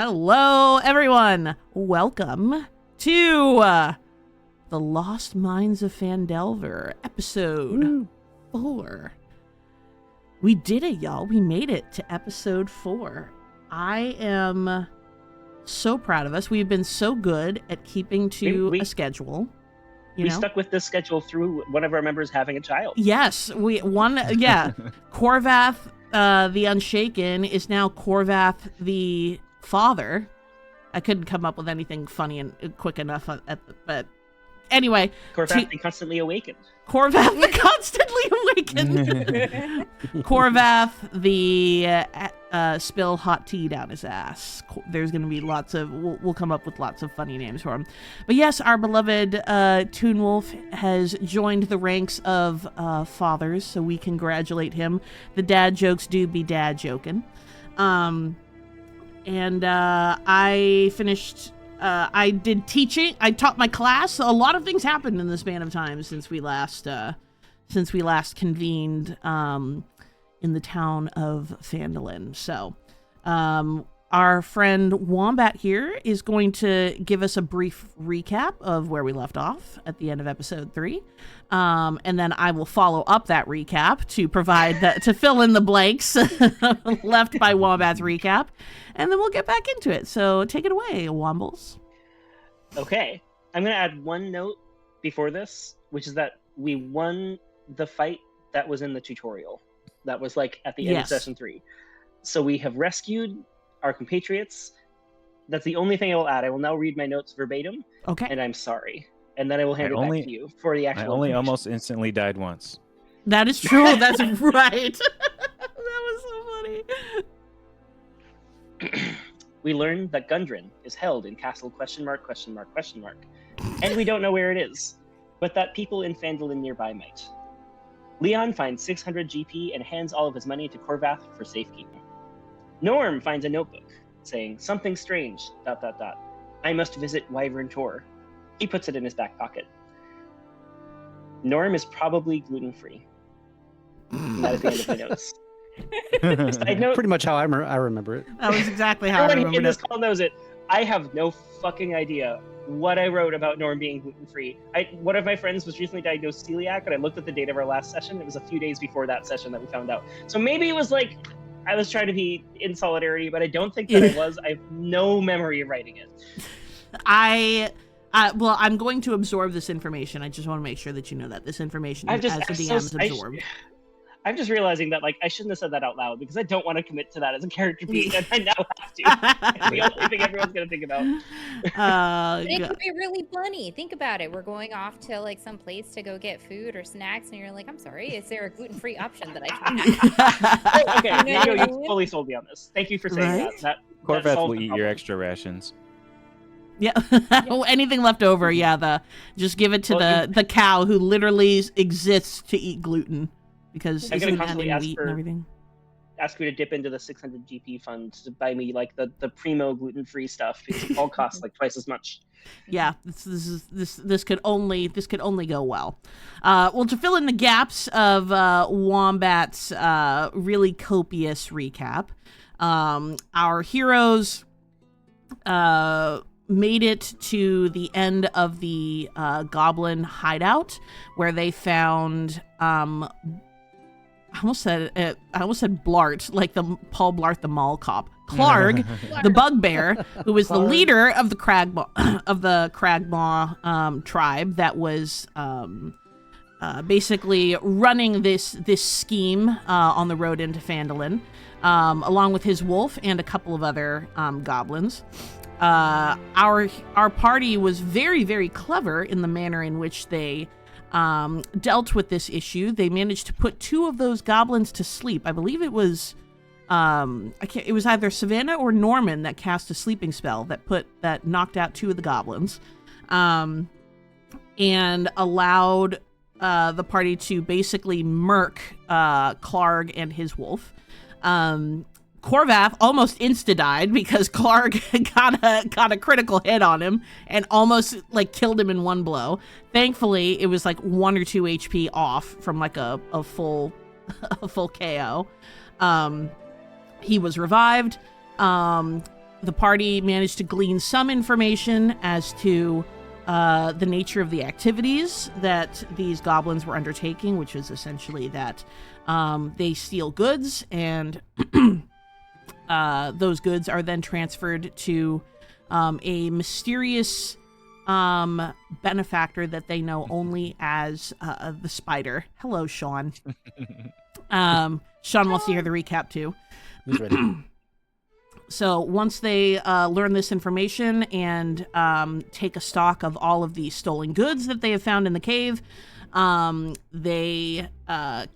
Hello, everyone. Welcome to The Lost Mines of Phandelver, episode 4. We did it, y'all. We made it to episode 4. I am so proud of us. We've been so good at keeping to a schedule. We stuck with this schedule through one of our members having a child. Yes, Korvath, the Unshaken, is now Korvath, the father. I couldn't come up with anything funny and quick enough, but anyway. Korvath, the constantly awakened. Korvath, the constantly awakened. Korvath, the spill hot tea down his ass. There's going to be lots of, we'll come up with lots of funny names for him. But yes, our beloved ToonWolf has joined the ranks of fathers, so we congratulate him. The dad jokes do be dad joking. And I finished, I did teaching, I taught my class. A lot of things happened in the span of time since we last convened in the town of Phandalin. So our friend Wombat here is going to give us a brief recap of where we left off at the end of episode 3. And then I will follow up that recap to provide that, to fill in the blanks left by Wombat's recap. And then we'll get back into it. So take it away, Wombles. Okay. I'm going to add one note before this, which is that we won the fight that was in the tutorial. That was like at the end of session 3. So we have rescued our compatriots. That's the only thing I will add. I will now read my notes verbatim. Okay. And I'm sorry. And then I will hand it back to you for the actual I only almost instantly died once. That is true. That's right. That was so funny. We learned that Gundren is held in castle ? And we don't know where it is, but that people in Phandalin nearby might. Leon finds 600 GP and hands all of his money to Korvath for safekeeping. Norm finds a notebook saying, something strange, ... I must visit Wyvern Tor. He puts it in his back pocket. Norm is probably gluten-free. That is the end of my notes. Side note, pretty much how I remember it. That was exactly how I remembered it. In this call knows it. I have no fucking idea what I wrote about Norm being gluten-free. One of my friends was recently diagnosed celiac, and I looked at the date of our last session. It was a few days before that session that we found out. So maybe it was like, I was trying to be in solidarity, but I don't think that I was. I have no memory of writing it. Well, I'm going to absorb this information. I just want to make sure that you know that this information as the DM is absorbed. I'm just realizing that, like, I shouldn't have said that out loud because I don't want to commit to that as a character beat, and I now have to. It's the only thing everyone's going to think about. But it could be really funny. Think about it. We're going off to, like, some place to go get food or snacks, and you're like, I'm sorry, is there a gluten-free option that I can have? Okay, you fully sold me on this. Thank you for saying that. Korvath will eat your extra rations. Yeah, anything left over, just give it to the cow who literally exists to eat gluten. Because I'm going to constantly wheat and everything. Ask you to dip into the 600 GP fund to buy me like the primo gluten-free stuff because it all costs like twice as much. Yeah, this could only go well. Well, to fill in the gaps of Wombat's really copious recap, our heroes made it to the end of the goblin hideout where they found I almost said Blart, like the Paul Blart the mall cop. Clark, the bugbear, who was the leader of the Cragmaw tribe that was basically running this scheme on the road into Phandalin, along with his wolf and a couple of other goblins. Our party was very, very clever in the manner in which they dealt with this issue. They managed to put 2 of those goblins to sleep. I believe it was it was either Savannah or Norman that cast a sleeping spell that knocked out 2 of the goblins, and allowed the party to basically murk Clark and his wolf. Korvath almost insta-died because Clark got a critical hit on him and almost like killed him in one blow. Thankfully, it was like 1 or 2 HP off from like a full KO. He was revived. the party managed to glean some information as to the nature of the activities that these goblins were undertaking, which is essentially that they steal goods, and those goods are then transferred to a mysterious benefactor that they know only as the Spider. Hello, Sean. Sean wants to hear the recap too. He's ready. So once they learn this information and take a stock of all of the stolen goods that they have found in the cave, they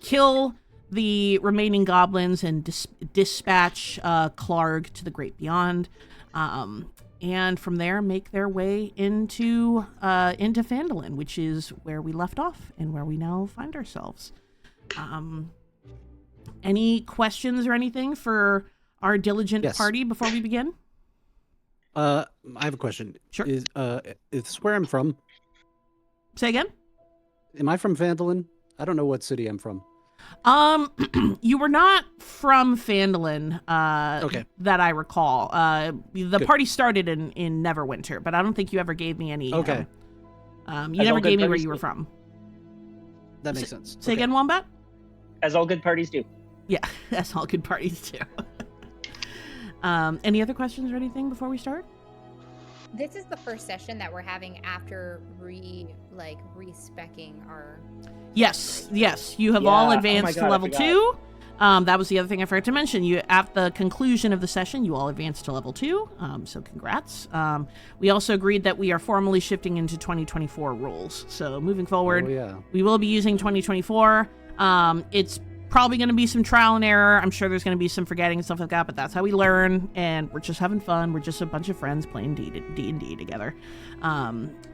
kill the remaining goblins and dispatch Clark to the great beyond. And from there, make their way into Phandalin, which is where we left off and where we now find ourselves. Any questions or anything for our diligent party before we begin? I have a question. Sure. Is this where I'm from? Say again? Am I from Phandalin? I don't know what city I'm from. You were not from Phandalin, okay, that I recall. The party started in Neverwinter, but I don't think you ever gave me any. Okay. You never gave me where you were from. That makes sense. Say again, Wombat? As all good parties do. Yeah, as all good parties do. Any other questions or anything before we start? This is the first session that we're having after respecking our... Yes. You have all advanced to level 2. That was the other thing I forgot to mention. At the conclusion of the session, you all advanced to level 2. So congrats. We also agreed that we are formally shifting into 2024 rules. So moving forward, we will be using 2024. It's probably going to be some trial and error. I'm sure there's going to be some forgetting and stuff like that, but that's how we learn, and we're just having fun. We're just a bunch of friends playing D&D together.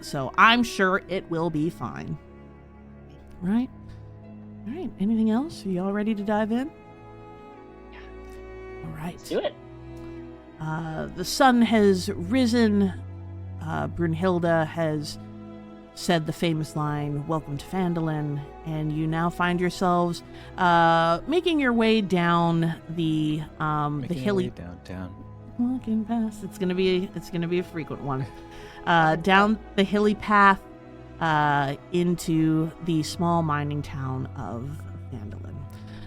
So I'm sure it will be fine. Right? All right. Anything else? Are you all ready to dive in? Yeah. All right. Let's do it. The sun has risen. Brunhilde has said the famous line, "Welcome to Phandalin," and you now find yourselves making your way down the hilly downtown. Walking past. It's gonna be a frequent one. Down the hilly path into the small mining town of Phandalin.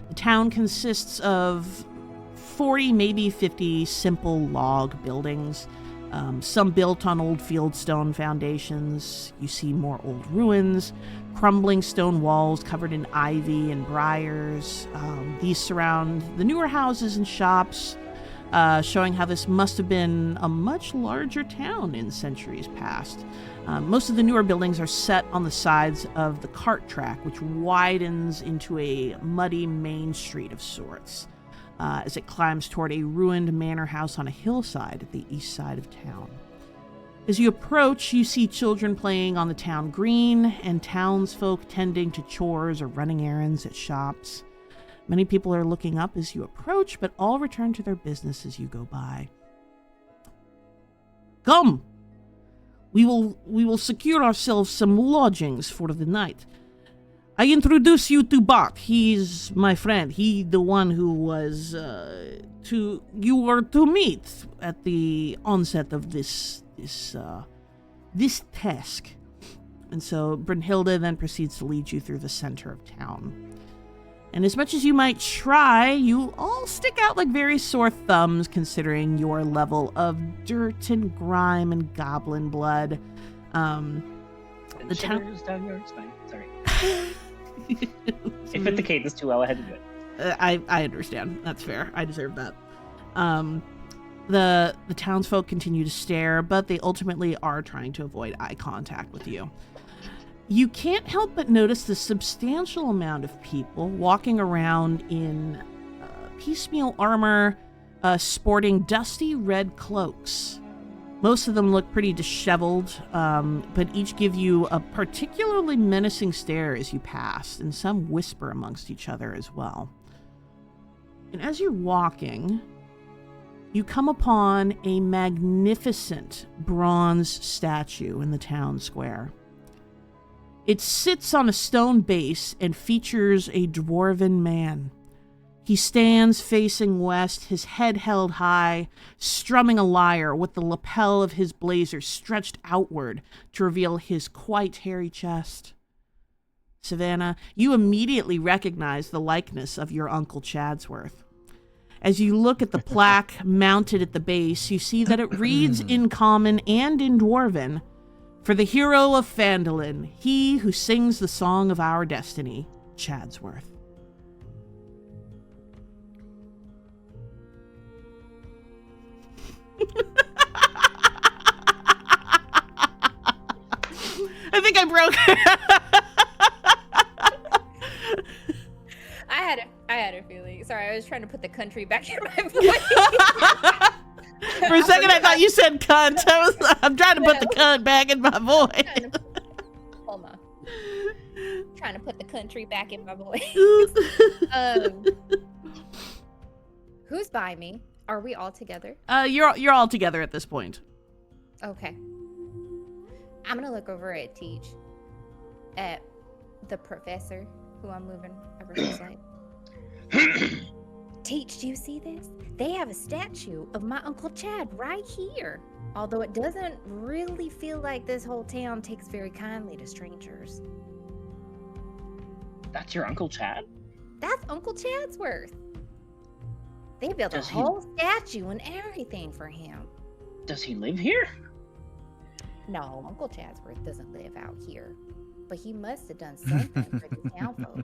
The town consists of 40, maybe 50 simple log buildings. Some built on old fieldstone foundations. You see more old ruins, crumbling stone walls covered in ivy and briars. These surround the newer houses and shops, showing how this must have been a much larger town in centuries past. Most of the newer buildings are set on the sides of the cart track, which widens into a muddy main street of sorts, as it climbs toward a ruined manor house on a hillside at the east side of town. As you approach, you see children playing on the town green and townsfolk tending to chores or running errands at shops. Many people are looking up as you approach, but all return to their business as you go by. Come! We will secure ourselves some lodgings for the night. I introduce you to Bach. He's my friend. He the one who was you were to meet at the onset of this task. And so Brunhilde then proceeds to lead you through the center of town. And as much as you might try, you all stick out like very sore thumbs considering your level of dirt and grime and goblin blood. The shivers down your spine. Sorry. It fit the cadence too well. I had to do it. I understand. That's fair. I deserve that. The townsfolk continue to stare, but they ultimately are trying to avoid eye contact with you. You can't help but notice the substantial amount of people walking around in piecemeal armor, sporting dusty red cloaks. Most of them look pretty disheveled, but each give you a particularly menacing stare as you pass, and some whisper amongst each other as well. And as you're walking, you come upon a magnificent bronze statue in the town square. It sits on a stone base and features a dwarven man. He stands facing west, his head held high, strumming a lyre with the lapel of his blazer stretched outward to reveal his quite hairy chest. Savannah, you immediately recognize the likeness of your Uncle Chadsworth. As you look at the plaque mounted at the base, you see that it reads in Common and in Dwarven, "For the hero of Phandalin, he who sings the song of our destiny, Chadsworth." I think I broke her. I had a feeling. Sorry, I was trying to put the country back in my voice. For a second, I thought you said cunt. I'm trying to put the cunt back in my voice. Hold on. Trying to put the country back in my voice. Who's by me? Are we all together? You're all together at this point. Okay. I'm gonna look over at Teach, at the professor, who I'm moving ever so slightly. Teach, do you see this? They have a statue of my Uncle Chad right here. Although it doesn't really feel like this whole town takes very kindly to strangers. That's your Uncle Chad? That's Uncle Chadsworth. They built a whole statue and everything for him. Does he live here? No, Uncle Chadsworth doesn't live out here. But he must have done something for the townsfolk.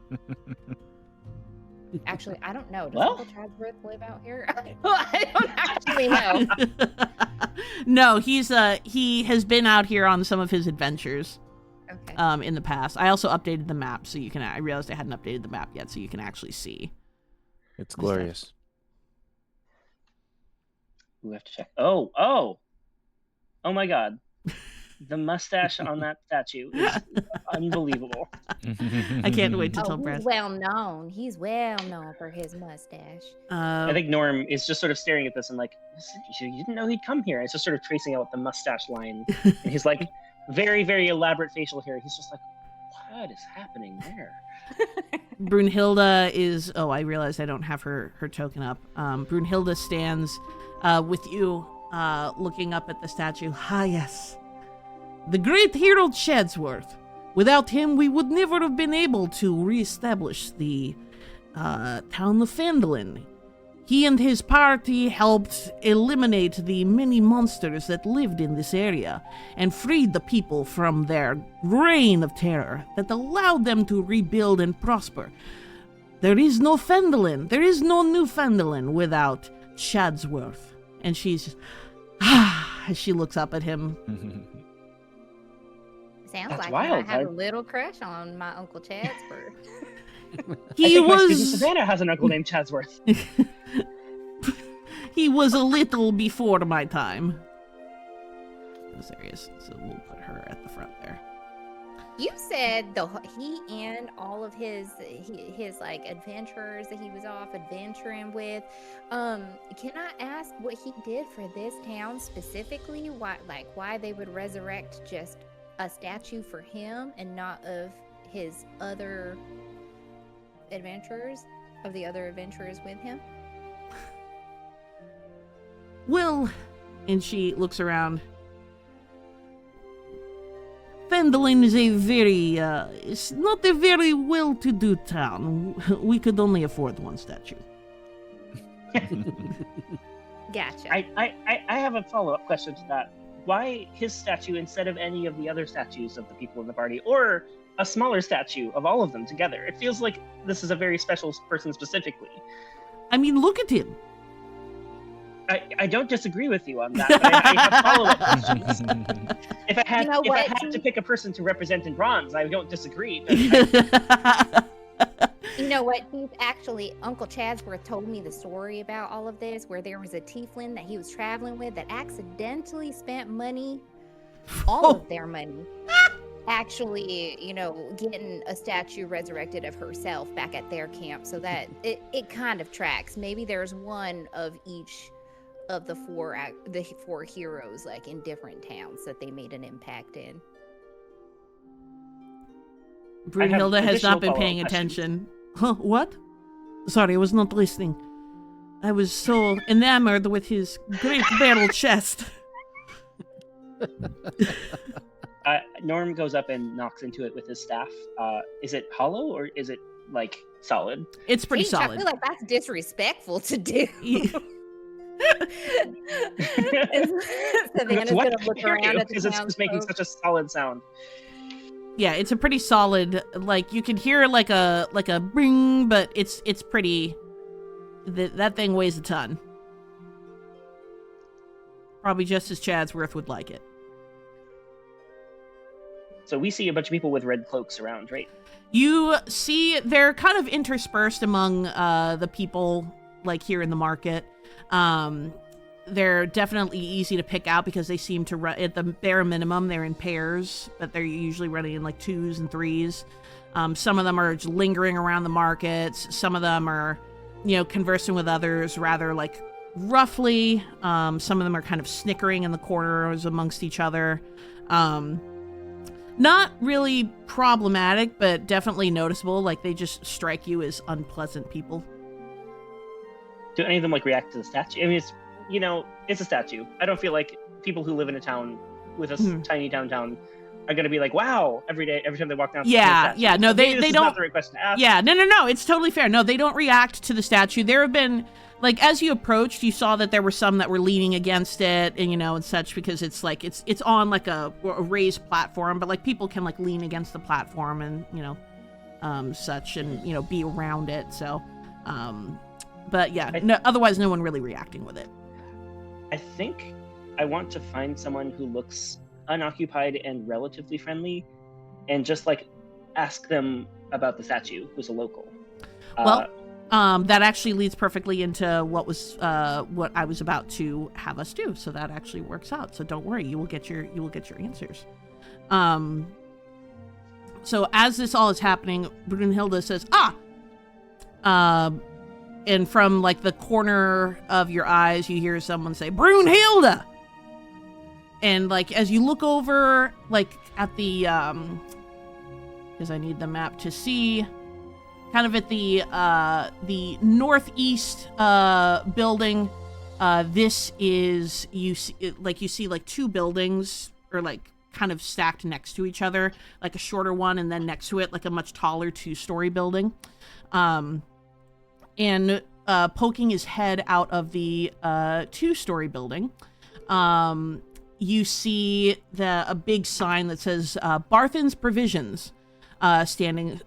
Actually, I don't know. Does Uncle Chadsworth live out here? I don't actually know. No, he has been out here on some of his adventures. Okay. In the past. I also updated the map so you can. I realized I hadn't updated the map yet, so you can actually see. It's glorious. We have to check. Oh my God. The mustache on that statue is unbelievable. I can't wait to tell Brad. He's well known for his mustache. I think Norm is just sort of staring at this and like, you didn't know he'd come here. It's just sort of tracing out the mustache line. And he's like, very, very elaborate facial hair. He's just like, what is happening there? Brunhilde is... Oh, I realized I don't have her token up. Brunhilde stands with you, looking up at the statue. Ah, yes. The great hero Chadsworth. Without him, we would never have been able to reestablish the town of Phandalin. He and his party helped eliminate the many monsters that lived in this area and freed the people from their reign of terror that allowed them to rebuild and prosper. There is no Phandalin. There is no new Phandalin without Chadsworth. And she's as she looks up at him. Sounds That's like wild. I have a little crush on my Uncle Chadsworth. My student Savannah has an uncle named Chadsworth. He was a little before my time. This area is, so we'll put her at the front there. You said he and all of his like adventurers that he was off adventuring with. Can I ask what he did for this town specifically? Why they would resurrect just a statue for him and not of his other adventurers, of the other adventurers with him? Well, and she looks around. Phandalin is a very, it's not a very well-to-do town. We could only afford one statue. Gotcha. I have a follow-up question to that. Why his statue instead of any of the other statues of the people in the party, or a smaller statue of all of them together? It feels like this is a very special person specifically. I mean, look at him. I don't disagree with you on that, but I have follow-up questions. If I had to pick a person to represent in bronze, I don't disagree. You know what? Actually, Uncle Chadsworth told me the story about all of this, where there was a tiefling that he was traveling with that accidentally spent money, all of their money, actually, getting a statue resurrected of herself back at their camp, so that it kind of tracks. Maybe there's one of each of the four heroes, like in different towns that they made an impact in. Brunhilde has not been paying attention. Huh, what? Sorry, I was not listening. I was so enamored with his great barrel chest. Norm goes up and knocks into it with his staff. Is it hollow or is it like solid? It's pretty Jeez, I solid. feel like that's disrespectful to do. Savannah's What? gonna look around at the Because it's making townsfolk. such a solid sound. Yeah, it's a pretty solid. Like you can hear like a bring, but it's pretty. That thing weighs a ton. Probably just as Chadsworth would like it. So we see a bunch of people with red cloaks around, right? You see, they're kind of interspersed among the people like here in the market. They're definitely easy to pick out because they seem to run at the bare minimum. They're in pairs, but they're usually running in like 2s and 3s. Some of them are just lingering around the markets. Some of them are, conversing with others rather like roughly. Some of them are kind of snickering in the corners amongst each other. Not really problematic, but definitely noticeable. Like they just strike you as unpleasant people. Do any of them like react to the statue? I mean, it's a statue. I don't feel like people who live in a town with a tiny downtown are going to be like, wow, every time they walk down. Yeah. No, they this is don't. Not the right question to ask. Yeah, no, it's totally fair. No, they don't react to the statue. There have been, like, as you approached, you saw that there were some that were leaning against it and, and such, because it's like, it's on like a raised platform, but like people can like lean against the platform and, such and, be around it. So, but yeah, no, otherwise no one really reacting with it. I think I want to find someone who looks unoccupied and relatively friendly and just like ask them about the statue who's a local. Well, that actually leads perfectly into what I was about to have us do. So that actually works out. So don't worry, you will get your answers. So as this all is happening, Brunhilde says, and from like the corner of your eyes, you hear someone say, Brunhilde! And like, as you look over, like at the, because I need the map to see, kind of at the northeast building, this is, you see like two buildings, or like kind of stacked next to each other, like a shorter one, and then next to it, like a much taller 2-story building. And poking his head out of the 2-story building, you see a big sign that says Barthen's Provisions, standing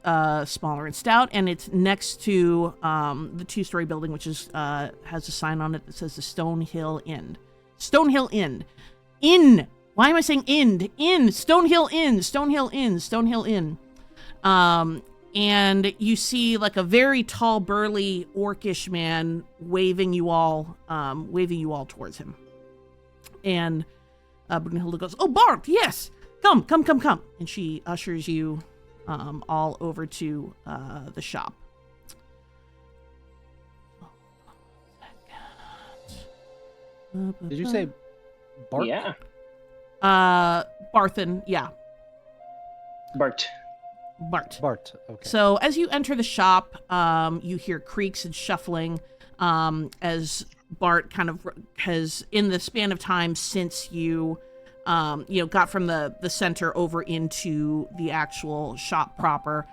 smaller and stout, and it's next to the 2-story building, which is has a sign on it that says the Stonehill Inn. Stonehill Inn. Inn. Why am I saying Inn? Inn. Stonehill Inn. Stonehill Inn. Stonehill Inn. And you see like a very tall, burly, orcish man waving you all towards him. And Brunhilde goes, "Oh, Bart, yes, come!" And she ushers you all over to the shop. Did you say Bart? Yeah. Barthen, yeah. Bart. Okay. So as you enter the shop, you hear creaks and shuffling as Bart kind of has, in the span of time since you got from the center over into the actual shop proper,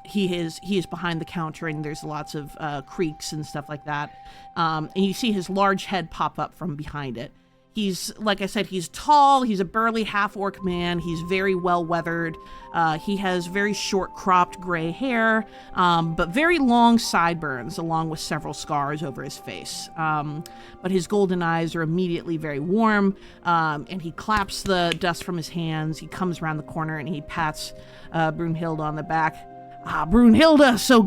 he is behind the counter, and there's lots of creaks and stuff like that. And you see his large head pop up from behind it. He's, like I said, he's tall, he's a burly half-orc man, he's very well-weathered, he has very short-cropped gray hair, but very long sideburns, along with several scars over his face. But his golden eyes are immediately very warm, and he claps the dust from his hands, he comes around the corner, and he pats Brunhilde on the back. Brunhilde, so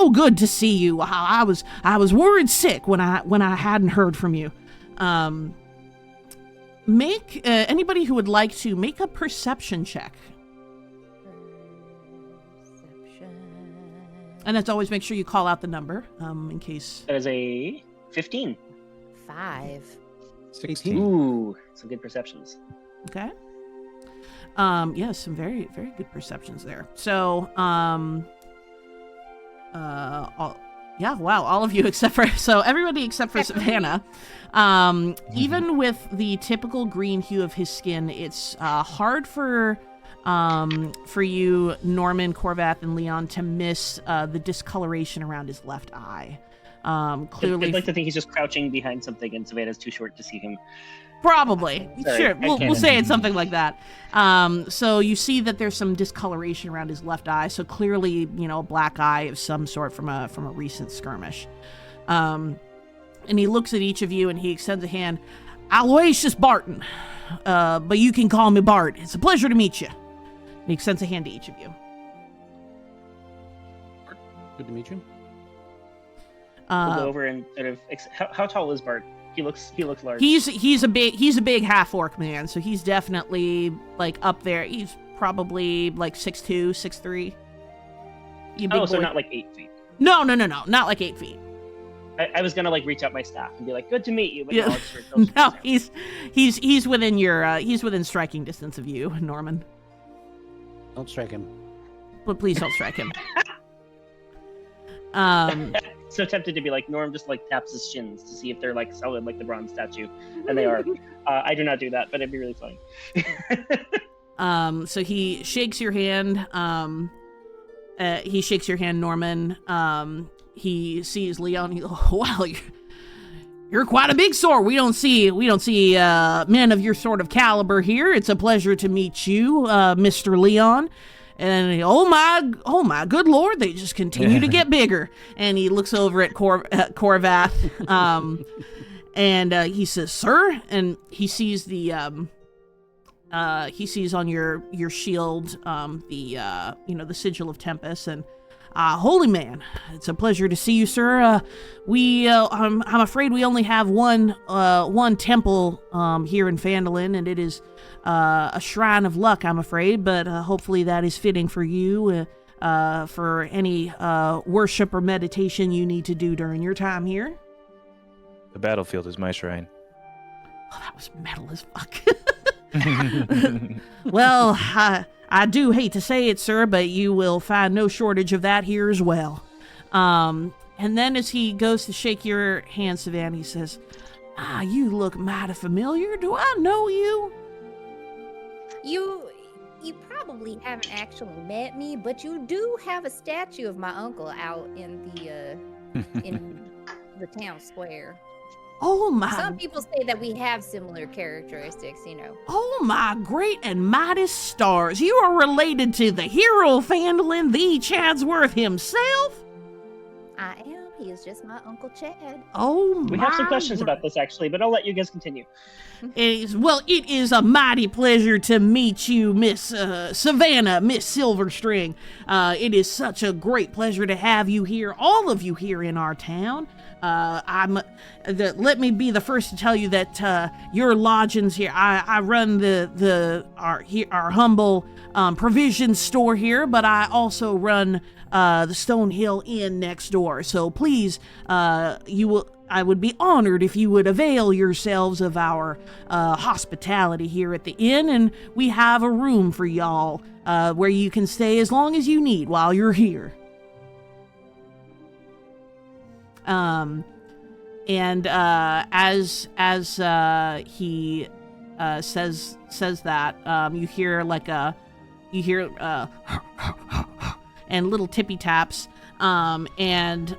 good to see you. I was worried sick when I hadn't heard from you. Make anybody who would like to make a perception check. Perception. And as always, make sure you call out the number, in case. That is a 15. 5. 16. Ooh, some good perceptions. Okay. Yeah, some very, very good perceptions there. So, Yeah, wow, all of you except for, so everybody except for Savannah. Even with the typical green hue of his skin, it's hard for you, Norman, Korvath, and Leon, to miss the discoloration around his left eye. Clearly, I'd like to think he's just crouching behind something and Savannah's too short to see him. Probably. Sorry, sure, I we'll can't say it's something like that. So you see that there's some discoloration around his left eye, so clearly, a black eye of some sort from a recent skirmish. And he looks at each of you and he extends a hand. Aloysius Barton, but you can call me Bart. It's a pleasure to meet you. And he extends a hand to each of you. Good to meet you. We'll go over and sort of. How tall is Bart? He looks large. He's a big half orc man, so he's definitely like up there. He's probably like 6'2", 6'3". So not like 8 feet. No, not like 8 feet. I was gonna like reach out my staff and be like, "Good to meet you." But Yeah. No, he's within your he's within striking distance of you, Norman. Don't strike him. But please don't strike him. So tempted to be like Norm just like taps his shins to see if they're like solid like the bronze statue, and they are. I do not do that, but it'd be really funny. So he shakes your hand. He shakes your hand, Norman. He sees Leon. He goes, "Wow, you're quite a big sword. We don't see men of your sort of caliber here. It's a pleasure to meet you, Mr. Leon." And oh my good lord, they just continue to get bigger. And he looks over at Korvath, and he says, "Sir," and he sees the he sees on your shield the sigil of Tempest, and holy man, it's a pleasure to see you, sir. I'm afraid we only have one temple here in Phandalin, and it is a shrine of luck, I'm afraid, but hopefully that is fitting for you for any worship or meditation you need to do during your time here. The battlefield is my shrine. Oh, that was metal as fuck. Well, I do hate to say it, sir, but you will find no shortage of that here as well. And then as he goes to shake your hand, Savannah, he says, you look mighty familiar. Do I know you? You probably haven't actually met me, but you do have a statue of my uncle out in the town square. Oh my! Some people say that we have similar characteristics, Oh my great and mighty stars! You are related to the hero of Phandalin, the Chadsworth himself? I am. He is just my Uncle Chad. Oh my! We have some questions about this actually, but I'll let you guys continue. It is a mighty pleasure to meet you, Miss Savannah, Miss Silverstring. It is such a great pleasure to have you here, all of you here in our town. Let me be the first to tell you that your lodgings here. I run our humble provision store here, but I also run the Stonehill Inn next door. So please, I would be honored if you would avail yourselves of our hospitality here at the inn, and we have a room for y'all where you can stay as long as you need while you're here. And as he says that, you hear and little tippy taps, and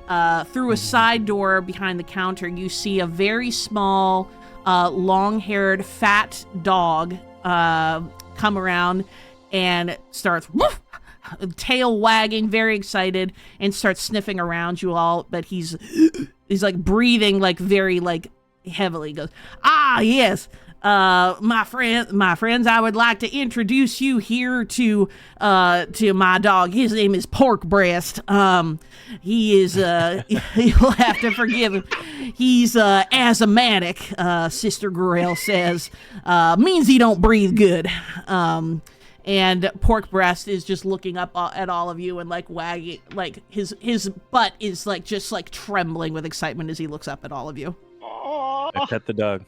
through a side door behind the counter, you see a very small, long-haired, fat dog come around and starts woof, tail wagging, very excited, and starts sniffing around you all, but he's like breathing like very like heavily. He goes, yes, my friends, I would like to introduce you here to my dog. His name is Pork Breast. He is you'll have to forgive him. He's asthmatic, Sister Gorell says. Means he don't breathe good. And Pork Breast is just looking up at all of you and like wagging, like his butt is like just like trembling with excitement as he looks up at all of you. I pet the dog.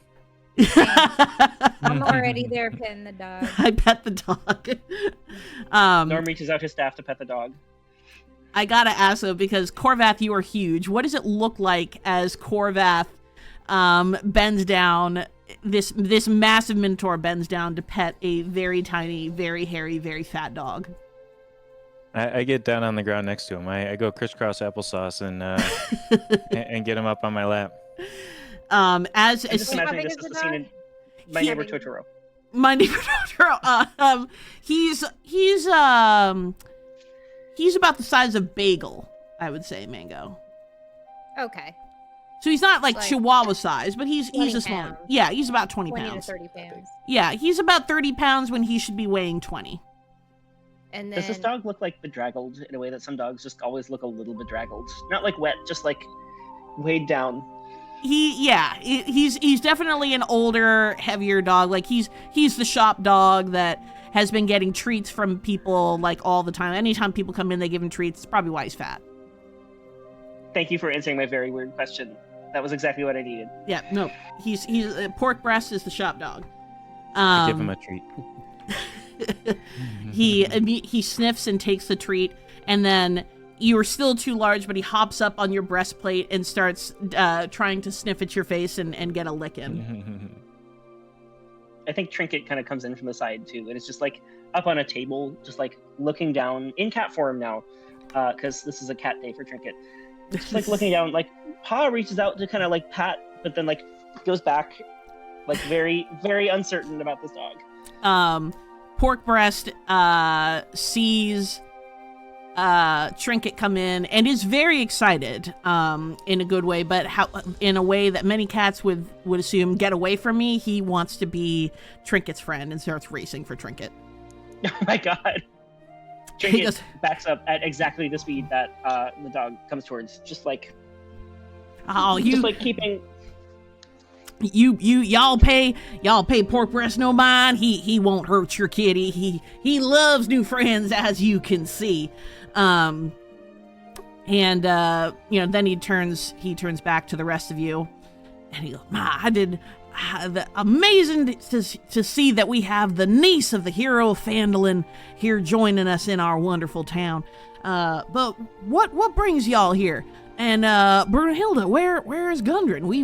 I'm already there petting the dog. I pet the dog. Norm reaches out his staff to pet the dog. I gotta ask though, because Korvath, you are huge. What does it look like as Korvath bends down? This massive Minotaur bends down to pet a very tiny, very hairy, very fat dog. I get down on the ground next to him. I go crisscross applesauce and get him up on my lap. As I'm just How imagining big this is as the a scene dog? in My Neighbor Totoro. My Neighbor Totoro. He's about the size of Bagel, I would say, Mango. Okay. So he's not like Like Chihuahua size, but he's 20 a small. pounds. Yeah, he's about 20 20 pounds. to 30 pounds. Yeah, he's about 30 pounds when he should be weighing 20. And then Does this dog look like bedraggled in a way that some dogs just always look a little bedraggled? Not like wet, just like weighed down. He's definitely an older, heavier dog. Like he's the shop dog that has been getting treats from people like all the time. Anytime people come in, they give him treats. It's probably why he's fat. Thank you for answering my very weird question. That was exactly what I needed. Yeah, no, he's Pork Breast is the shop dog. I give him a treat. He sniffs and takes the treat, and then you are still too large, but he hops up on your breastplate and starts trying to sniff at your face and get a lick in. I think Trinket kind of comes in from the side too, and it's just like up on a table, just like looking down in cat form now, because this is a cat day for Trinket. Just like looking down, like paw reaches out to kind of like pat, but then like goes back, like very, very uncertain about this dog. Pork Breast sees Trinket come in and is very excited in a good way, but in a way that many cats would assume, get away from me. He wants to be Trinket's friend and starts racing for Trinket. Oh my god. Trinket backs up at exactly the speed that the dog comes towards, just like just like keeping. Y'all pay Pork Breast no mind. He won't hurt your kitty. He loves new friends, as you can see. Then he turns back to the rest of you, and he goes, amazing to see that we have the niece of the hero Phandalin here joining us in our wonderful town. But what brings y'all here? And Brunhilde, where is Gundren? We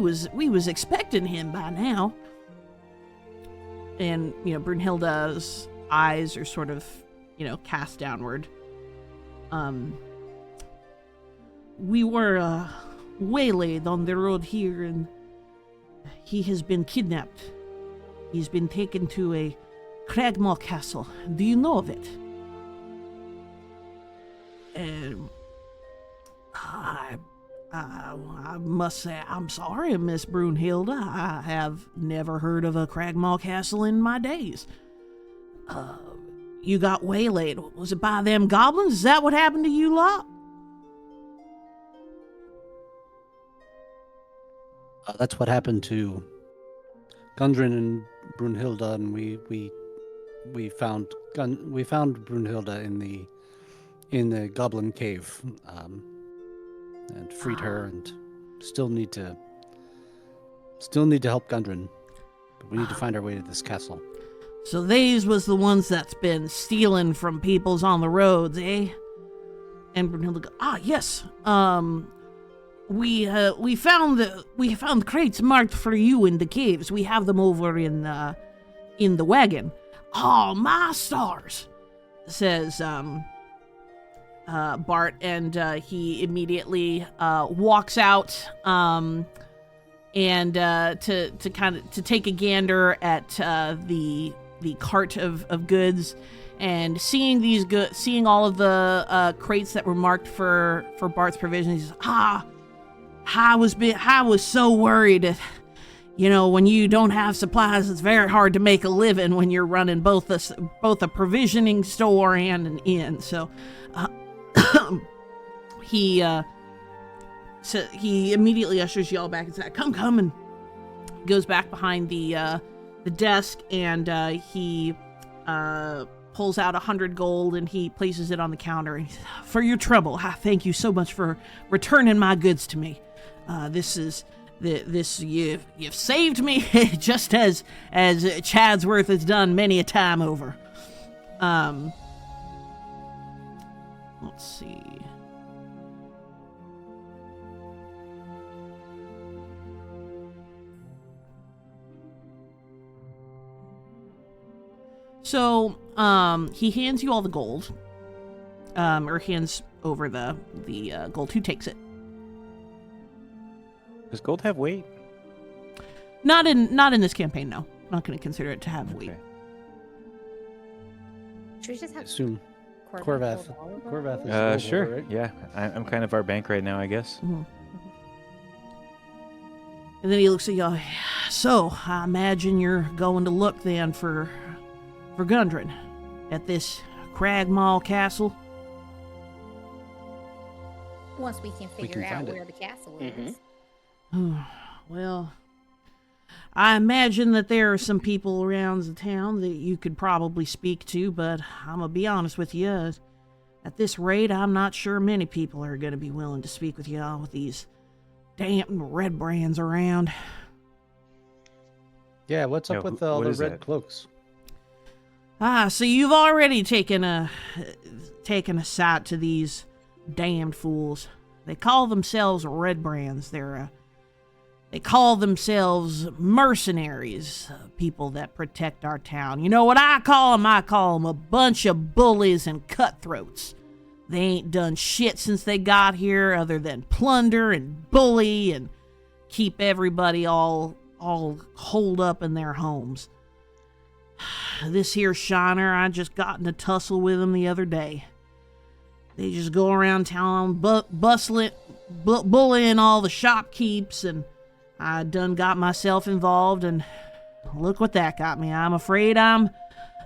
was expecting him by now. And Brunhilde's eyes are sort of cast downward. We were waylaid on the road here, and he has been kidnapped. He's been taken to a Cragmaw castle. Do you know of it? I must say, I'm sorry, Miss Brunhilde. I have never heard of a Cragmaw castle in my days. You got waylaid. Was it by them goblins? Is that what happened to you lot? That's what happened to Gundren and Brunhilde, and we found Brunhilde in the goblin cave, and freed her, and still need to help Gundren, but we need to find our way to this castle. So these was the ones that's been stealing from peoples on the roads, eh? And Brunhilde goes, yes. We found crates marked for you in the caves. We have them over in the wagon. Oh, my stars, says Bart, and he immediately walks out and to take a gander at the cart of goods, and seeing all of the crates that were marked for Bart's provisions. He says, I was so worried. When you don't have supplies, it's very hard to make a living when you're running both a provisioning store and an inn. So he immediately ushers y'all back and says, "Come," and goes back behind the desk, and he pulls out 100 gold and he places it on the counter. And he says, "For your trouble, thank you so much for returning my goods to me. You've saved me just as Chadsworth has done many a time over." Let's see. So, he hands you all the gold, or hands over the gold. Who takes it? Does gold have weight? Not in this campaign, no. I'm not going to consider it to have weight. Okay. Should we just have Assume Korvath? Korvath is Sure. right? Yeah, I'm kind of our bank right now, I guess. Mm-hmm. And then he looks at y'all. So, I imagine you're going to look then for Gundren at this Cragmaw castle. Once we can figure out find it. where the castle Mhm. is. Well, I imagine that there are some people around the town that you could probably speak to, but I'm gonna be honest with you. At this rate, I'm not sure many people are gonna be willing to speak with y'all with these damn red brands around. Yeah, what's up Yeah, with wh- all what the is red that? cloaks? So you've already taken a sight to these damned fools. They call themselves red brands. They call themselves mercenaries, people that protect our town. You know what I call them? I call them a bunch of bullies and cutthroats. They ain't done shit since they got here other than plunder and bully and keep everybody all holed up in their homes. This here Shiner, I just got in a tussle with them the other day. They just go around town bullying all the shopkeepers, and I done got myself involved, and look what that got me. I'm afraid I'm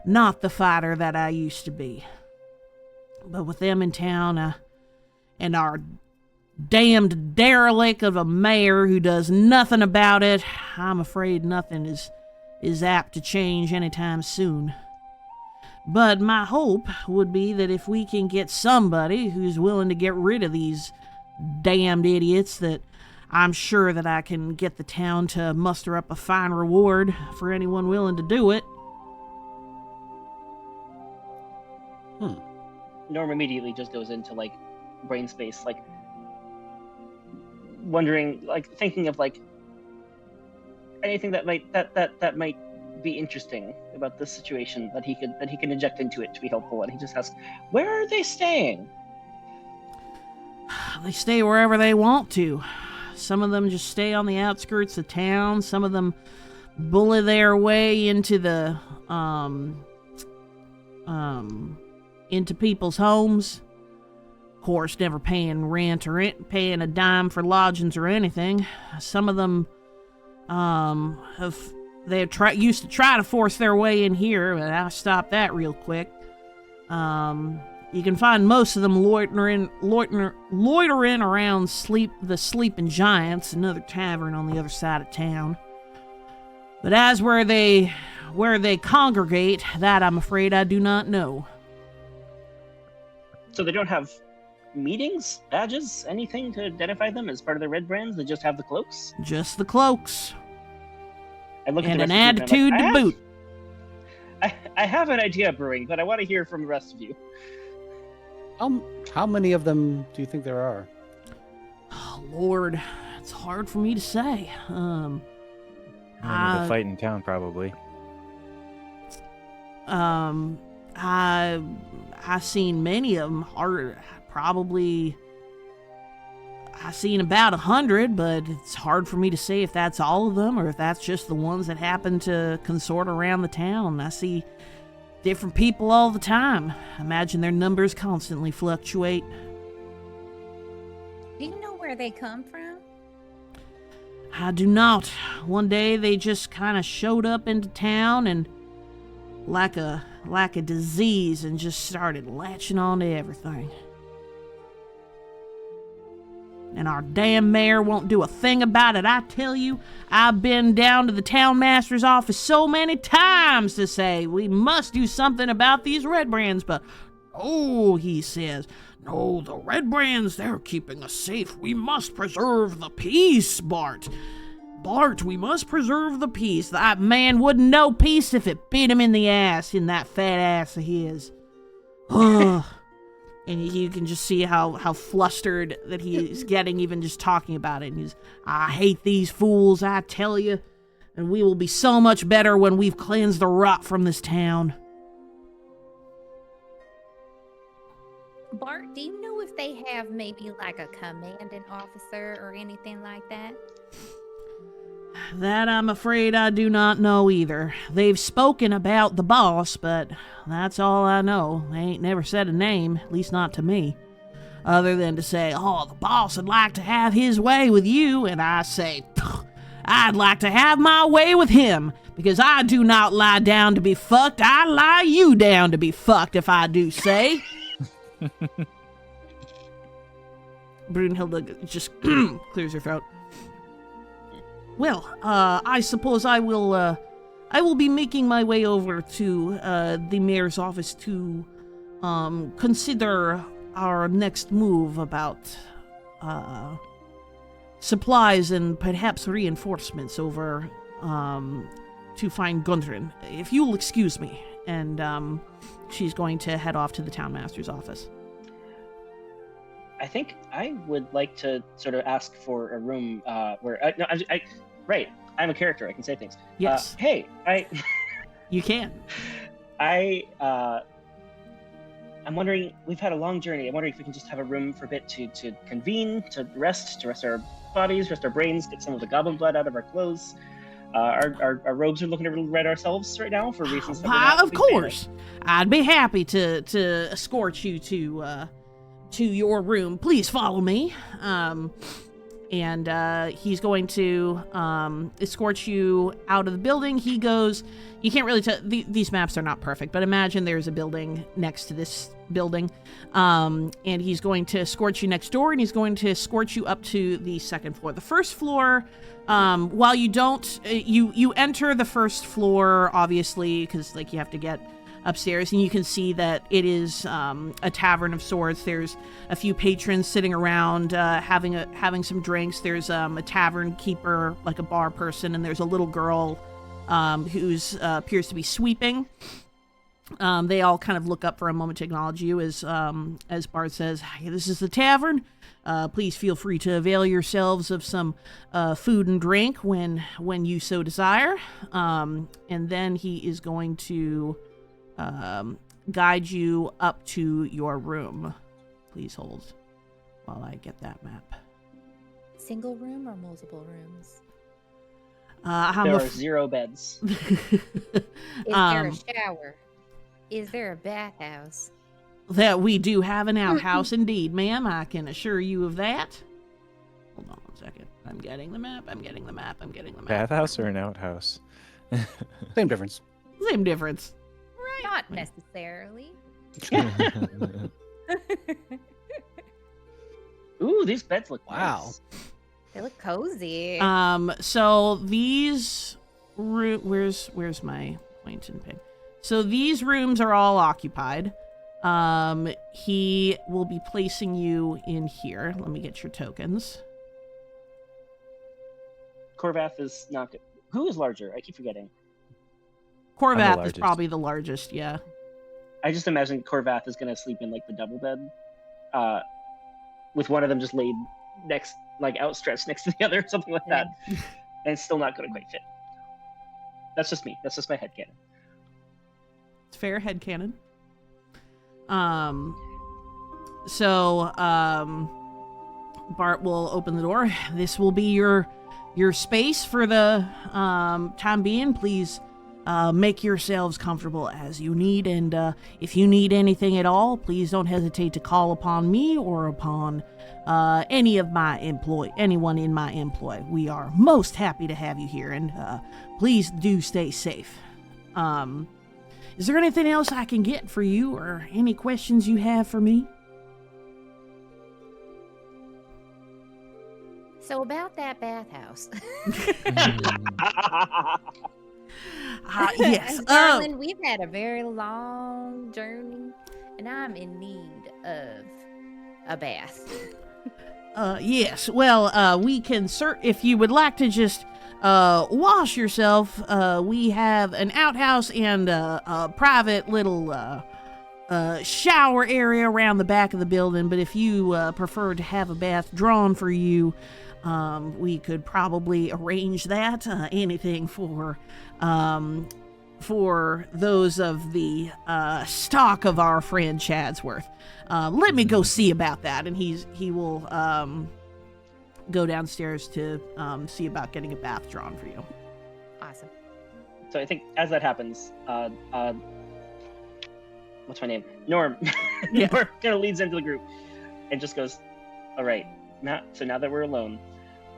not the fighter that I used to be. But with them in town, and our damned derelict of a mayor who does nothing about it, I'm afraid nothing is apt to change anytime soon. But my hope would be that if we can get somebody who's willing to get rid of these damned idiots, that I'm sure that I can get the town to muster up a fine reward for anyone willing to do it. Norm immediately just goes into like brain space, like wondering, like thinking of like anything that might be interesting about this situation that he can inject into it to be helpful. And he just asks, "Where are they staying?" They stay wherever they want to. Some of them just stay on the outskirts of town. Some of them bully their way into the into people's homes. Of course, never paying rent or paying a dime for lodgings or anything. Some of them used to try to force their way in here, but I stopped that real quick. You can find most of them loitering around the Sleeping Giants, another tavern on the other side of town. But as where they congregate, that I'm afraid I do not know. So they don't have meetings, badges, anything to identify them as part of the red brands. They just have the cloaks. Just the cloaks. I look at And the an rest of the group attitude and to I'm boot. like, I have an idea brewing, but I want to hear from the rest of you. How many of them do you think there are? Oh, Lord, it's hard for me to say. The fight in town, probably. I've seen many of them. I've seen about 100, but it's hard for me to say if that's all of them or if that's just the ones that happen to consort around the town. I see different people all the time. I imagine their numbers constantly fluctuate. Do you know where they come from? I do not. One day they just kind of showed up into town and like a disease and just started latching on to everything. And our damn mayor won't do a thing about it. I tell you, I've been down to the town master's office so many times to say we must do something about these red brands, but oh, he says, no, the red brands, they're keeping us safe. We must preserve the peace, Bart. Bart, we must preserve the peace. That man wouldn't know peace if it bit him in the ass, in that fat ass of his. Ugh. And you can just see how flustered that he's getting even just talking about it. And I hate these fools, I tell you. And we will be so much better when we've cleansed the rot from this town. Bart, do you know if they have maybe like a commanding officer or anything like that? That I'm afraid I do not know either. They've spoken about the boss, but that's all I know. They ain't never said a name, at least not to me. Other than to say, oh, the boss would like to have his way with you, and I say, I'd like to have my way with him, because I do not lie down to be fucked. I lie you down to be fucked, if I do say. Brunhilde just clears her throat. Well, I suppose I will be making my way over to the mayor's office to consider our next move about supplies and perhaps reinforcements over to find Gundren. If you'll excuse me. And she's going to head off to the townmaster's office. I think I would like to sort of ask for a room where right. I'm a character. I can say things. Yes. Hey, You can. I'm wondering. We've had a long journey. I'm wondering if we can just have a room for a bit to convene, to rest our bodies, rest our brains, get some of the goblin blood out of our clothes. Our robes are looking a little red ourselves right now for reasons. Why, of course. I'd be happy to escort you to your room. Please follow me. And he's going to escort you out of the building. He goes, you can't really tell, these maps are not perfect, but imagine there's a building next to this building. And he's going to escort you next door, and he's going to escort you up to the second floor. The first floor, while you don't, you enter the first floor, obviously, because like you have to get upstairs, and you can see that it is a tavern of sorts. There's a few patrons sitting around having some drinks. There's a tavern keeper, like a bar person, and there's a little girl who's appears to be sweeping. They all kind of look up for a moment to acknowledge you as Bart says, "Hey, this is the tavern. Please feel free to avail yourselves of some food and drink when you so desire." And then he is going to guide you up to your room. Please hold while I get that map. Single room or multiple rooms? There are 0 beds. Is there a shower? Is there a bathhouse? That we do have an outhouse indeed, ma'am. I can assure you of that. Hold on one second. I'm getting the map. Bathhouse or an outhouse? Same difference. Same difference. Not necessarily. Ooh, these beds look Wow. nice. They look cozy. So these where's my point and pin? So these rooms are all occupied. He will be placing you in here. Let me get your tokens. Korvath is not good. Who is larger? I keep forgetting. Korvath is probably the largest, yeah. I just imagine Korvath is going to sleep in like the double bed, with one of them just laid next, like outstretched next to the other, something like that. And it's still not going to quite fit. That's just me. That's just my headcanon. It's fair headcanon. So Bart will open the door. This will be your space for the time being. Please make yourselves comfortable as you need, and if you need anything at all, please don't hesitate to call upon me or upon anyone in my employ. We are most happy to have you here, and please do stay safe. Is there anything else I can get for you, or any questions you have for me? So about that bathhouse. Yes. Darling, we've had a very long journey, and I'm in need of a bath. Yes. Well, we can if you would like to just wash yourself, we have an outhouse and a private little shower area around the back of the building. But if you prefer to have a bath drawn for you, we could probably arrange that. Anything for for those of the stock of our friend Chadsworth. Let me go see about that. And he will go downstairs to see about getting a bath drawn for you. Awesome. So I think as that happens, what's my name? Norm. Yeah. Norm kind of leads into the group and just goes, all right, now that we're alone,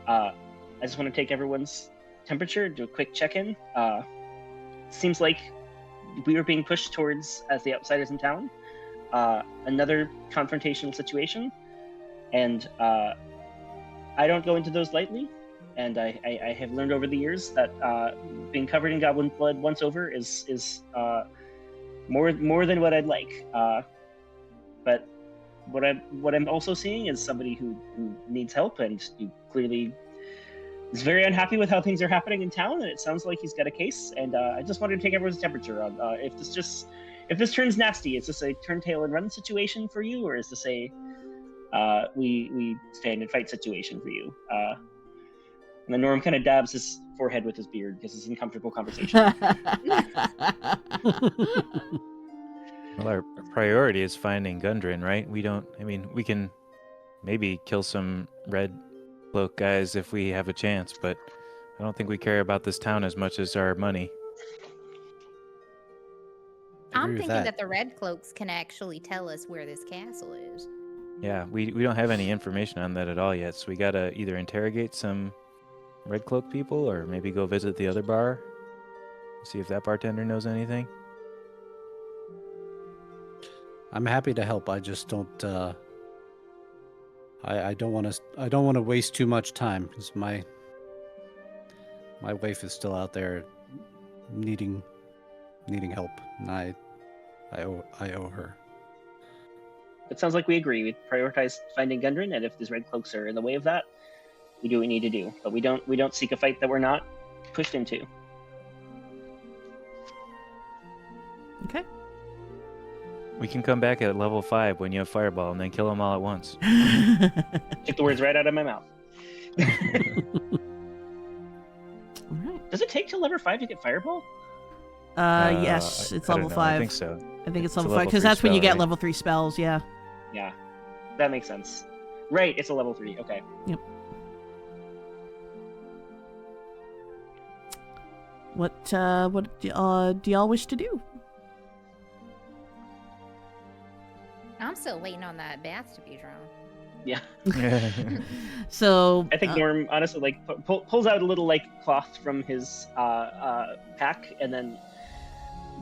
I just want to take everyone's temperature, do a quick check-in. Seems like we are being pushed towards, as the outsiders in town, another confrontational situation. And I don't go into those lightly. And I have learned over the years that being covered in goblin blood once over is more than what I'd like. But what I'm also seeing is somebody who needs help, and who clearly is very unhappy with how things are happening in town. And it sounds like he's got a case. And I just wanted to take everyone's temperature on if this turns nasty. Is this a turn tail and run situation for you, or is this a we stand and fight situation for you? And then Norm kind of dabs his forehead with his beard because it's an uncomfortable conversation. Well, our priority is finding Gundren, right? We can maybe kill some red cloak guys if we have a chance, but I don't think we care about this town as much as our money. I'm thinking that the red cloaks can actually tell us where this castle is. Yeah, we don't have any information on that at all yet, so we gotta either interrogate some red cloak people or maybe go visit the other bar, see if that bartender knows anything. I'm happy to help. I just don't. I don't want to waste too much time because my wife is still out there needing help, and I owe her. It sounds like we agree. We prioritize finding Gundren, and if these red cloaks are in the way of that, we do what we need to do. But we don't seek a fight that we're not pushed into. Okay. We can come back at level 5 when you have Fireball and then kill them all at once. Take the words right out of my mouth. All right. Does it take till level 5 to get Fireball? Yes, it's I level don't know. 5. I think so. I think it's a level 5 level because 3 that's when you spell, get right? level 3 spells. Yeah. Yeah, that makes sense. Right, it's a level 3. Okay. Yep. What do y'all wish to do? I'm still waiting on that bath to be drawn. Yeah. So I think Norm honestly pulls out a little cloth from his pack and then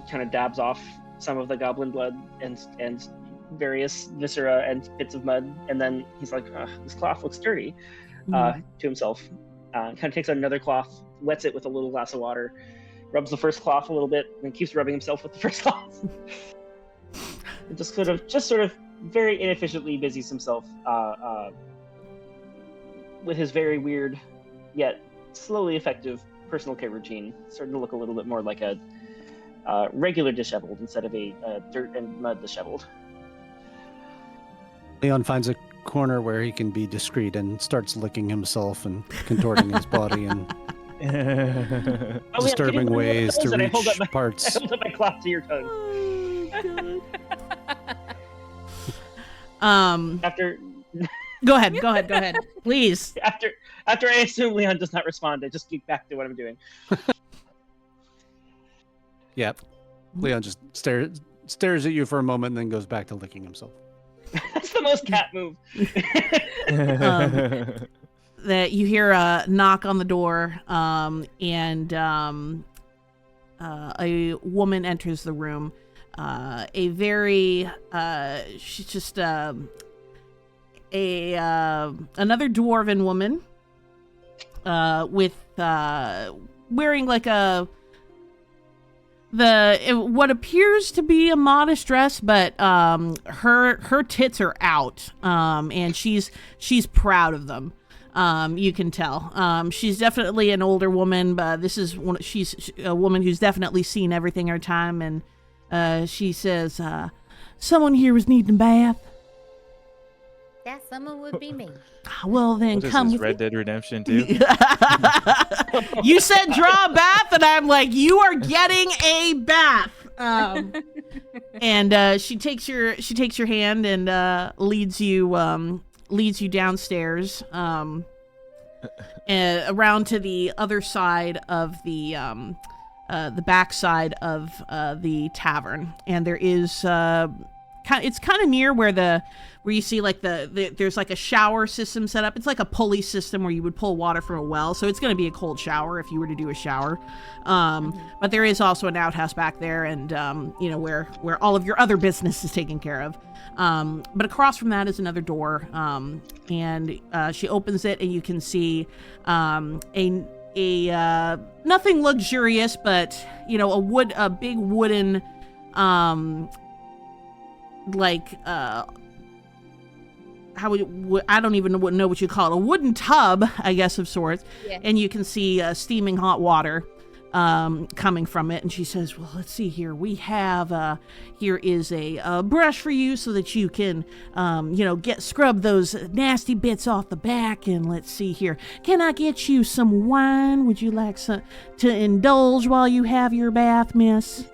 kind of dabs off some of the goblin blood and various viscera and bits of mud, and then he's like, this cloth looks dirty, to himself. Kind of takes out another cloth, wets it with a little glass of water, rubs the first cloth a little bit, and keeps rubbing himself with the first cloth. And just sort of very inefficiently busies himself with his very weird yet slowly effective personal care routine, starting to look a little bit more like a regular disheveled instead of a dirt and mud disheveled. Leon finds a corner where he can be discreet and starts licking himself and contorting his body in disturbing ways to reach parts. I hold up my cloth to your tongue. After Go ahead, please. After I assume Leon does not respond, I just get back to what I'm doing. Yep. Leon just stares at you for a moment and then goes back to licking himself. That's the most cat move. That you hear a knock on the door, and a woman enters the room. A very she's just another dwarven woman with wearing like what appears to be a modest dress, but her tits are out, and she's proud of them. You can tell. She's definitely an older woman, but she's a woman who's definitely seen everything in her time, and she says, someone here was needing a bath. That someone would be me. Well, then What is come this, with Red Dead Redemption 2? You said draw a bath, and I'm like, you are getting a bath. And she takes your hand and leads you downstairs, and around to the other side of the back side of the tavern, and there is it's kind of near where you see like there's like a shower system set up. It's like a pulley system where you would pull water from a well, so it's going to be a cold shower if you were to do a shower. But there is also an outhouse back there, and where all of your other business is taken care of. But across from that is another door, and she opens it, and you can see a nothing luxurious, but a big wooden I don't even know what you call it, a wooden tub, I guess, of sorts. Yeah. And you can see steaming hot water coming from it. And she says, well, let's see here. We have, here is a brush for you so that you can, scrub those nasty bits off the back. And let's see here. Can I get you some wine? Would you like to indulge while you have your bath, miss?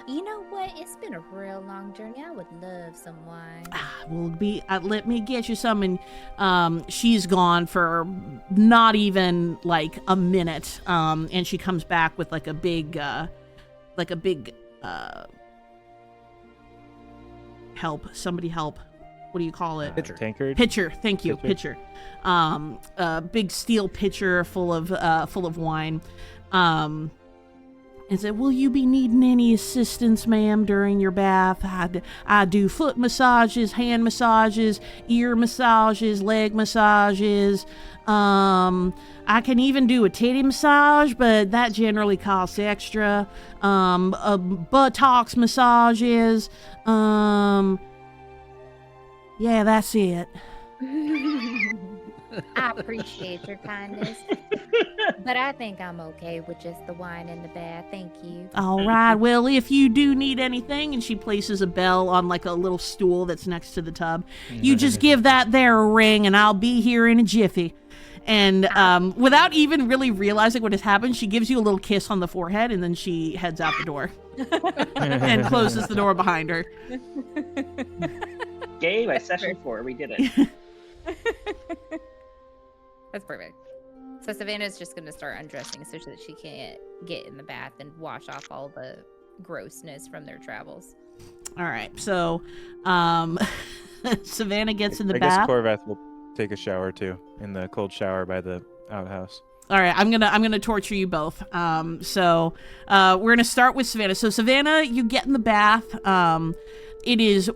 You know what? It's been a real long journey. I would love some wine. Let me get you some. And she's gone for not even like a minute. And she comes back with like a big help. Somebody help. What do you call it? Tankard? Pitcher. Thank you. Pitcher. A big steel pitcher full of wine. And said, will you be needing any assistance, ma'am, during your bath? I do foot massages, hand massages, ear massages, leg massages. I can even do a titty massage, but that generally costs extra. Buttocks massages. Yeah, that's it. I appreciate your kindness, but I think I'm okay with just the wine in the bath. Thank you. All right. Well, if you do need anything, and she places a bell on like a little stool that's next to the tub, you just give that there a ring, and I'll be here in a jiffy. And without even really realizing what has happened, she gives you a little kiss on the forehead, and then she heads out the door and closes the door behind her. Yay, by session 4, we did it. That's perfect. So Savannah's just going to start undressing so that she can't get in the bath and wash off all the grossness from their travels. All right. So Savannah gets in the I bath. guess Korvath will take a shower too, in the cold shower by the outhouse. All right, I'm gonna torture you both. So we're gonna start with Savannah. So Savannah, you get in the bath. It is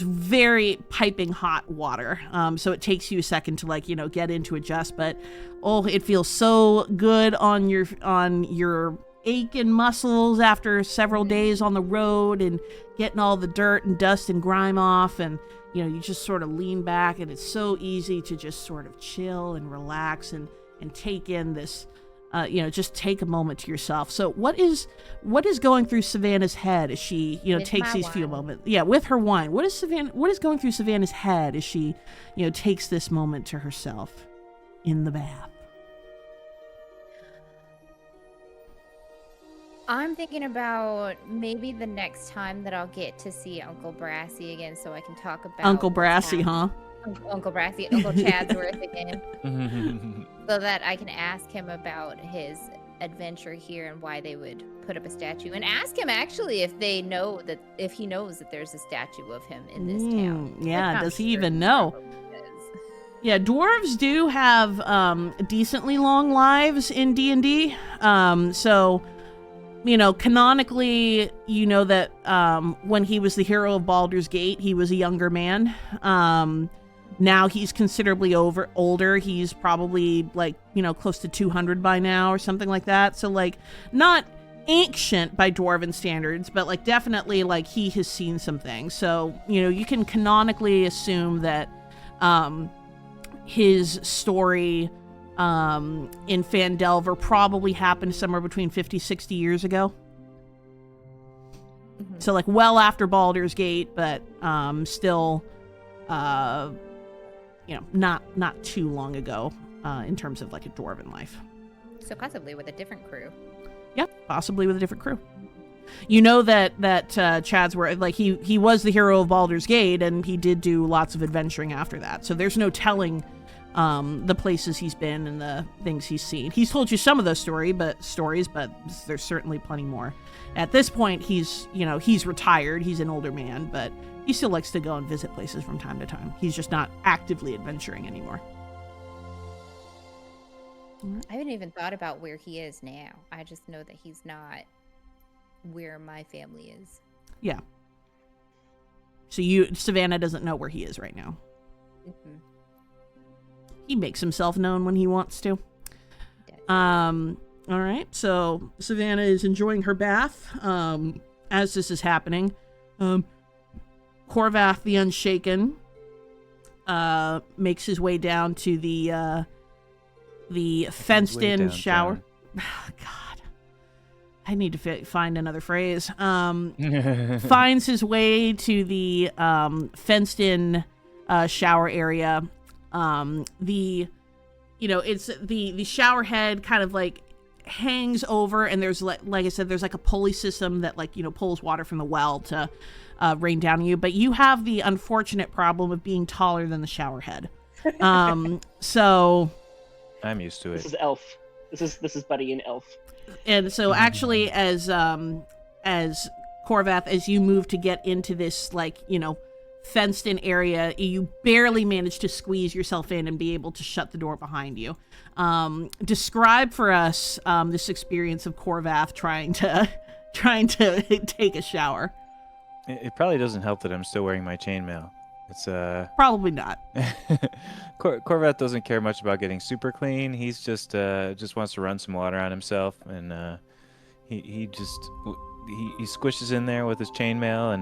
very piping hot water. So it takes you a second to get into adjust, but it feels so good on your aching muscles after several days on the road and getting all the dirt and dust and grime off, and you just sort of lean back, and it's so easy to just sort of chill and relax and take in this. Just take a moment to yourself. So what is going through Savannah's head as she, takes these few moments? Yeah, with her wine. What is going through Savannah's head as she, takes this moment to herself in the bath? I'm thinking about maybe the next time that I'll get to see Uncle Brassy again, so I can talk about Uncle Brassy, huh? Uncle Brassy, Uncle Chadsworth again, so that I can ask him about his adventure here and why they would put up a statue, and ask him actually if he knows that there's a statue of him in this town. Yeah, does he even know? Yeah, dwarves do have decently long lives in D&D. So, canonically, that when he was the hero of Baldur's Gate, he was a younger man. Now he's considerably older. He's probably close to 200 by now or something like that. So not ancient by dwarven standards, but definitely he has seen some things. So, you can canonically assume that his story in Phandelver probably happened somewhere between 50, 60 years ago. Mm-hmm. So well after Baldur's Gate, but still not too long ago, in terms of like a dwarven life. So possibly with a different crew. Yep, possibly with a different crew. You know that Chadsworth, like he was the hero of Baldur's Gate, and he did do lots of adventuring after that. So there's no telling the places he's been and the things he's seen. He's told you some of those stories, but there's certainly plenty more. At this point, he's retired. He's an older man, but he still likes to go and visit places from time to time. He's just not actively adventuring anymore. I haven't even thought about where he is now. I just know that he's not where my family is. Yeah. So Savannah doesn't know where he is right now. Mm-hmm. He makes himself known when he wants to. All right. So Savannah is enjoying her bath as this is happening. Korvath the Unshaken makes his way down to the fenced-in shower. God, I need to find another phrase. Finds his way to the fenced-in shower area. It's the shower head kind of like hangs over, and there's like I said, there's like a pulley system that pulls water from the well to rain down on you. But you have the unfortunate problem of being taller than the shower head. So I'm used to it. This is Elf. This is Buddy and Elf. And so actually, as Korvath, as you move to get into this fenced-in area, you barely manage to squeeze yourself in and be able to shut the door behind you. Describe for us this experience of Korvath trying to take a shower. It probably doesn't help that I'm still wearing my chainmail. It's probably not. Korvath doesn't care much about getting super clean. He's just wants to run some water on himself, and he squishes in there with his chainmail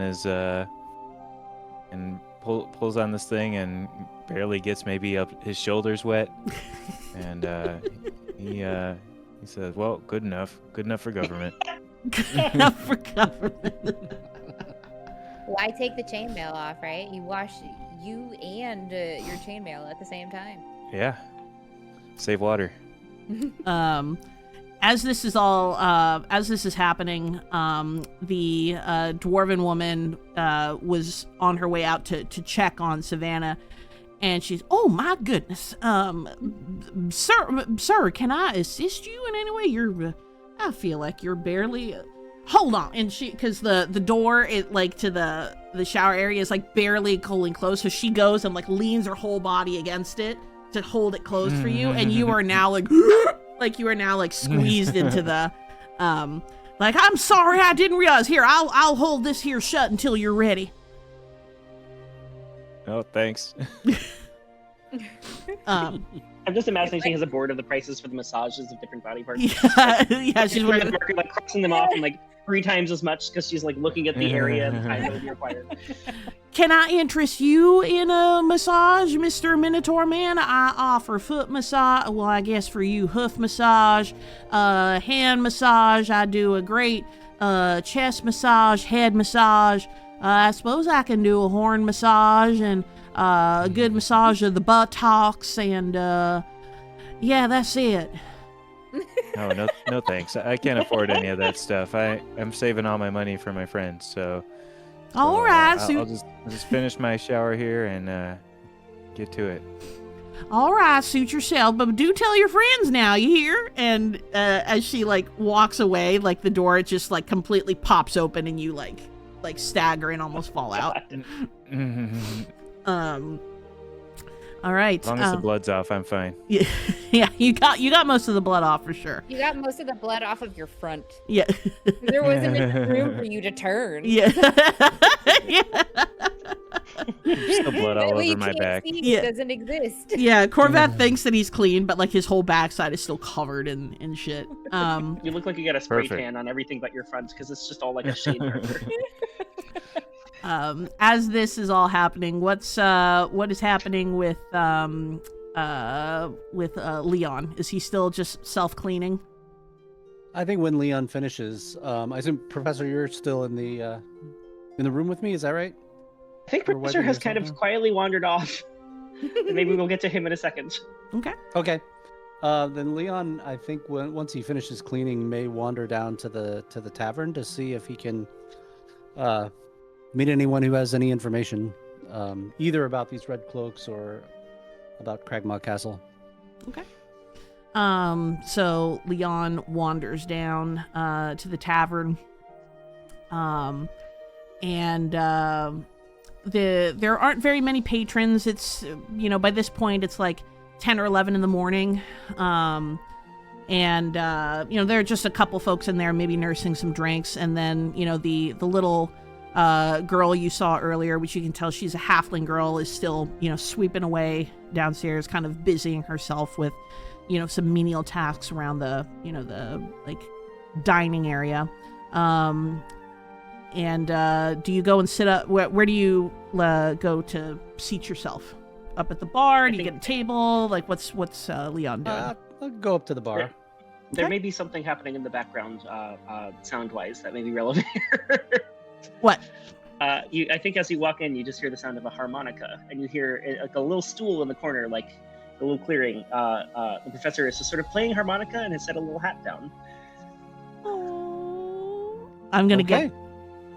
and pulls on this thing and barely gets maybe up his shoulders wet, and he says, "Well, good enough for government." Good enough for government. Why take the chainmail off, right? You wash you and your chainmail at the same time. Yeah. Save water. As this is happening, the dwarven woman was on her way out to check on Savannah, and she's, "Oh my goodness, sir, can I assist you in any way? I feel like you're barely." Hold on, and because the door to the shower area is barely holding closed, so she goes and leans her whole body against it to hold it closed for you, and you are now squeezed into the I'm sorry, I didn't realize. Here, I'll hold this here shut until you're ready. Oh, thanks. I'm just imagining she has a board of the prices for the massages of different body parts. Yeah, she's wearing crossing them off and 3 times as much because she's looking at the area and the time that would be required. Can I interest you in a massage, Mr. Minotaur Man? I offer foot massage. Well, I guess for you, hoof massage, hand massage. I do a great chest massage, head massage. I suppose I can do a horn massage and a good massage of the buttocks, and yeah, that's it. No thanks. I can't afford any of that stuff. I'm saving all my money for my friends, so all right. I'll just finish my shower here and get to it. All right, suit yourself, but do tell your friends now, you hear? And as she walks away, the door, it just completely pops open and you stagger and almost fall out. All right. As long as the blood's off, I'm fine. Yeah, you got most of the blood off for sure. You got most of the blood off of your front. Yeah. There wasn't enough room for you to turn. Yeah. Yeah. Just the blood all over my back. It doesn't exist. Yeah, Korvath thinks that he's clean, but his whole backside is still covered in shit. You look like you got a spray Perfect. tan on everything but your front because it's just all a shade darker. As this is all happening, what is happening with Leon? Is he still just self-cleaning? I think when Leon finishes, I assume, Professor, you're still in the room with me. Is that right? I think Or Professor wiping has yourself kind of down? quietly wandered off. And maybe we'll get to him in a second. Okay. Okay. Then Leon, I think once he finishes cleaning, may wander down to the tavern to see if he can meet anyone who has any information, either about these red cloaks or about Cragmaw Castle. Okay. So Leon wanders down to the tavern. And there aren't very many patrons. It's, by this point it's like 10 or 11 in the morning. And there are just a couple folks in there maybe nursing some drinks, and then the little girl you saw earlier, which you can tell she's a halfling girl, is still sweeping away downstairs, kind of busying herself with some menial tasks around the the like dining area. And do you go and sit up? Where do you go to seat yourself? Up at the bar? Do you get a table? Like, what's Leon doing? I'll go up to the bar. There may be something happening in the background, sound-wise, that may be relevant. What? I think as you walk in, you just hear the sound of a harmonica, and you hear like a little stool in the corner, like a little clearing. The professor is just sort of playing harmonica and has set a little hat down. I'm gonna Okay. get.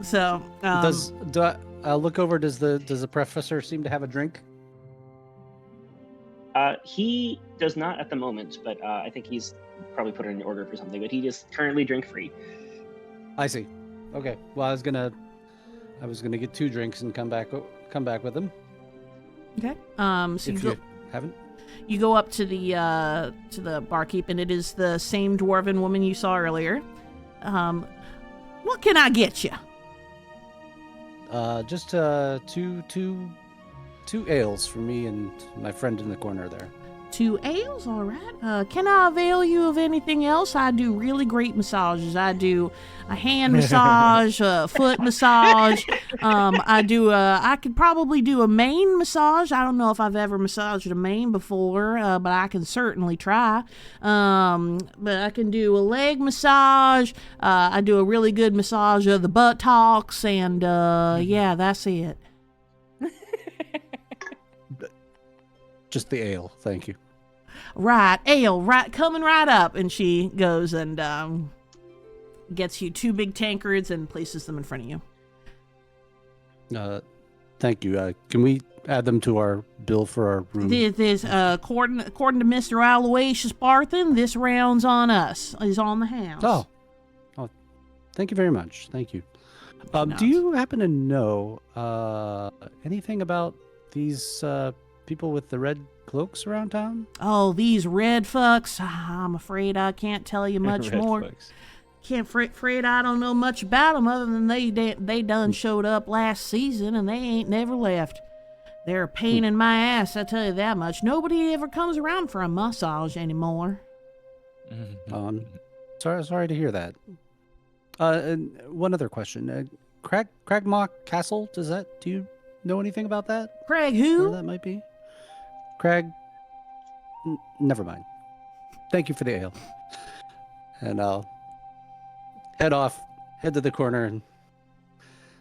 So I'll look over. Does the professor seem to have a drink? He does not at the moment, but I think he's probably put in an order for something. But he is currently drink-free. I see. Okay. Well, I was gonna get 2 drinks and come back with them. Okay. So If you haven't. you go up to the barkeep, and it is the same dwarven woman you saw earlier. What can I get you? Just two ales for me and my friend in the corner there. 2 ales, all right. Can I avail you of anything else? I do really great massages. I do a hand massage, a foot massage. I could probably do a mane massage. I don't know if I've ever massaged a mane before, but I can certainly try. But I can do a leg massage. I do a really good massage of the buttocks, and yeah, that's it. Just the ale, thank you. Right, ale, right, coming right up. And she goes and gets you 2 big tankards and places them in front of you. Thank you. Can we add them to our bill for our room? This, according to Mr. Aloysius Barthen, this round's on us. Is on the house. Oh, thank you very much. Thank you. Nods. Do you happen to know anything about these people with the red cloaks around town? Oh, these red fucks. I'm afraid I can't tell you much Red more. folks. Afraid I don't know much about them other than they done showed up last season and they ain't never left. They're a pain in my ass, I tell you that much. Nobody ever comes around for a massage anymore. Sorry to hear that. And one other question. Cragmaw Castle, do you know anything about that? Craig, Where who? that might be? Crag? Never mind. Thank you for the ale. And I'll head to the corner and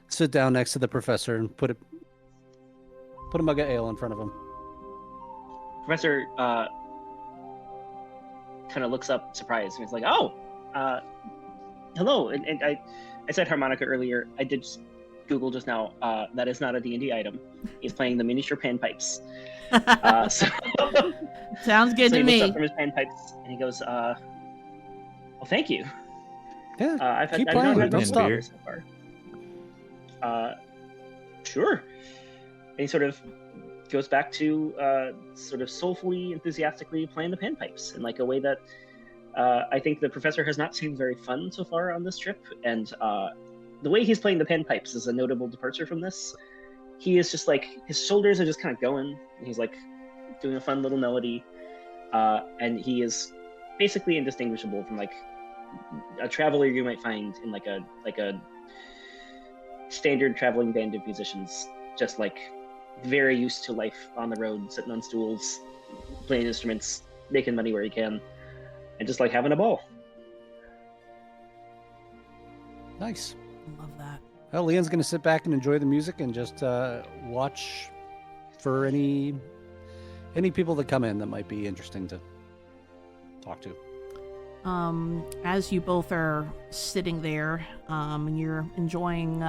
sit down next to the professor and put a mug of ale in front of him. Professor kind of looks up surprised and he's like, "Oh, hello." And I said harmonica earlier. I did Google just now. That is not a D&D item. He's playing the miniature panpipes. So Sounds good so to he looks me. up from his panpipes and he goes, "Well, thank you. Yeah, I've keep not playing. had Don't much stop. beer so far." Sure. And he sort of goes back to sort of soulfully, enthusiastically playing the panpipes in like a way that I think the professor has not seemed very fun so far on this trip. And the way he's playing the panpipes is a notable departure from this. He is just like, his shoulders are just kind of going, and he's like doing a fun little melody. And he is basically indistinguishable from like a traveler you might find in like a standard traveling band of musicians, just like very used to life on the road, sitting on stools, playing instruments, making money where he can, and just like having a ball. Nice. Love that. Well, Leon's going to sit back and enjoy the music and just watch for any people that come in that might be interesting to talk to. As you both are sitting there, and you're enjoying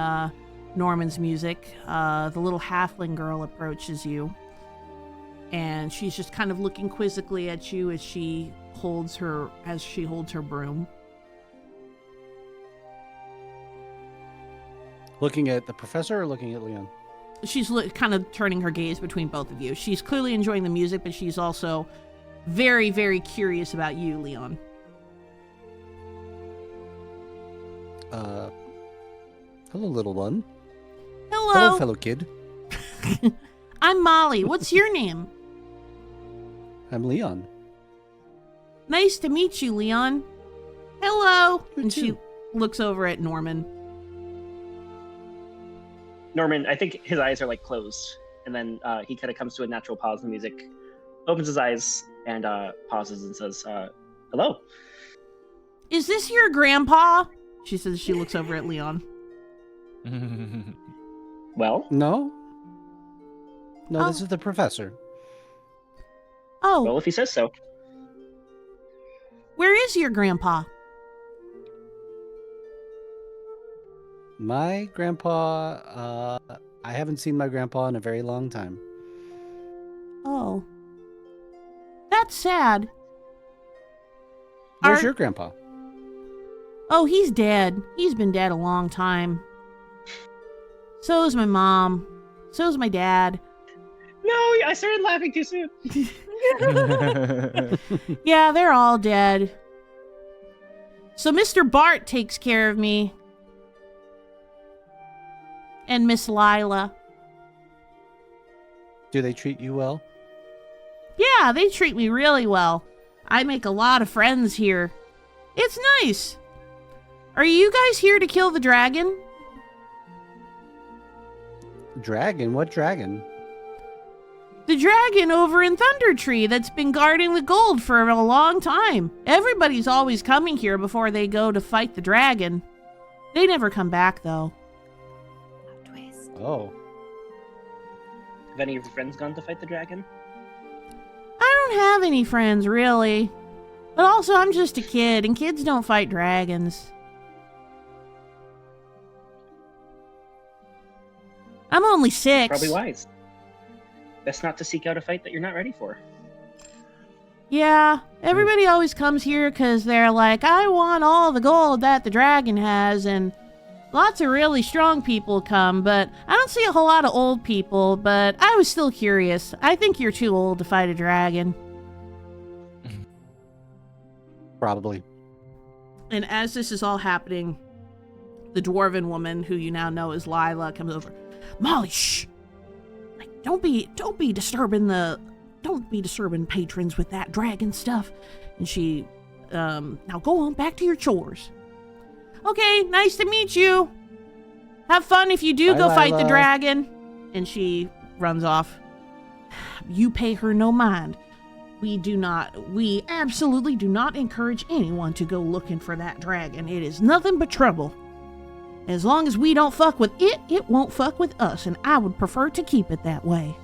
Norman's music, the little halfling girl approaches you, and she's just kind of looking quizzically at you as she holds her broom. Looking at the professor or looking at Leon? She's kind of turning her gaze between both of you. She's clearly enjoying the music, but she's also very, very curious about you, Leon. Hello, little one. Hello. Fellow kid. I'm Molly. What's your name? I'm Leon. Nice to meet you, Leon. Hello. You And too. she looks over at Norman. Norman, I think his eyes are like closed, and then he kind of comes to a natural pause in the music, opens his eyes, and pauses and says, "Hello." Is this your grandpa? She says. She looks over at Leon. Well, No? No, Oh. this is the professor. Oh, well, if he says so. where is your grandpa? My grandpa, I haven't seen my grandpa in a very long time. Oh, that's sad. Where's Are- your grandpa? Oh, he's dead. He's been dead a long time. So is my mom. So is my dad. No, I started laughing too soon. Yeah, they're all dead. So Mr. Bart takes care of me. And Miss Lila. Do they treat you well? Yeah, they treat me really well. I make a lot of friends here. It's nice. Are you guys here to kill the dragon? Dragon? What dragon? The dragon over in Thunder Tree that's been guarding the gold for a long time. Everybody's always coming here before they go to fight the dragon. They never come back, though. Twist. Oh. Have any of your friends gone to fight the dragon? I don't have any friends, really. But also, I'm just a kid, and kids don't fight dragons. I'm only 6. Probably wise. Best not to seek out a fight that you're not ready for. Yeah, everybody always comes here because they're like, I want all the gold that the dragon has, and lots of really strong people come, but I don't see a whole lot of old people, but I was still curious. I think you're too old to fight a dragon. Probably. And as this is all happening, the dwarven woman, who you now know as Lila, comes over. Molly, shh! Like, don't be disturbing patrons with that dragon stuff. And she, now go on back to your chores. Okay, nice to meet you. Have fun if you do Bye, go fight the Lila. dragon. And she runs off. You pay her no mind. We absolutely do not encourage anyone to go looking for that dragon. It is nothing but trouble. As long as we don't fuck with it, it won't fuck with us, and I would prefer to keep it that way.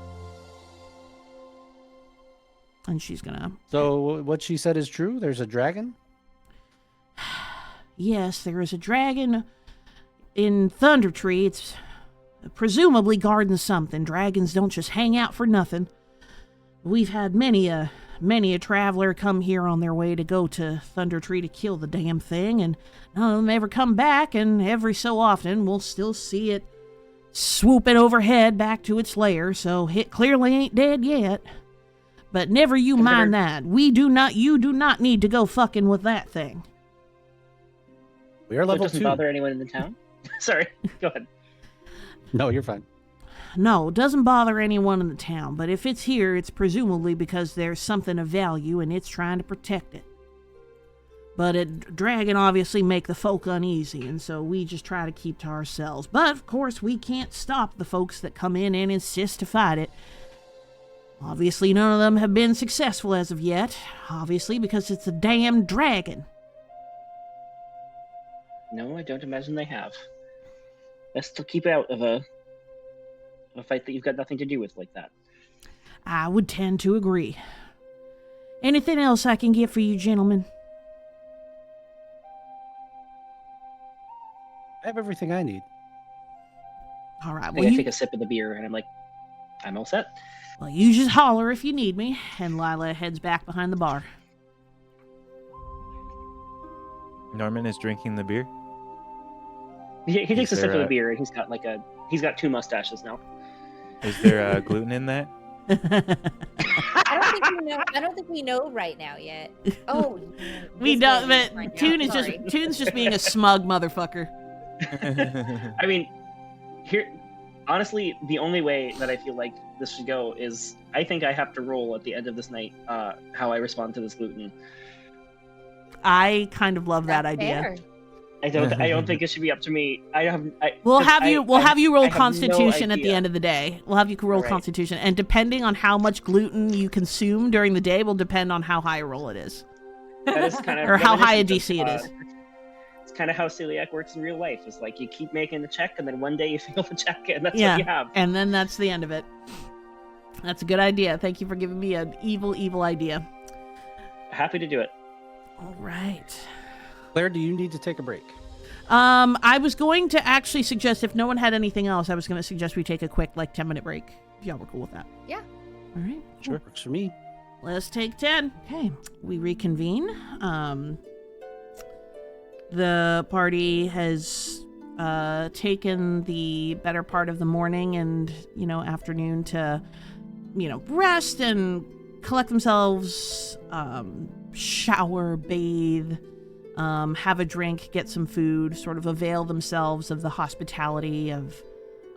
And she's gonna... So what she said is true? There's a dragon? Yes, there is a dragon in Thunder Tree. It's presumably guarding something. Dragons don't just hang out for nothing. We've had many a traveler come here on their way to go to Thunder Tree to kill the damn thing, and none of them ever come back, and every so often we'll still see it swooping overhead back to its lair, so it clearly ain't dead yet. But never you mind that. You do not need to go fucking with that thing. We are So it level doesn't 2. bother anyone in the town? Sorry, go ahead. No, you're fine. No, it doesn't bother anyone in the town, but if it's here, it's presumably because there's something of value and it's trying to protect it. But a dragon obviously make the folk uneasy, and so we just try to keep to ourselves. But, of course, we can't stop the folks that come in and insist to fight it. Obviously, none of them have been successful as of yet. Obviously, because it's a damn dragon. No, I don't imagine they have. best to keep out of a fight that you've got nothing to do with like that. I would tend to agree. Anything else I can get for you, gentlemen? I have everything I need. All right. I Well, think I you, take a sip of the beer and I'm like, I'm all set. well, you just holler if you need me. And Lila heads back behind the bar. Norman is drinking the beer. He takes a Is sip of there the beer and he's got 2 mustaches now. Is there gluten in that? I don't think we know right now yet. Oh, We this don't, way but we find out. Sorry. Toon's just being a smug motherfucker. I mean, here, honestly, the only way that I feel like this should go is I think I have to roll at the end of this night how I respond to this gluten. I kind of love that That's idea. fair. I don't think it should be up to me. We'll have you roll I have no Constitution at the idea. end of the day. We'll have you roll Right. Constitution, and depending on how much gluten you consume during the day will depend on how high a roll it is, That is kind of or how high a reminiscent DC of, it is. It's kind of how celiac works in real life. It's like you keep making the check, and then one day you fail the check, and that's Yeah. what you have. And then that's the end of it. That's a good idea. Thank you for giving me an evil idea. Happy to do it. All right. Claire, do you need to take a break? I was going to actually suggest, if no one had anything else, I was going to suggest we take a quick, 10-minute break. If y'all were cool with that. Yeah. All right. Sure. Works for me. Let's take 10. Okay. We reconvene. The party has taken the better part of the morning and, afternoon to, rest and collect themselves, shower, bathe, have a drink, get some food, sort of avail themselves of the hospitality of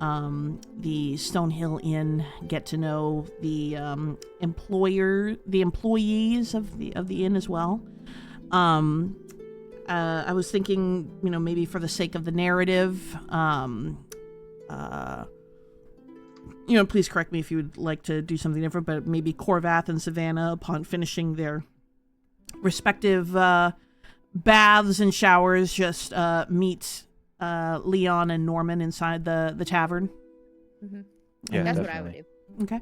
the Stonehill Inn, get to know the employees of the inn as well. I was thinking, maybe for the sake of the narrative, please correct me if you would like to do something different, but maybe Korvath and Savannah, upon finishing their respective baths and showers, just meet Leon and Norman inside the tavern. Mm-hmm. Yeah, That's definitely. what I would do. Okay.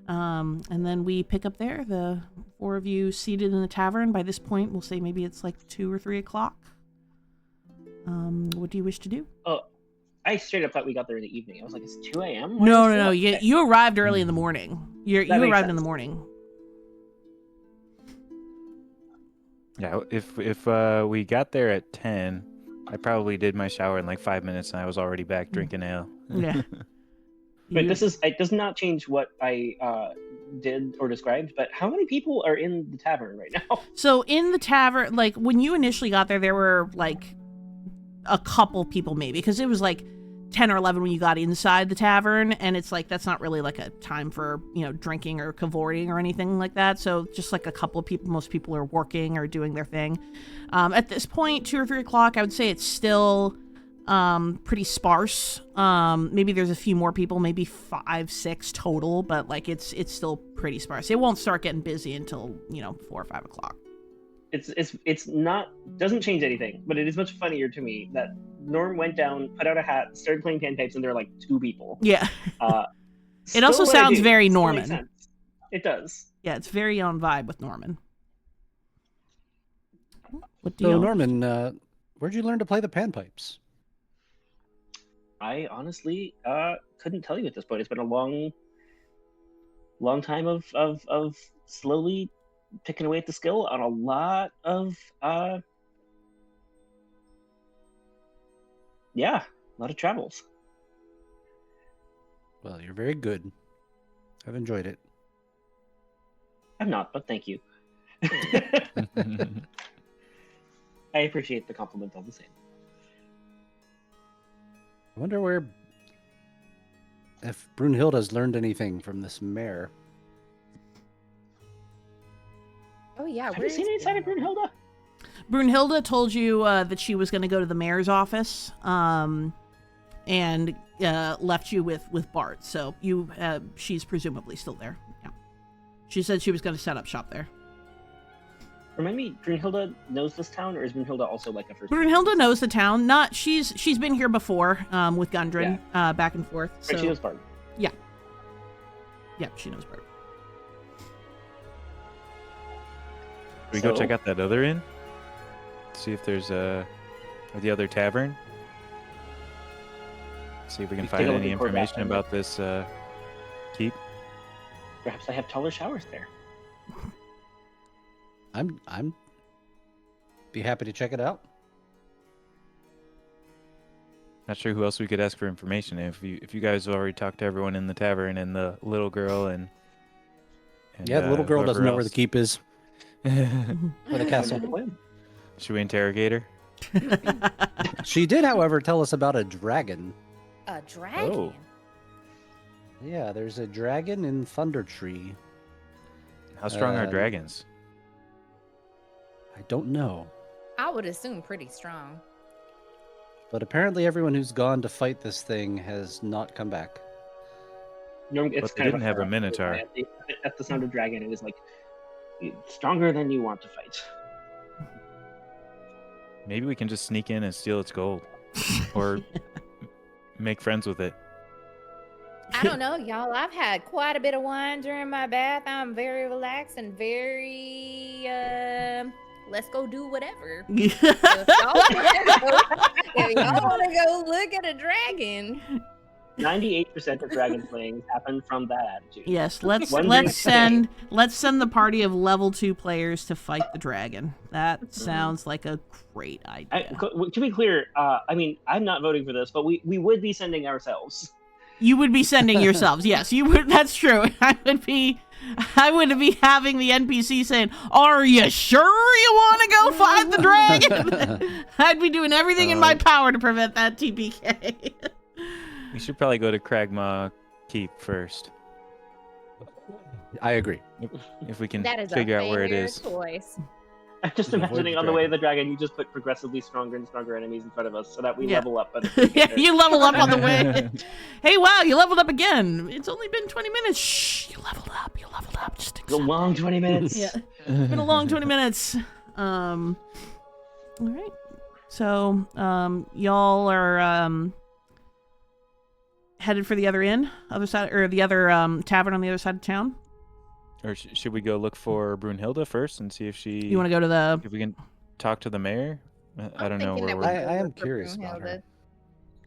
And then we pick up there, the 4 of you seated in the tavern. By this point, we'll say maybe it's 2 or 3 o'clock. What do you wish to do? Oh, I straight up thought we got there in the evening. I was like, it's 2 a.m.? No. You arrived early in the morning. You That makes arrived in sense. the morning. Yeah, if we got there at 10, I probably did my shower in 5 minutes and I was already back drinking ale. Yeah. But it does not change what I did or described, but how many people are in the tavern right now? So in the tavern, when you initially got there were a couple people maybe, because it was 10 or 11 when you got inside the tavern, and it's that's not really a time for drinking or cavorting or anything like that. So just a couple of people, most people are working or doing their thing. At this point, 2 or 3 o'clock, I would say it's still pretty sparse. Maybe there's a few more people, maybe 5, 6 total, but it's still pretty sparse. It won't start getting busy until 4 or 5 o'clock. It's not, doesn't change anything, but it is much funnier to me that Norm went down, put out a hat, started playing panpipes, and there were 2 people. Yeah. It Still also what I sounds do. very Still makes Norman. sense. It does. Yeah, it's very on vibe with Norman. What do So, you? Norman, where'd you learn to play the panpipes? I honestly couldn't tell you at this point. It's been a long time of slowly picking away at the skill on a lot of travels. Well, you're very good. I've enjoyed it. I'm not, but thank you. I appreciate the compliment all the same. I wonder if Brunhilde's learned anything from this mare. Oh yeah. Have where you seen is any sign of Brunhilde? Brunhilde? Brunhilde told you that she was going to go to the mayor's office, and left you with Bart. So she's presumably still there. Yeah. She said she was going to set up shop there. Remind me, Brunhilde knows this town, or is Brunhilde also like a first? Brunhilde knows the town. Not she's been here before with Gundren, back and forth. So Right, she knows Bard. yeah, she knows Bard. We go check out that other inn. See if there's the other tavern. See if we can We find take a look any at Korvath information and about this keep. Perhaps I have taller showers there. I'm be happy to check it out. Not sure who else we could ask for information. If you guys have already talked to everyone in the tavern and the little girl and Yeah, the little girl whoever doesn't know where the else. keep is or the castle. Should we interrogate her? She did, however, tell us about a dragon. A dragon. Oh. Yeah, there's a dragon in Thunder Tree. How strong are Um, dragons? I don't know, I would assume pretty strong. but apparently everyone who's gone to fight this thing has not come back. Norm, it's But they kind of didn't have a fair. minotaur. At the sound of dragon, it is like stronger than you want to fight. Maybe we can just sneak in and steal its gold, or make friends with it. I don't know, y'all. I've had quite a bit of wine during my bath. I'm very relaxed and very let's go do whatever. If y'all want to go look at a dragon, 98% of dragon slayings happen from that attitude. Yes, let's One send the party of level 2 players to fight the dragon. That sounds like a great idea. To be clear, I mean, I'm not voting for this, but we would be sending ourselves. You would be sending yourselves. Yes, you would. That's true. I would be having the NPC saying, "Are you sure you want to go fight the dragon?" I'd be doing everything in my power to prevent that TPK. We should probably go to Cragmaw Keep first, I agree. if we can that is figure a out where it fair is. choice. I'm just Avoid imagining the on the way of dragon. the dragon, you just put progressively stronger and stronger enemies in front of us so that we Yeah. level up. But Yeah, you level up on the way. Hey, wow, you leveled up again. It's only been 20 minutes. Shh, you leveled up. You leveled up. Just it's a long 20 minutes. Yeah, it's been a long 20 minutes. All right. So, y'all are headed for the other inn, other side, or the other tavern on the other side of town. Or should we go look for Brunhilde first and see if she? You want to go to the? If we can talk to the mayor? I don't know thinking where that we're. we I go am look for curious about her. Brunhilde.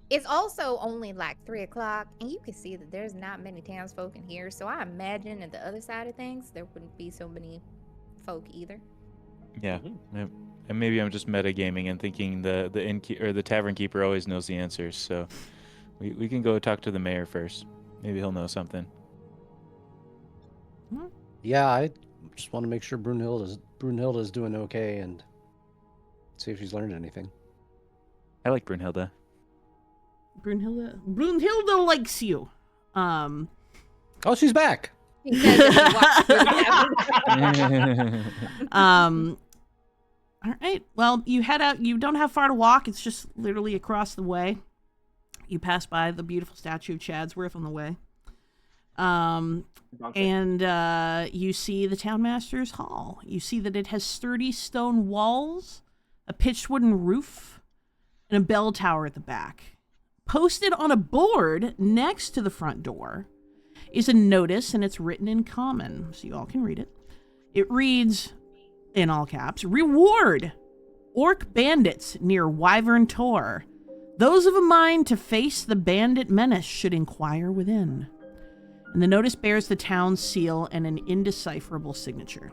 It's also only like 3:00, and you can see that there's not many townsfolk in here. So I imagine at the other side of things, there wouldn't be so many folk either. Yeah, Mhm. yeah. And maybe I'm just metagaming and thinking the or the tavern keeper always knows the answers. So we can go talk to the mayor first. Maybe he'll know something. Yeah, I just want to make sure Brunhilde is doing okay and see if she's learned anything. I like Brunhilde. Brunhilde likes you. Oh, she's back. He says that he walks through the tavern. All right. Well, you head out. You don't have far to walk. It's just literally across the way. You pass by the beautiful statue of Chadsworth on the way. And you see the townmaster's hall. You see that it has sturdy stone walls, a pitched wooden roof, and a bell tower at the back. Posted on a board next to the front door is a notice, and it's written in common, so you all can read it. It reads, in all caps, "Reward! Orc bandits near Wyvern Tor. Those of a mind to face the bandit menace should inquire within." And the notice bears the town's seal and an indecipherable signature.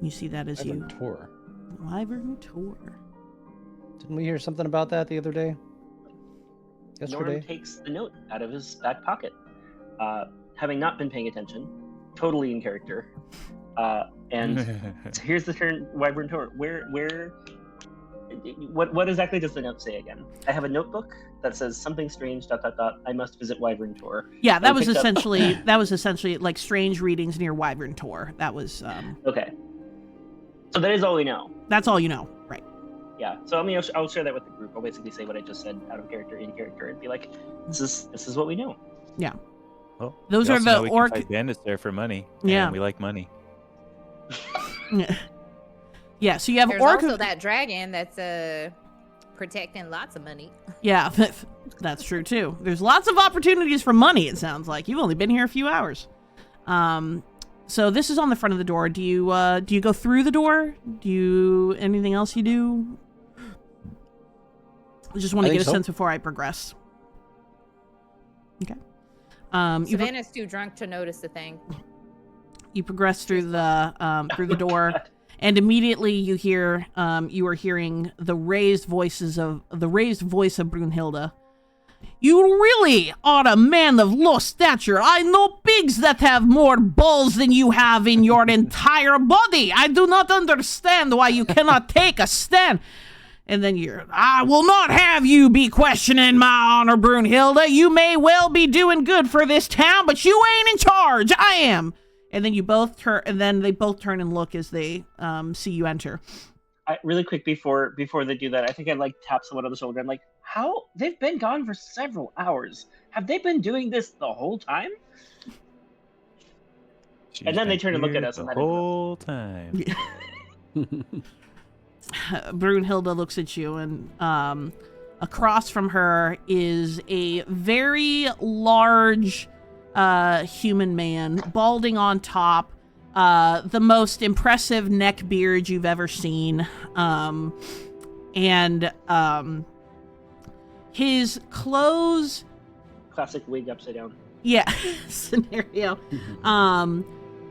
You see that as you... Tour. Wyvern Tor. Didn't we hear something about that the other day? Yesterday? Norm takes the note out of his back pocket, having not been paying attention, totally in character. And so here's the turn, Wyvern Tor. What exactly does the note say again? I have a notebook that says something strange. ... I must visit Wyvern Tor. Yeah, that I was picked up- essentially like strange readings near Wyvern Tor. That was Okay. So that is all we know. that's all you know, right? Yeah. So I mean, I'll share that with the group. I'll basically say what I just said out of character, in character, and be like, this is what we know. Yeah. Well, Those we are also the know we can orc- fight bandits there for money. Yeah. And we like money. Yeah, so you have There's orc. also that dragon that's protecting lots of money. Yeah, that's true too. There's lots of opportunities for money. It sounds like you've only been here a few hours. So this is on the front of the door. Do you go through the door? Do you anything else you do? I just want to get a sense before I progress. Okay. Savannah's too drunk to notice the thing. You progress through the door, and immediately you hear you are hearing the raised voice of Brunhilde. You really are a man of low stature. I know pigs that have more balls than you have in your entire body. I do not understand why you cannot take a stand. And then I will not have you be questioning my honor, Brunhilde. You may well be doing good for this town, but you ain't in charge. I am. And then you both turn, and then they both turn and look as they see you enter. Really quick before they do that, I think I'd like tap someone on the shoulder. I'm like, how? They've been gone for several hours. Have they been doing this the whole time? And then they turn and look at us. The whole time. Brunhilde looks at you, and across from her is a very large human man, balding on top, the most impressive neck beard you've ever seen, and his clothes... Classic wig upside down. Yeah, scenario.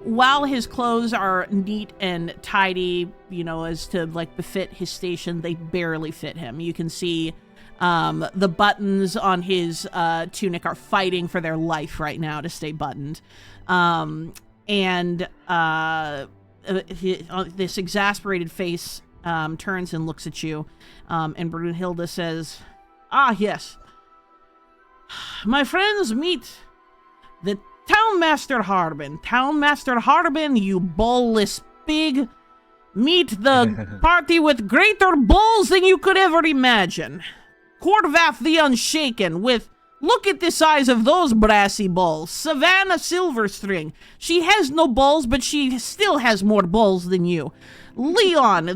While his clothes are neat and tidy, you know, as to like befit his station, they barely fit him. You can see the buttons on his tunic are fighting for their life right now to stay buttoned. And this exasperated face turns and looks at you, and Brunhilde says, "Ah, yes. My friends, meet the Townmaster Harbin. Townmaster Harbin, you ballless pig. Meet the party with greater balls than you could ever imagine. Korvath the Unshaken with, look at the size of those brassy balls. Savannah Silverstring. She has no balls, but she still has more balls than you. Leon,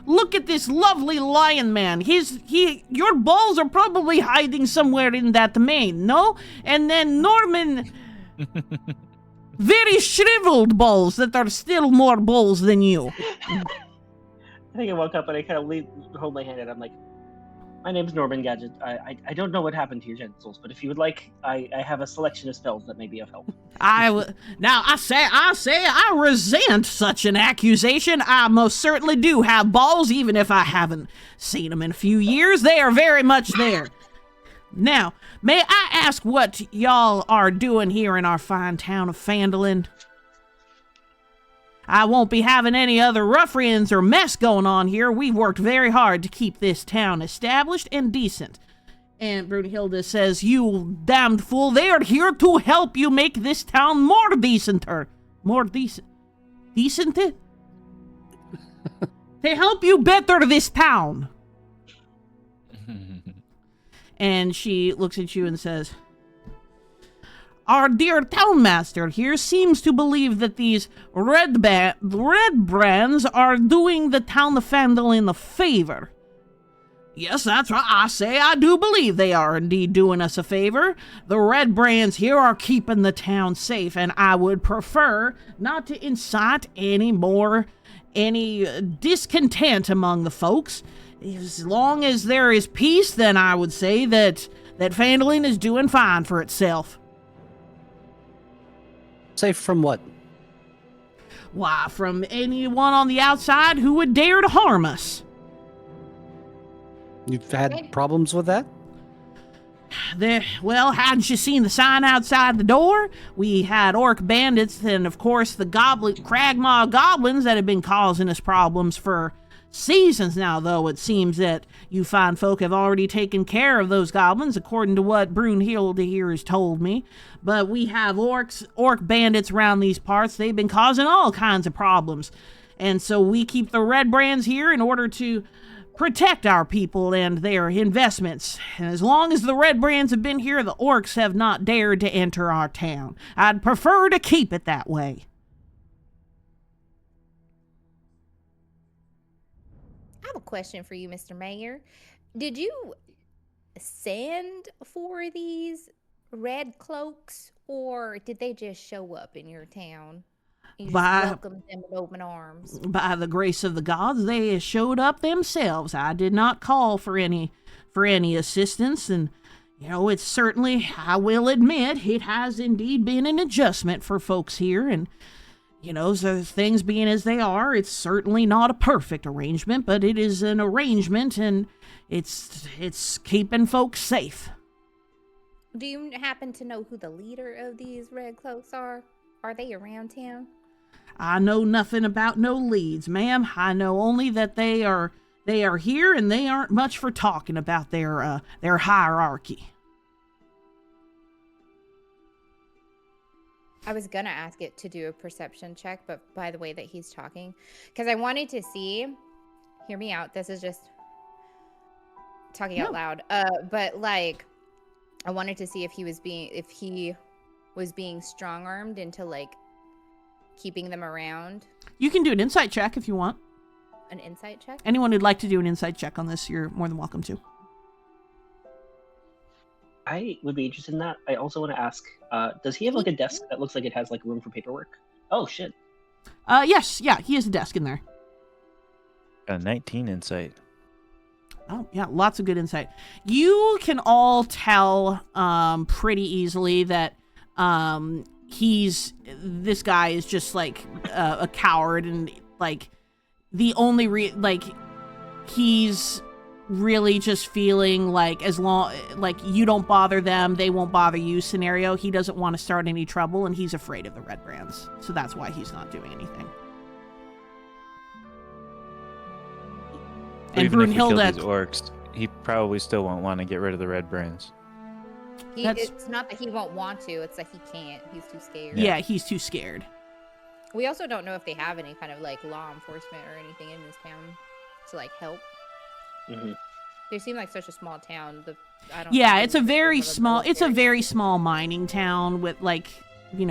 look at this lovely lion man. Your balls are probably hiding somewhere in that mane, no? And then Norman, very shriveled balls that are still more balls than you." I think I woke up and I kind of hold my hand and I'm like, "My name's Norman Gadget. I don't know what happened to your genitals, but if you would like, I have a selection of spells that may be of help." Now I say I resent such an accusation. I most certainly do have balls, even if I haven't seen them in a few years. They are very much there. Now, may I ask what y'all are doing here in our fine town of Phandalin? I won't be having any other ruffians or mess going on here. We've worked very hard to keep this town established and decent. And Brunhilde says, "You damned fool, they are here to help you make this town more decenter." More decent? Decent? To help you better this town. And she looks at you and says, "Our dear townmaster here seems to believe that these red brands are doing the town of Phandalin a favor." "Yes, that's right. I do believe they are indeed doing us a favor. The red brands here are keeping the town safe, and I would prefer not to incite any discontent among the folks. As long as there is peace, then I would say that Phandalin is doing fine for itself." Safe from what? "Why, from anyone on the outside who would dare to harm us." You've had problems with that? Well, hadn't you seen the sign outside the door? We had orc bandits and, of course, the Cragmaw goblins that have been causing us problems for seasons now, though it seems that you fine folk have already taken care of those goblins, according to what Brunhilde here has told me. But we have orc bandits around these parts. They've been causing all kinds of problems. And so we keep the red brands here in order to protect our people and their investments. And as long as the Red Brands have been here, the orcs have not dared to enter our town. I'd prefer to keep it that way. I have a question for you, Mr. Mayor. Did you send for these red cloaks, or did they just show up in your town? You just welcomed them with open arms. By the grace of the gods, they showed up themselves. I did not call for any assistance, and it's certainly, I will admit, it has indeed been an adjustment for folks here, and so things being as they are, it's certainly not a perfect arrangement, but it is an arrangement, and it's keeping folks safe. Do you happen to know who the leader of these red cloaks are? Are they around town? I know nothing about no leads, ma'am. I know only that they are here, and they aren't much for talking about their hierarchy. I was gonna ask it to do a perception check, but by the way that he's talking, because I wanted to see, hear me out, this is just talking out loud, but like, I wanted to see if he was being strong-armed into like keeping them around. You can do an insight check if you want. An insight check? Anyone who'd like to do an insight check on this, you're more than welcome to. I would be interested in that. I also want to ask, does he have like a desk that looks like it has like room for paperwork? Oh shit. Yes, yeah, he has a desk in there. 19 insight. Oh, yeah, lots of good insight. You can all tell pretty easily that this guy is just like a coward, and like the only he's really just feeling like as long like you don't bother them, they won't bother you scenario. He doesn't want to start any trouble, and he's afraid of the Red Brands, so that's why he's not doing anything. And Even if we kill Brunhilde, these orcs, he probably still won't want to get rid of the Red Brands. It's not that he won't want to, it's that he can't. He's too scared. yeah, he's too scared. We also don't know if they have any kind of like law enforcement or anything in this town to like help. Mm-hmm. They seem like such a small town. Yeah, it's a very small mining town with like, you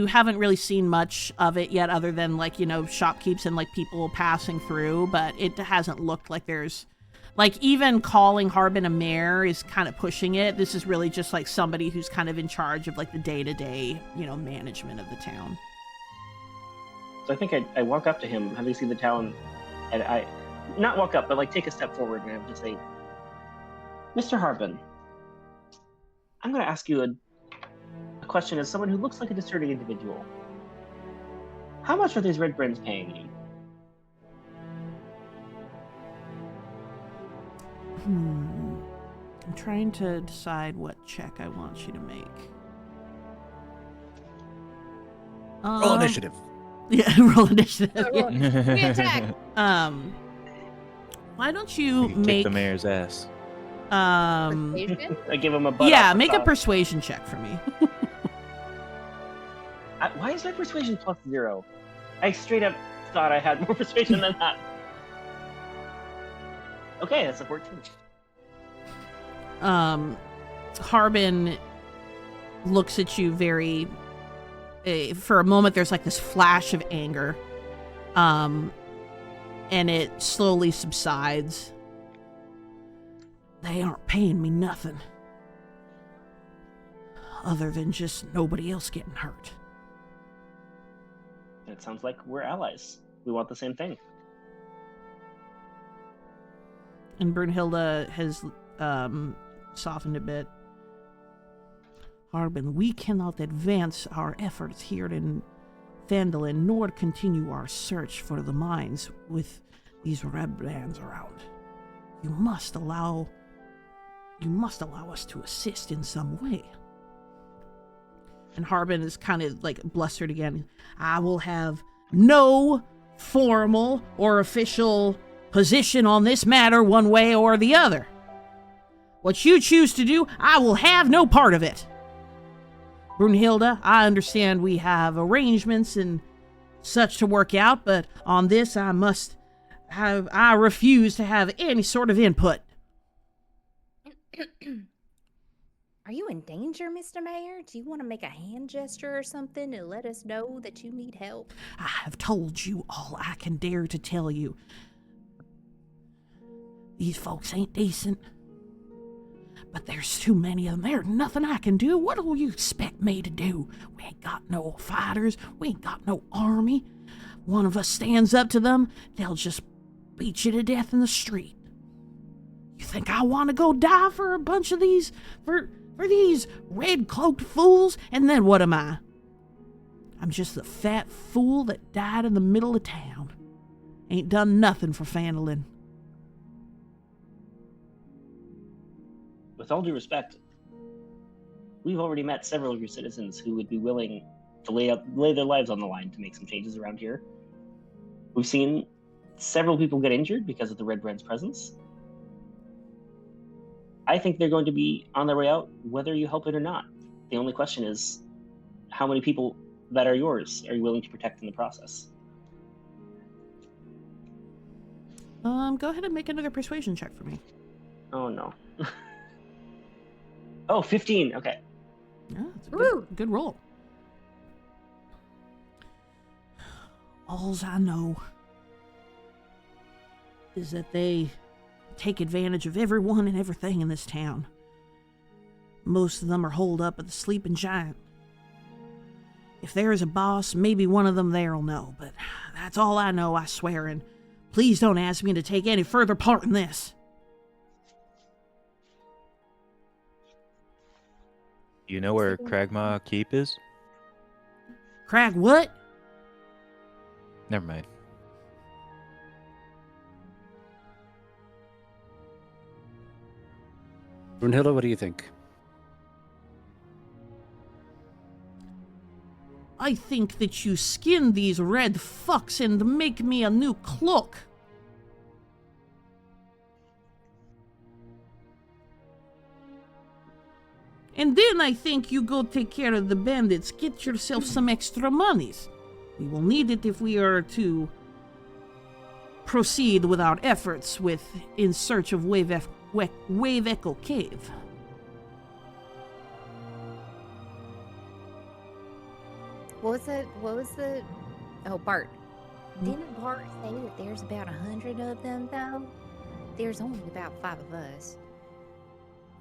haven't really seen much of it yet other than like, shopkeepers and like people passing through, but it hasn't looked like there's like even calling Harbin a mayor is kind of pushing it. This is really just like somebody who's kind of in charge of like the day-to-day, management of the town. So I think I walk up to him, having seen the town, and I not walk up, but like take a step forward, and I have to say, Mr. Harbin, I'm going to ask you a question as someone who looks like a discerning individual. How much are these Red Brands paying you? I'm trying to decide what check I want you to make. Roll initiative. Yeah, roll initiative. Yeah. We attack. Why don't you Kick make the mayor's ass. Persuasion? I give him a butt. yeah, off the make a top. persuasion check for me. Why is my persuasion +0? I straight up thought I had more persuasion than that. Okay, that's a 14. Harbin looks at you very for a moment. There's like this flash of anger, and it slowly subsides. They aren't paying me nothing other than just nobody else getting hurt. It sounds like we're allies. We want the same thing. And Brunhilde has softened a bit. Harbin, we cannot advance our efforts here in Phandalin, nor continue our search for the mines with these Red Brands around. You must allow us to assist in some way. And Harbin is kind of like blustered again. I will have no formal or official position on this matter one way or the other. What you choose to do, I will have no part of it. Brunhilde, I understand we have arrangements and such to work out, but on this I must I refuse to have any sort of input. Are you in danger, Mr. Mayor? Do you want to make a hand gesture or something to let us know that you need help? I have told you all I can dare to tell you. These folks ain't decent. But there's too many of them. There's nothing I can do. What do you expect me to do? We ain't got no fighters. We ain't got no army. One of us stands up to them, they'll just beat you to death in the street. You think I want to go die for a bunch of these, for these red-cloaked fools? And then what am I? I'm just the fat fool that died in the middle of town. Ain't done nothing for Phandalin. With all due respect, we've already met several of your citizens who would be willing to lay their lives on the line to make some changes around here. We've seen several people get injured because of the Red Brand's presence. I think they're going to be on their way out, whether you help it or not. The only question is, how many people that are yours are you willing to protect in the process? Go ahead and make another persuasion check for me. Oh, no. Oh, 15. Okay. Yeah, it's a Woo! good roll. Alls I know is that they take advantage of everyone and everything in this town. Most of them are holed up at the Sleeping Giant. If there is a boss, maybe one of them there'll know, but that's all I know, I swear, and please don't ask me to take any further part in this. You know where Cragmaw Keep is? Crag, what? Never mind. Brunhilde, what do you think? I think that you skin these red fucks and make me a new cloak. And then I think you go take care of the bandits. Get yourself some extra monies. We will need it if we are to proceed with our efforts in search of Wave Echo Cave. What was the... Oh, Bart. Didn't Bart say that there's about 100 of them, though? There's only about 5 of us.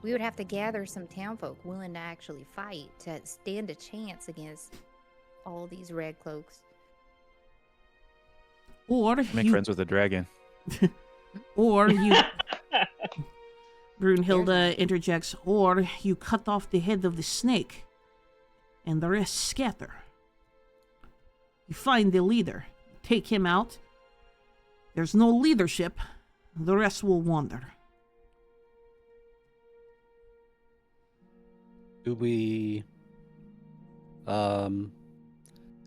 We would have to gather some townfolk willing to actually fight to stand a chance against all these red cloaks. Or Make friends with a dragon. Or you... Brunhilde interjects, or you cut off the head of the snake, and the rest scatter. You find the leader, take him out. There's no leadership, the rest will wander. Do we...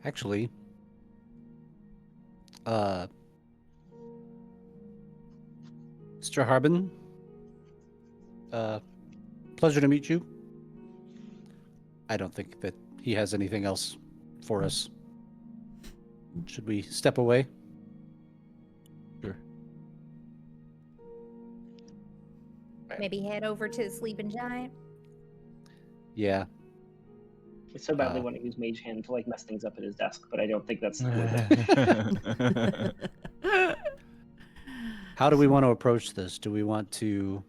Actually... Mr. Harbin? Pleasure to meet you. I don't think that he has anything else for us. Should we step away? Sure. Maybe head over to the Sleeping Giant. Yeah. I so badly want to use Mage Hand to mess things up at his desk, but I don't think that's How do we want to approach this? Do we want to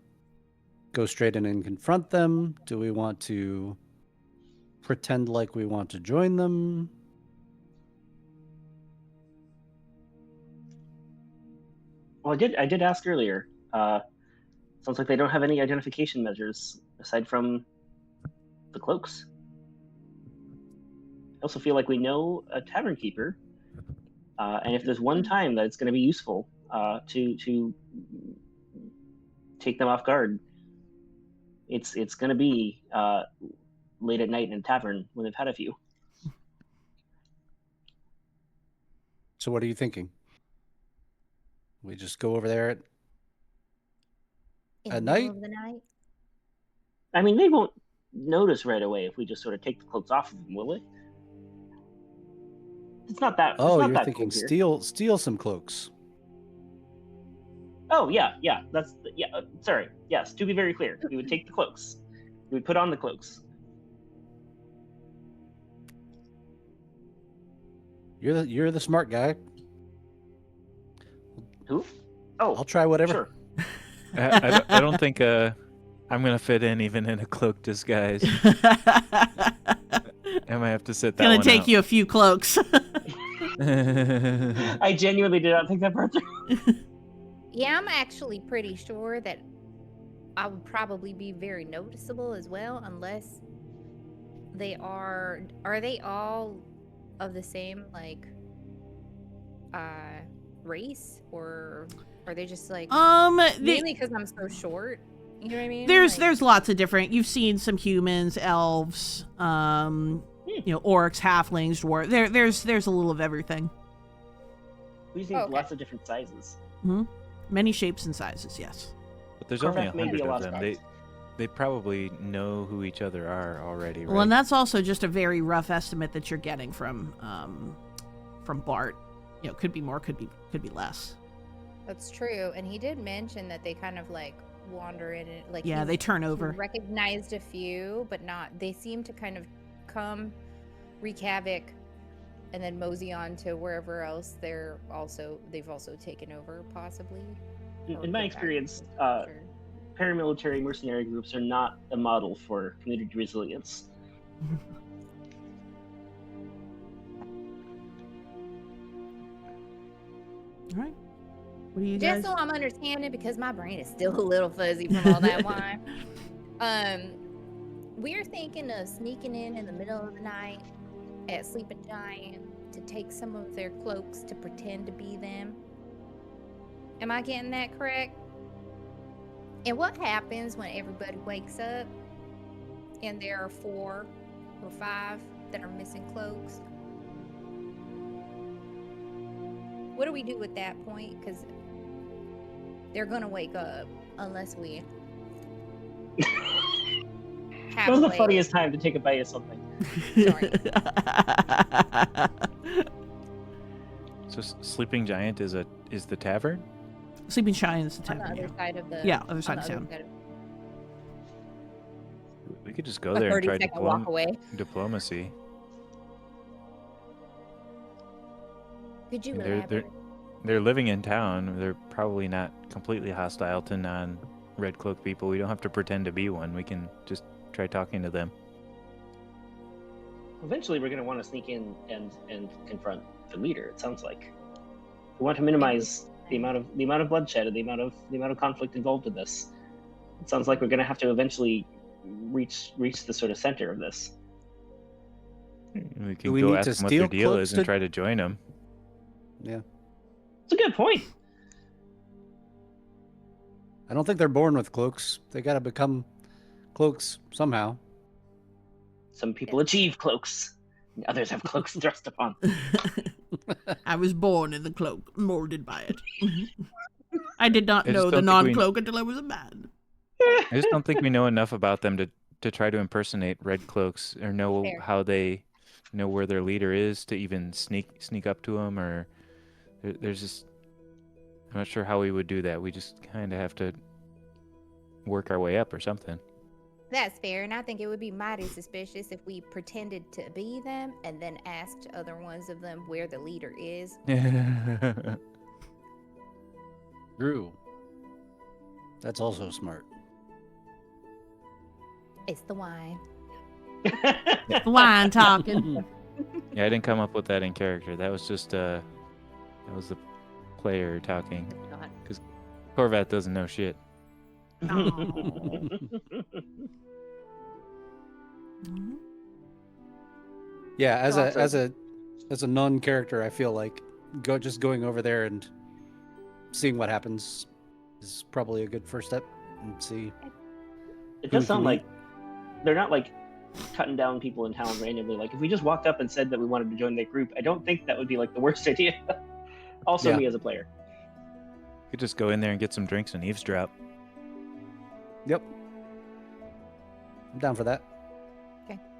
go straight in and confront them? Do we want to pretend like we want to join them? Well, I did ask earlier. Sounds like they don't have any identification measures aside from the cloaks. I also feel like we know a tavern keeper, and if there's one time that it's going to be useful to take them off guard, it's going to be late at night in a tavern when they've had a few. So what are you we just go over there In At the night? middle of the night. I mean, they won't notice right away if we just sort of take the cloaks off of them, will they? It's not that. Oh, it's not you're that thinking cold here. steal some cloaks. Oh yeah. That's sorry. Yes, to be very clear, we would take the cloaks. We would put on the cloaks. You're the smart guy. Who? Oh, I'll try whatever. sure. I don't think I'm gonna fit in even in a cloak disguise. I might have to sit that Gonna one take out. you a few cloaks. I genuinely did not think that part through. Yeah, I'm actually pretty sure that I would probably be very noticeable as well, unless they are they all of the same, like, race, or are they just like, mainly because I'm so short? You know what I mean? There's lots of different. You've seen some humans, elves, orcs, halflings, dwarves. There's a little of everything. We see lots of different sizes. Hmm. Many shapes and sizes. Yes. But there's only Korvath may be 100 a lot of of them. size. They probably know who each other are already, right? Well, and that's also just a very rough estimate that you're getting from Bart. Could be more, could be less. That's true, and he did mention that they kind of like wander in it, like Yeah, they turn over. He recognized a few, but not. They seem to kind of come, wreak havoc, and then mosey on to wherever else they've also taken over, possibly. In my experience, paramilitary mercenary groups are not a model for community resilience. All right. What do you guys? Just so I'm understanding, because my brain is still a little fuzzy from all that wine. We're thinking of sneaking in the middle of the night at Sleeping Giant to take some of their cloaks to pretend to be them. Am I getting that correct? And what happens when everybody wakes up and there are 4 or 5 that are missing cloaks? What do we do at that point? Because they're gonna wake up unless we That was the funniest time to take a bite of something. Sorry. So Sleeping Giant is the tavern? Sleeping Giant is the On the tavern. other side of the Other side of town. We could just go A there and try 30-second walk away. diplomacy. Could you They're- elaborate? They're living in town. They're probably not completely hostile to non-red cloak people. We don't have to pretend to be one. We can just try talking to them. Eventually, we're going to want to sneak in and confront the leader. It sounds like we want to minimize the amount of bloodshed and the amount of conflict involved in this. It sounds like we're going to have to eventually reach the sort of center of this. We can we go need ask to them what their steal deal cloaks is and to- try to join them. Yeah. It's a good point. I don't think they're born with cloaks. They got to become cloaks somehow. Some people achieve cloaks, and others have cloaks thrust upon. I was born in the cloak, molded by it. I did not I just know the don't think we- non-cloak until I was a man. I just don't think we know enough about them to try to impersonate red cloaks or know Fair. how they know where their leader is to even sneak up to them. Or there's just, I'm not sure how we would do that. We just kind of have to work our way up or something. That's fair, and I think it would be mighty suspicious if we pretended to be them and then asked other ones of them where the leader is. Drew. That's also smart. It's the wine. The wine talking. Yeah, I didn't come up with that in character. That was just that was the player talking. God. Korvath doesn't know shit. Mhm. Yeah, as Awesome. a non character, I feel like going over there and seeing what happens is probably a good first step, and see. It does sound Mhm. like they're not like cutting down people in town randomly. Like if we just walked up and said that we wanted to join their group, I don't think that would be like the worst idea. Also, Yeah. me as a player. Could just go in there and get some drinks and eavesdrop. Yep. I'm down for that.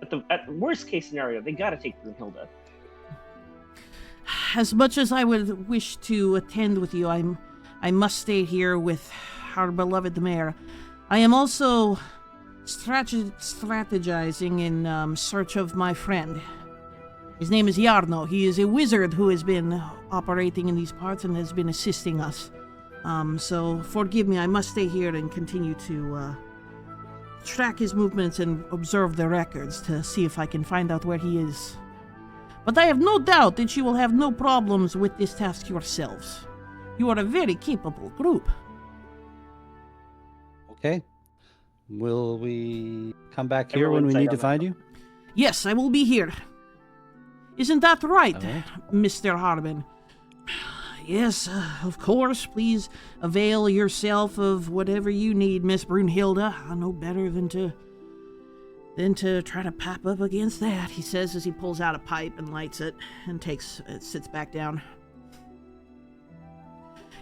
At the worst case scenario, they gotta take Brunhilde. As much as I would wish to attend with you, I must stay here with our beloved mayor. I am also strategizing in search of my friend. His name is Yarno. He is a wizard who has been operating in these parts and has been assisting us. So forgive me, I must stay here and continue to track his movements and observe the records to see if I can find out where he is. But I have no doubt that you will have no problems with this task yourselves. You are a very capable group. Okay. Will we come back here Everyone when we say need to on find that. you? Yes, I will be here. Isn't that right, All right. Mr. Harbin? Yes, of course. Please avail yourself of whatever you need, Miss Brunhilde. I know better than to try to pop up against that, he says as he pulls out a pipe and lights it and sits back down.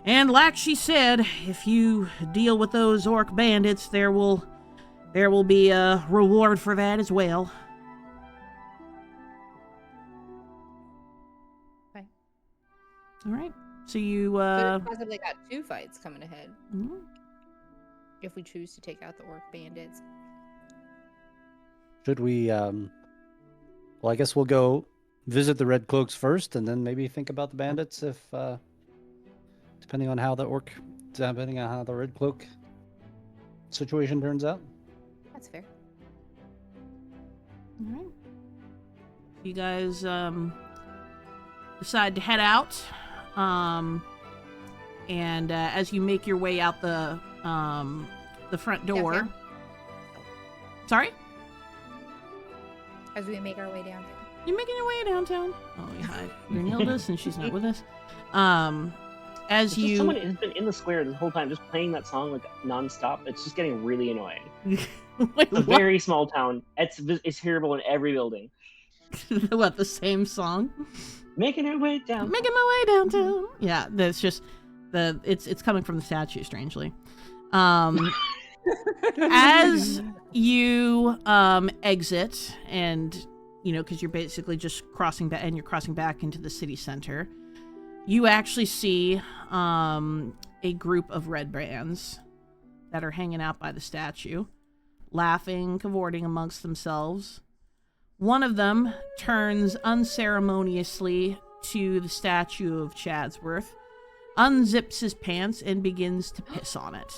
And like she said, if you deal with those orc bandits, there will be a reward for that as well. Okay. All right. So you Could have possibly got 2 fights coming ahead mhm. if we choose to take out the orc bandits. Should we, well, I guess we'll go visit the Red Cloaks first and then maybe think about the bandits if, depending on how the Red Cloak situation turns out. That's fair. All right. You guys decide to head out, and as you make your way out the front door. Downtown? Sorry, As we make our way down. you're making your way downtown. Oh, yeah, hi, Brunhilde, since she's not with us. As It's just you someone has been in the square this whole time, just playing that song like nonstop. It's just getting really annoying. Wait, It's a what? very small town. It's hearable in every building. What, the same song? Making our way down. Making my way downtown. Yeah, that's just it's coming from the statue, strangely. As you exit, and because you're basically just crossing back, and you're crossing back into the city center, you actually see a group of red brands that are hanging out by the statue, laughing, cavorting amongst themselves. One of them turns unceremoniously to the statue of Chadsworth, unzips his pants, and begins to piss on it.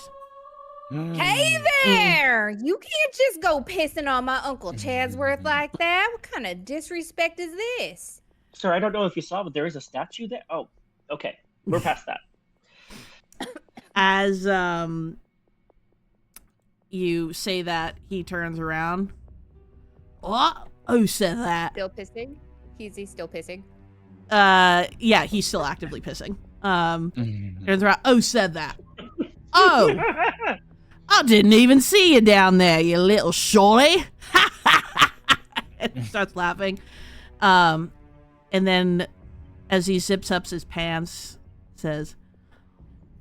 Hey there! You can't just go pissing on my Uncle Chadsworth like that. What kind of disrespect is this? Sir, I don't know if you saw, but there is a statue there. Oh, okay. We're past that. As you say that, he turns around. What? Who said that? Still pissing? Is he still pissing? Yeah, he's still actively pissing. Turns around. Oh, said that. Oh, I didn't even see you down there, you little shorty. And starts laughing. And then, as he zips up his pants, says,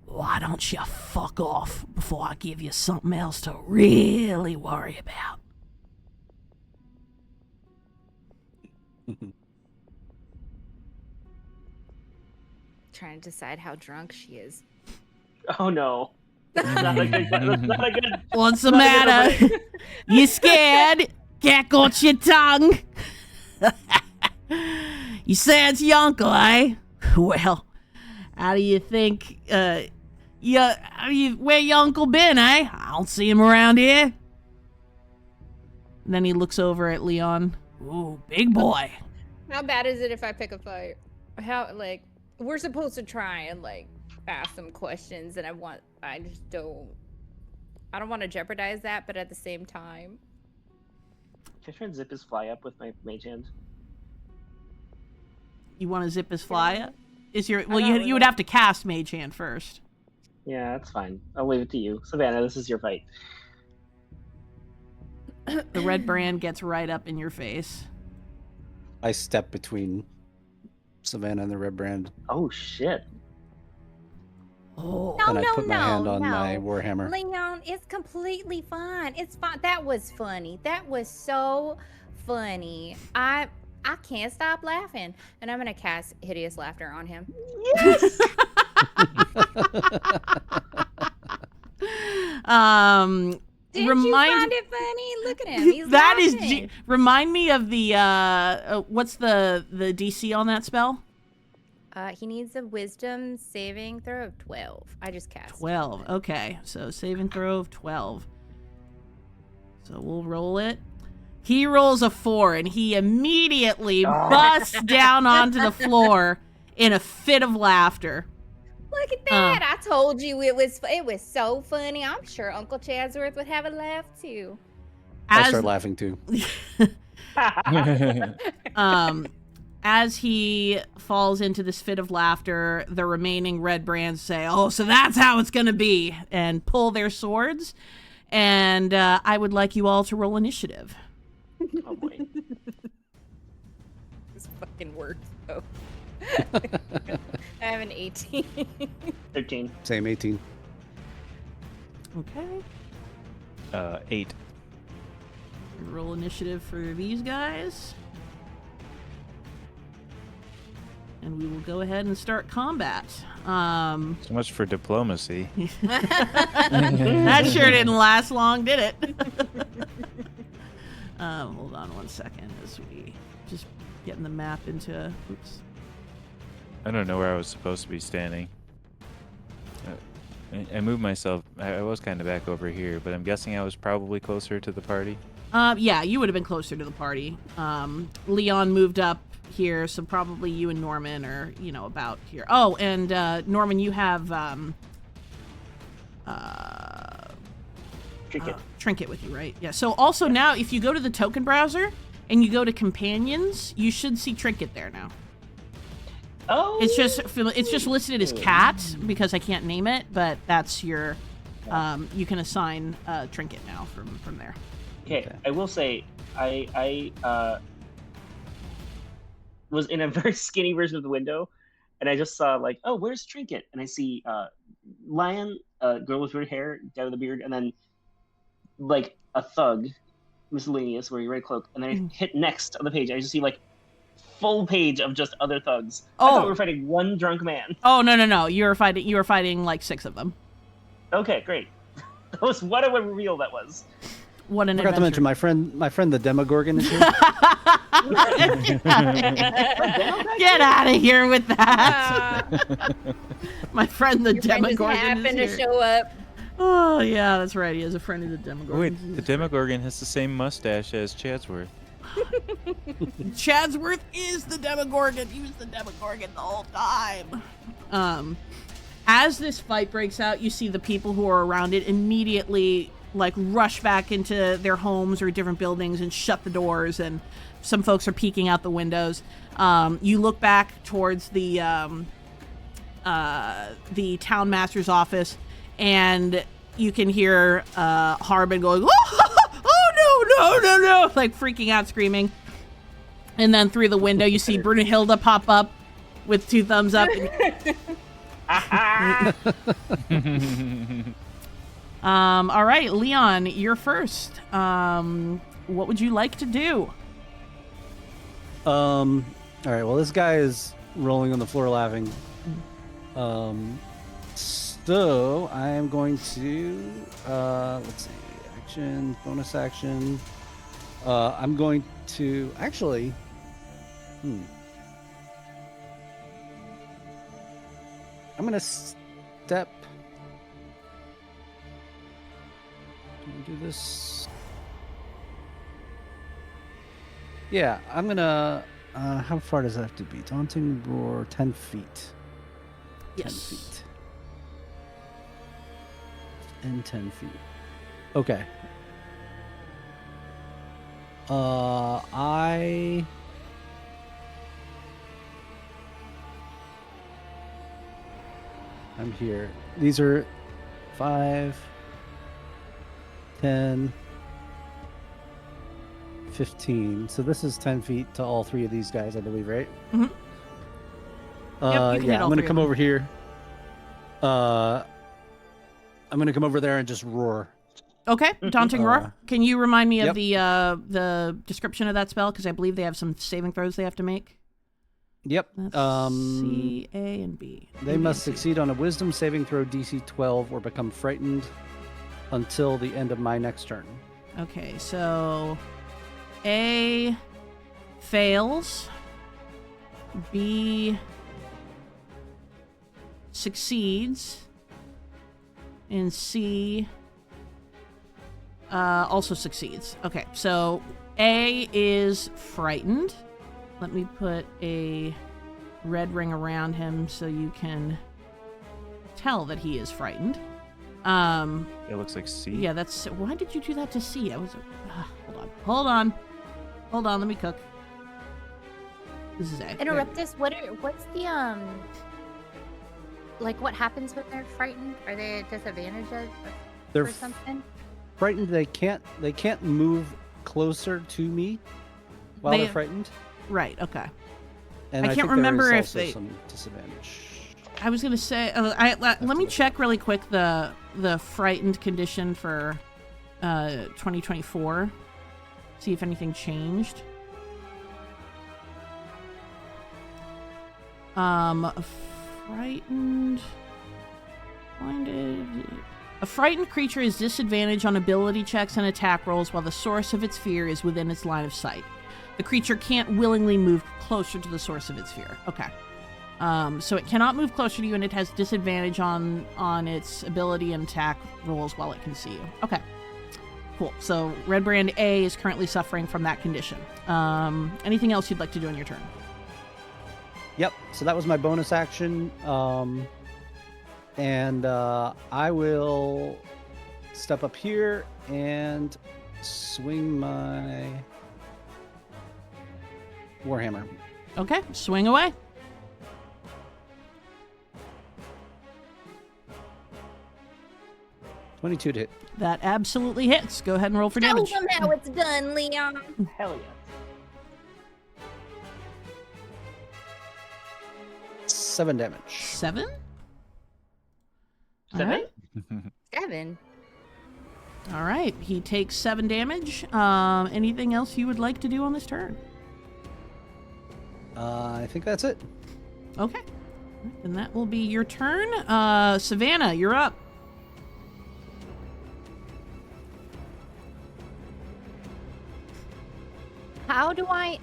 "Why don't you fuck off before I give you something else to really worry about?" Trying to decide how drunk she is. Oh no. That's not a good. What's the not a good matter? You scared? Cat got your tongue? You say it's your uncle, eh? Well, how do you think, where your uncle been, eh? I don't see him around here. And then he looks over at Leon. Ooh, big boy. How bad is it if I pick a fight? We're supposed to try and ask some questions, and I don't want to jeopardize that, but at the same time, Can I try and zip his fly up with my mage hand? You want to zip his fly up? You don't would have to cast Mage Hand first. Yeah, that's fine. I'll leave it to you. Savannah, this is your fight. The red brand gets right up in your face. I step between Savannah and the Red Brand, Oh shit. Oh. and I put my hand on my no. warhammer. Leon, it's completely fine. It's fine. That was funny. That was so funny. I can't stop laughing, and I'm gonna cast hideous laughter on him. Yes. Didn't remind you find it funny? Look at him. He's that is laughing. remind me of the what's the DC on that spell? He needs a wisdom saving throw of 12. I just cast 12. Okay, so saving throw of 12. So we'll roll it. He rolls a 4, and he immediately busts down onto the floor in a fit of laughter. Look at that! I told you it was so funny. I'm sure Uncle Chadsworth would have a laugh too. I start laughing too. As he falls into this fit of laughter, the remaining red brands say, "Oh, so that's how it's gonna be," and pull their swords. And I would like you all to roll initiative. Oh boy. This fucking works though. I have an 18. 13. Same 18. Okay. 8. Roll initiative for these guys. And we will go ahead and start combat. So much for diplomacy. That sure didn't last long, did it? Hold on one second as we just getting the map into. Oops. I don't know where I was supposed to be standing. I moved myself. I was kind of back over here, but I'm guessing I was probably closer to the party. Yeah, you would have been closer to the party. Leon moved up here, so probably you and Norman are, about here. Oh, and Norman, you have Trinket with you, right? Yeah. So also now, if you go to the token browser and you go to companions, you should see Trinket there now. Oh. It's just listed as cat because I can't name it, but that's your. You can assign Trinket now from there. Okay, I will say, I was in a very skinny version of the window, and I just saw like, oh, where's Trinket? And I see Lion, girl with red hair, guy with a beard, and then like a thug, miscellaneous, wearing a red cloak, and then I hit next on the page. I just see like full page of just other thugs. I thought we were fighting one drunk man. Oh no! You were fighting like 6 of them. Okay, great. That was what a reveal that was. What an I forgot to mention my friend the Demogorgon is here. Get out of here with that. My friend the Your friend just Demogorgon happened is to here. show up. Oh yeah, that's right. He is a friend of the Demogorgon. Wait, the Demogorgon has the same mustache as Chadsworth. Chadsworth is the Demogorgon. He was the Demogorgon the whole time. As this fight breaks out, you see the people who are around it immediately rush back into their homes or different buildings and shut the doors, and some folks are peeking out the windows. You look back towards the town master's office, and you can hear Harbin going, "Oh no!" like freaking out, screaming. And then through the window, you see Brunhilde pop up with 2 thumbs up. All right, Leon, you're first. What would you like to do? All right. Well, this guy is rolling on the floor laughing. So I am going to let's see, action, bonus action. I'm going to actually. I'm gonna step. Do this. Yeah, I'm gonna. How far does that have to be? Daunting roar, 10 feet. Yes. 10 feet. And 10 feet. Okay. I'm here. These are 5, 10, 15. So this is 10 feet to all 3 of these guys, I believe, right? Mm-hmm. Yeah, I'm going to come over here. I'm going to come over there and just roar. Okay, Daunting Roar. Can you remind me of the description of that spell? Because I believe they have some saving throws they have to make. Yep. That's Um, C, A, and B. They must succeed on a Wisdom saving throw DC 12 or become frightened until the end of my next turn. Okay, so A fails. B succeeds. And C also succeeds. Okay, so A is frightened. Let me put a red ring around him so you can tell that he is frightened. It looks like C. Yeah, that's... Why did you do that to C? I was... Hold on. Let me cook. This is A. Interrupt this. What's the like what happens when they're frightened? Are they at disadvantage They're or something? frightened. They can't move closer to me while they're frightened. Right, okay. And I can't think there remember is if also they- some disadvantage. I was gonna say... let me check really quick the frightened condition for 2024. See if anything changed. Frightened... Blinded... A frightened creature is disadvantaged on ability checks and attack rolls while the source of its fear is within its line of sight. The creature can't willingly move closer to the source of its fear. Okay. So it cannot move closer to you, and it has disadvantage on its ability and attack rolls while it can see you. Okay. Cool. So Red Brand A is currently suffering from that condition. Anything else you'd like to do on your turn? Yep. So that was my bonus action. And I will step up here and swing my Warhammer. Okay. Swing away. $22 to hit. That absolutely hits. Go ahead and roll for Tell damage. them how it's done, Leon. Hell yeah. 7 damage. 7? 7? Alright. 7. All right. He takes 7 damage. Anything else you would like to do on this turn? I think that's it. Okay. Then that will be your turn. Savannah, you're up. How do I?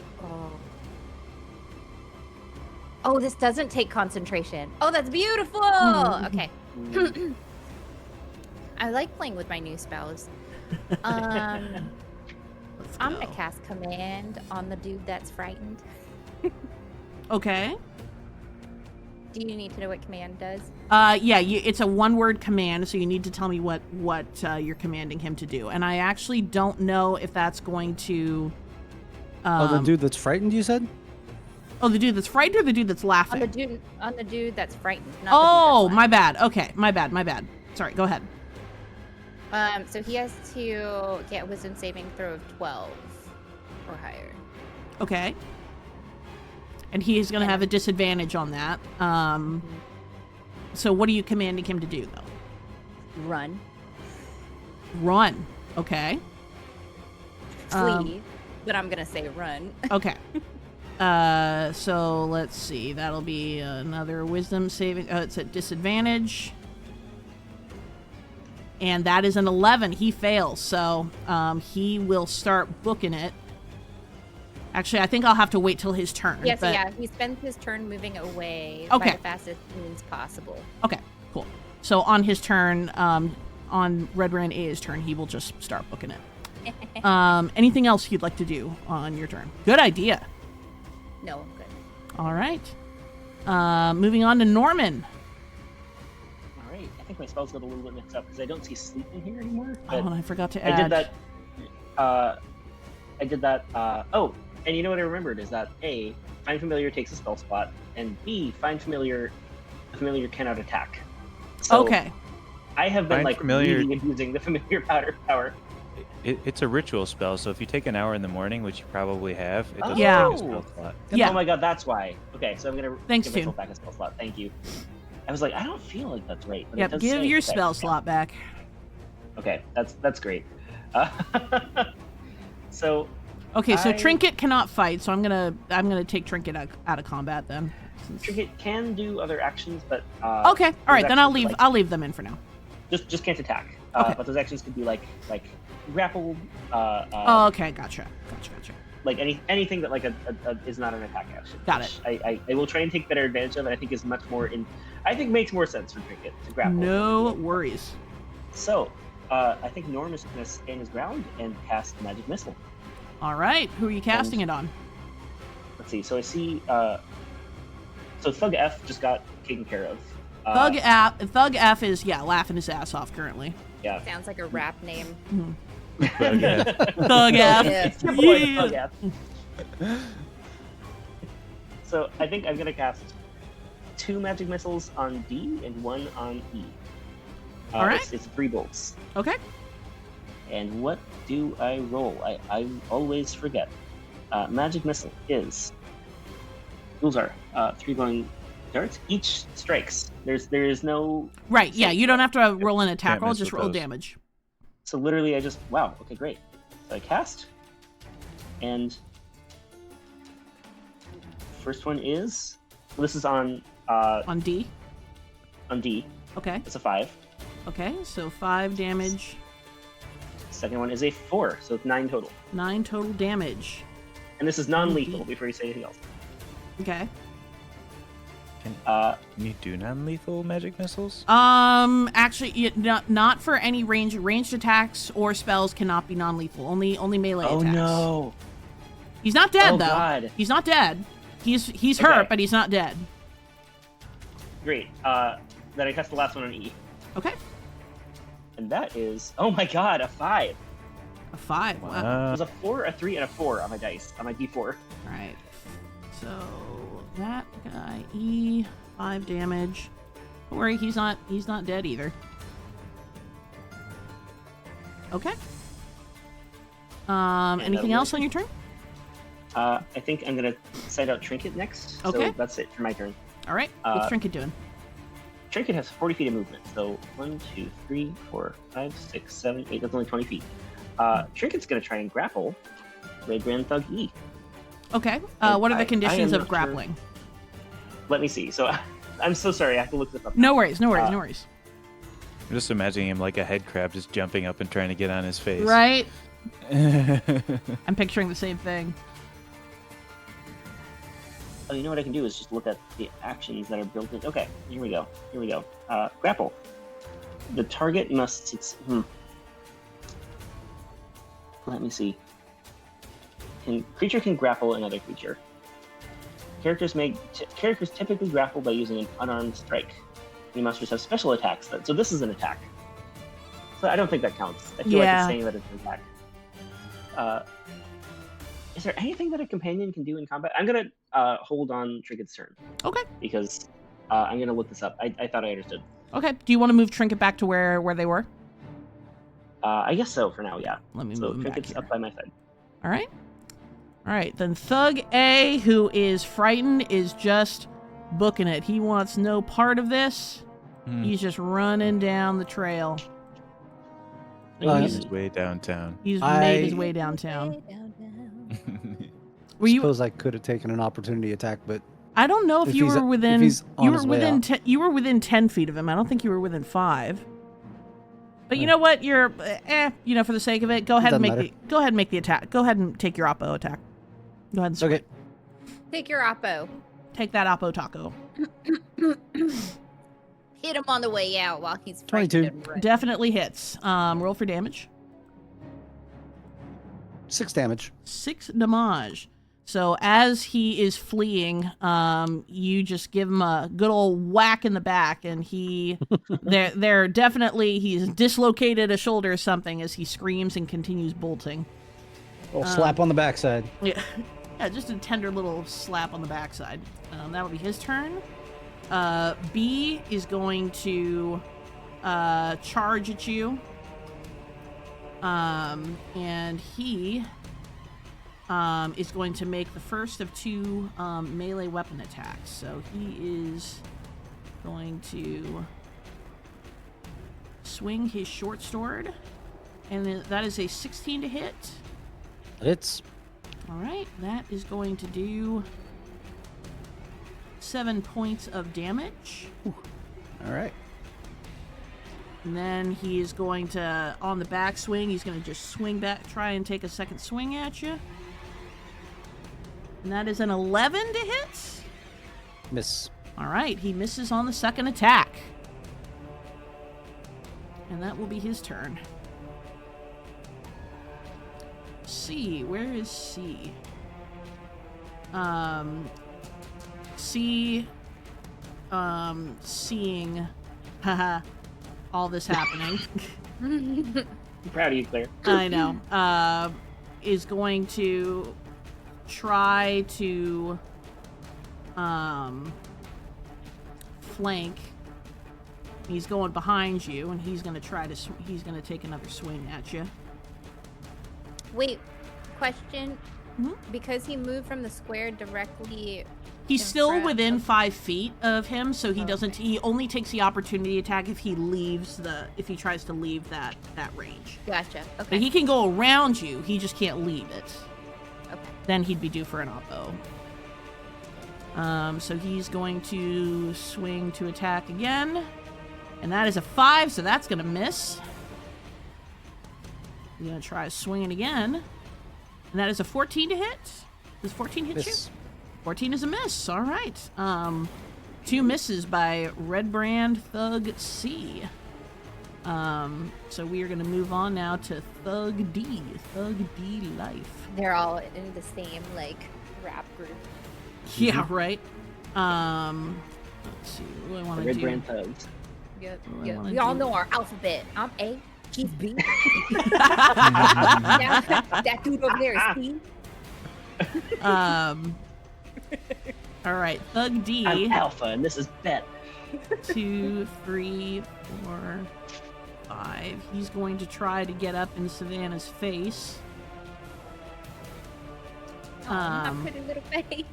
Oh, this doesn't take concentration. Oh, that's beautiful. Okay. I like playing with my new spells. I'm gonna cast command on the dude that's frightened. Okay. Do you need to know what command does? Yeah, it's a one-word command, so you need to tell me what you're commanding him to do. And I actually don't know if that's going to... the dude that's frightened, you said? Oh, the dude that's frightened or the dude that's laughing? On the dude that's frightened. Not Oh, the dude that's my bad. Okay, my bad. Sorry, go ahead. So he has to get a wisdom saving throw of 12 or higher. Okay. And he's going to have a disadvantage on that. So what are you commanding him to do, though? Run. Run. Okay. Flee. But I'm gonna say run. Okay. So let's see. That'll be another wisdom saving. It's at disadvantage. And that is an 11. He fails. So he will start booking it. Actually, I think I'll have to wait till his turn. Yes, but... yeah. He spends his turn moving away Okay. by the fastest means possible. Okay, cool. So on his turn, on Red Brand A's turn, he will just start booking it. Anything else you'd like to do on your turn? Good idea. No, I'm good. All right. Moving on to Norman. All right. I think my spells got a little bit mixed up because I don't see sleep in here anymore. Oh, But and I forgot to add. I did that. Oh, and you know what I remembered is that A, Find Familiar takes a spell slot, and B, Find Familiar, the familiar cannot attack. So Okay. I have been Find Familiar- really abusing the familiar power. It's a ritual spell, so if you take an hour in the morning, which you probably have, it doesn't Yeah. take a spell slot. Yeah. Oh my god, that's why. Okay, so I'm gonna Thanks, give myself Toon. back a spell slot. Thank you. I was like, I don't feel like that's right. But it Yep, does give say your that. spell slot back. Okay, that's great. So Okay, so Trinket cannot fight, so I'm gonna take Trinket out of combat then. Trinket can do other actions, but okay, all right, then I'll leave. Like, I'll leave them in for now. Just can't attack. Okay. But those actions could be like grapple. Okay, gotcha. Like anything that like is not an attack action. Got it. I will try and take better advantage of it. I think is much more I think makes more sense for Trinket to grapple. No worries. So, I think Norm is going to stand his ground and cast Magic Missile. All right, who are you casting it on? Let's see. So I see. So Thug F just got taken care of. Thug F is laughing his ass off currently. Yeah. Sounds like a rap name. Thug F. It's your boy, Thug F. So I think I'm going to cast 2 Magic Missiles on D and 1 on E. All right. It's 3 bolts. Okay. And what do I roll? I always forget. Magic Missile is... Those are 3 glowing darts. Each strikes. There is no... Right, yeah, you don't have to roll an attack roll, just roll damage. So literally I just... Wow, okay, great. So I cast. And... First one is... Well, this is on... on D? On D. Okay. It's a 5. Okay, so 5 damage. Second one is a 4, so it's 9 total. 9 total damage. And this is non-lethal before you say anything else. Okay. Can you do non-lethal magic missiles? Actually, not for any ranged attacks or spells cannot be non-lethal. Only melee attacks. Oh no! He's not dead though. God. He's not dead. He's Okay. hurt, but he's not dead. Great. Then I cast the last one on E. Okay. And that is, oh my god, a 5. A 5. Wow. There's a 4, a 3, and a 4 on my dice, on my D4. All right. So that guy E 5 damage. Don't worry, he's not dead either. Okay. Anything else on your turn? I think I'm gonna send out Trinket next. Okay. So that's it for my turn. All right. What's Trinket doing? Trinket has 40 feet of movement. So 1, 2, 3, 4, 5, 6, 7, 8. That's only 20 feet. Trinket's gonna try and grapple with Grand Thug E. Okay. What are the conditions of not grappling? Sure. Let me see. So I'm so sorry. I have to look this up. No worries. No worries. I'm just imagining him like a head crab just jumping up and trying to get on his face. Right. I'm picturing the same thing. Oh, you know what I can do is just look at the actions that are built in. Okay, here we go. Grapple. The target must... Let me see. Creature can grapple another creature. Characters typically grapple by using an unarmed strike. Any monsters have special attacks. So this is an attack. So I don't think that counts. I feel like it's saying that it's an attack. Is there anything that a companion can do in combat? I'm gonna hold on Trinket's turn. Okay. Because I'm gonna look this up. I thought I understood. Okay. Do you want to move Trinket back to where they were? I guess so for now. Yeah. Let me so move him back Trinket's here. up by my side. All right. All right. Then Thug A, who is frightened, is just booking it. He wants no part of this. He's just running down the trail. He's way downtown. He's made his way downtown. I suppose I could have taken an opportunity attack, but I don't know if you were within. You were You were within 10 feet of him. I don't think you were within 5. But you know what? You're, for the sake of it, go ahead and make the attack. Go ahead and take your Oppo attack. Go ahead and okay. Take your Oppo. Take that Oppo taco. Hit him on the way out while he's 22. Definitely hits. Roll for damage. 6 damage. 6 damage. So as he is fleeing, you just give him a good old whack in the back, and he's dislocated a shoulder or something as he screams and continues bolting. A slap on the backside. Yeah, just a tender little slap on the backside. That'll be his turn. B is going to charge at you. And he is going to make the first of 2 melee weapon attacks. So he is going to swing his short sword, and that is a 16 to hit. Hits. All right, that is going to do 7 points of damage. All right. And then he is going to, on the backswing, he's going to just swing back, try and take a second swing at you. And that is an 11 to hit. Miss. All right, he misses on the second attack. And that will be his turn. C, where is C? C, seeing, haha, all this happening. I'm proud of you, Claire. I know. Is going to try to flank. He's going behind you, and he's going to try to. He's going to take another swing at you. Wait, question. Mhm. Because he moved from the square directly. He's in still front within of- 5 feet of him, so he doesn't. Okay. He only takes the opportunity attack if he leaves the. If he tries to leave that range. Gotcha. But Okay. he can go around you. He just can't leave it. Okay. Then he'd be due for an oppo. So he's going to swing to attack again. And that is a 5, so that's going to miss. He's going to try swinging again. And that is a 14 to hit. Does 14 hit you? Miss. 14 is a miss. All right. 2 misses by Red Brand Thug C. So we are going to move on now to Thug D. Thug D Life. They're all in the same like rap group. Yeah, right. Let's see. What do I want to Red do? brand thugs. Yep. What do I Yep. wanna We all do? know our alphabet. I'm A. He's B. that dude over there is C. All right. Thug D. I'm Alpha, and this is Bet. 2, 3, 4, 5. He's going to try to get up in Savannah's face. Oh, my pretty little face.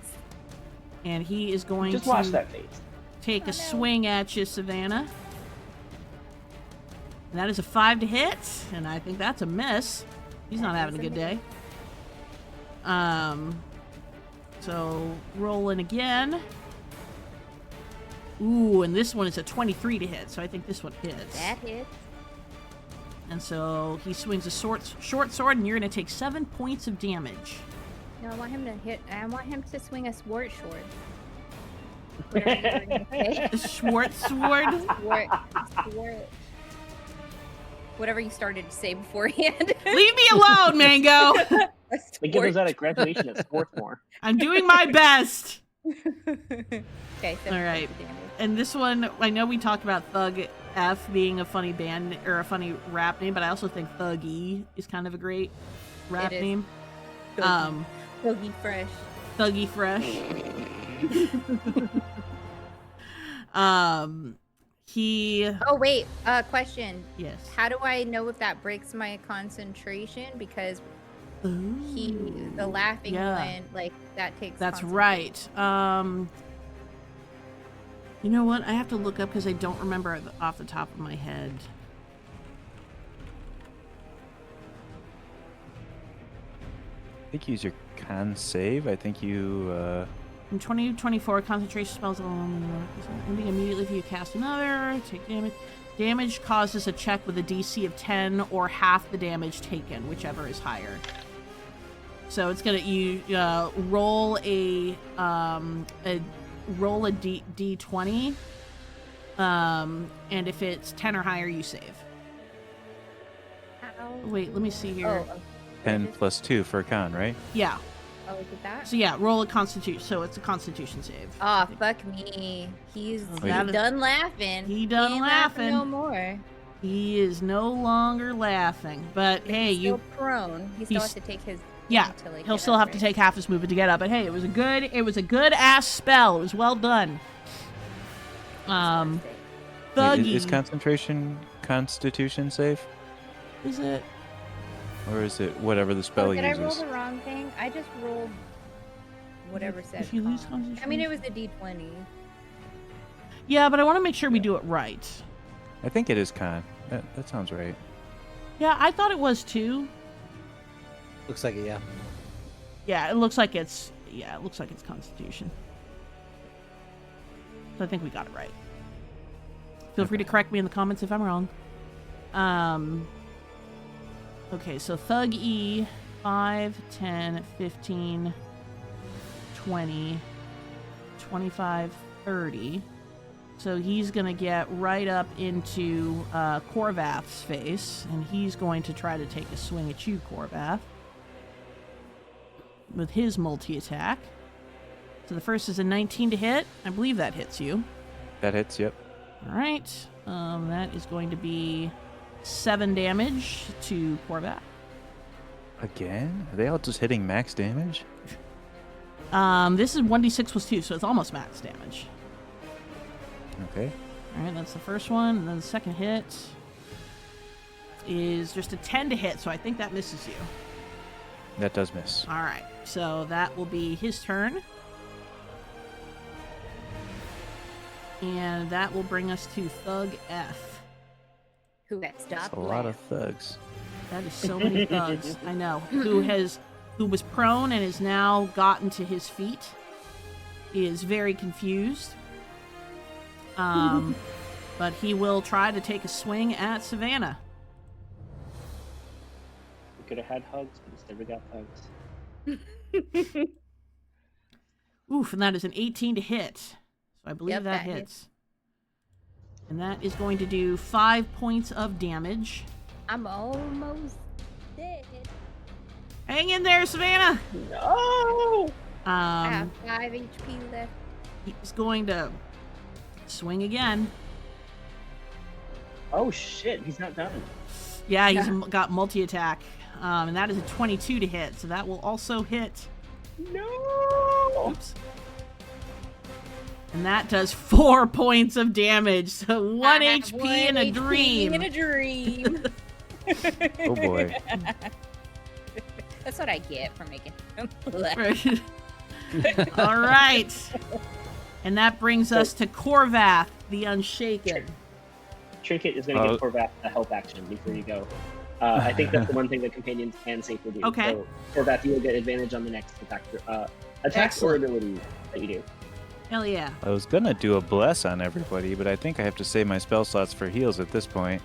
And he is going Just to watch that face. take Oh, a no. swing at you, Savannah. And that is a 5 to hit, and I think that's a miss. He's not That having a is a good day. So rolling again. Ooh, and this one is a 23 to hit, so I think this one hits. That hits. And so he swings a short sword, and you're going to take 7 points of damage. No, I want him to hit. I want him to swing a sword sword. Whatever you were gonna say. A Schwartz sword. Sword. Whatever you started to say beforehand. Leave me alone, Mango. They give those out at graduation at Swarthmore. I'm doing my best. Okay. All right. And this one, I know we talked about Thug F being a funny band or a funny rap name, but I also think Thug E is kind of a great rap It is. name. Boogie Fresh. Thuggy Fresh. He. Oh wait. Question. Yes. How do I know if that breaks my concentration? Because the laughing Yeah. one, like that takes. That's concentration. right. You know what? I have to look up because I don't remember off the top of my head. I think you use your con save. I think you. In 2024, concentration spells ending immediately if you cast another. Take damage. Damage causes a check with a DC of 10 or half the damage taken, whichever is higher. So it's gonna roll a D20, and if it's 10 or higher, you save. How? Wait, let me see here. Oh, 10 plus 2 for a con, right? Yeah. oh, is it that? So yeah, roll a Constitution. So it's a Constitution save. Oh, fuck me. He's that is- done laughing. He done ain't laughing. no more. He is no longer laughing. But hey, He's you. still prone. He still he's- has to take his. Yeah, until he he'll get still up, have to right? take half his movement to get up. But hey, it was a good ass spell. It was well done. Wait, Thuggy. is concentration Constitution save? Is it? Or is it whatever the spell Oh, did I roll uses? the wrong thing? I just rolled whatever said. If you lose con. Constitution. I mean, it was a D20. Yeah, but I want to make sure we do it right. I think it is con. That sounds right. Yeah, I thought it was too. Looks like it, yeah. Yeah, it looks like it's Constitution. So I think we got it right. Feel free to correct me in the comments if I'm wrong. Okay, so Thug E, 5, 10, 15, 20, 25, 30. So he's going to get right up into Korvath's face, and he's going to try to take a swing at you, Korvath, with his multi-attack. So the first is a 19 to hit. I believe that hits you. That hits, yep. All right. That is going to be 7 damage to Korvath. Again? Are they all just hitting max damage? This is 1d6 plus 2, so it's almost max damage. Okay. All right, that's the first one. And then the second hit is just a 10 to hit, so I think that misses you. That does miss. All right, so that will be his turn. And that will bring us to Thug F. Who got stopped? That's a lot of thugs. That is so many thugs. I know. Who was prone and has now gotten to his feet. He is very confused. But he will try to take a swing at Savannah. We could have had hugs, but instead we got thugs. Oof, and that is an 18 to hit. So I believe Yep, that that hits. hits. And that is going to do 5 points of damage. I'm almost dead. Hang in there, Savannah! No! I have 5 HP left. He's going to swing again. Oh shit, he's not done. Yeah, he's got multi-attack. And that is a 22 to hit, so that will also hit. No! Oops. And that does 4 points of damage, so 1 I have HP 1 in a HP dream. In a dream. Oh boy. That's what I get for making him laugh. Right. All right. And that brings us to Korvath, the Unshaken. Trinket is going to give Korvath a help action before you go. I think that's the one thing that companions can safely do. Okay. So, Korvath, you will get advantage on the next attack or ability that you do. Hell yeah. I was gonna do a bless on everybody, but I think I have to save my spell slots for heals at this point.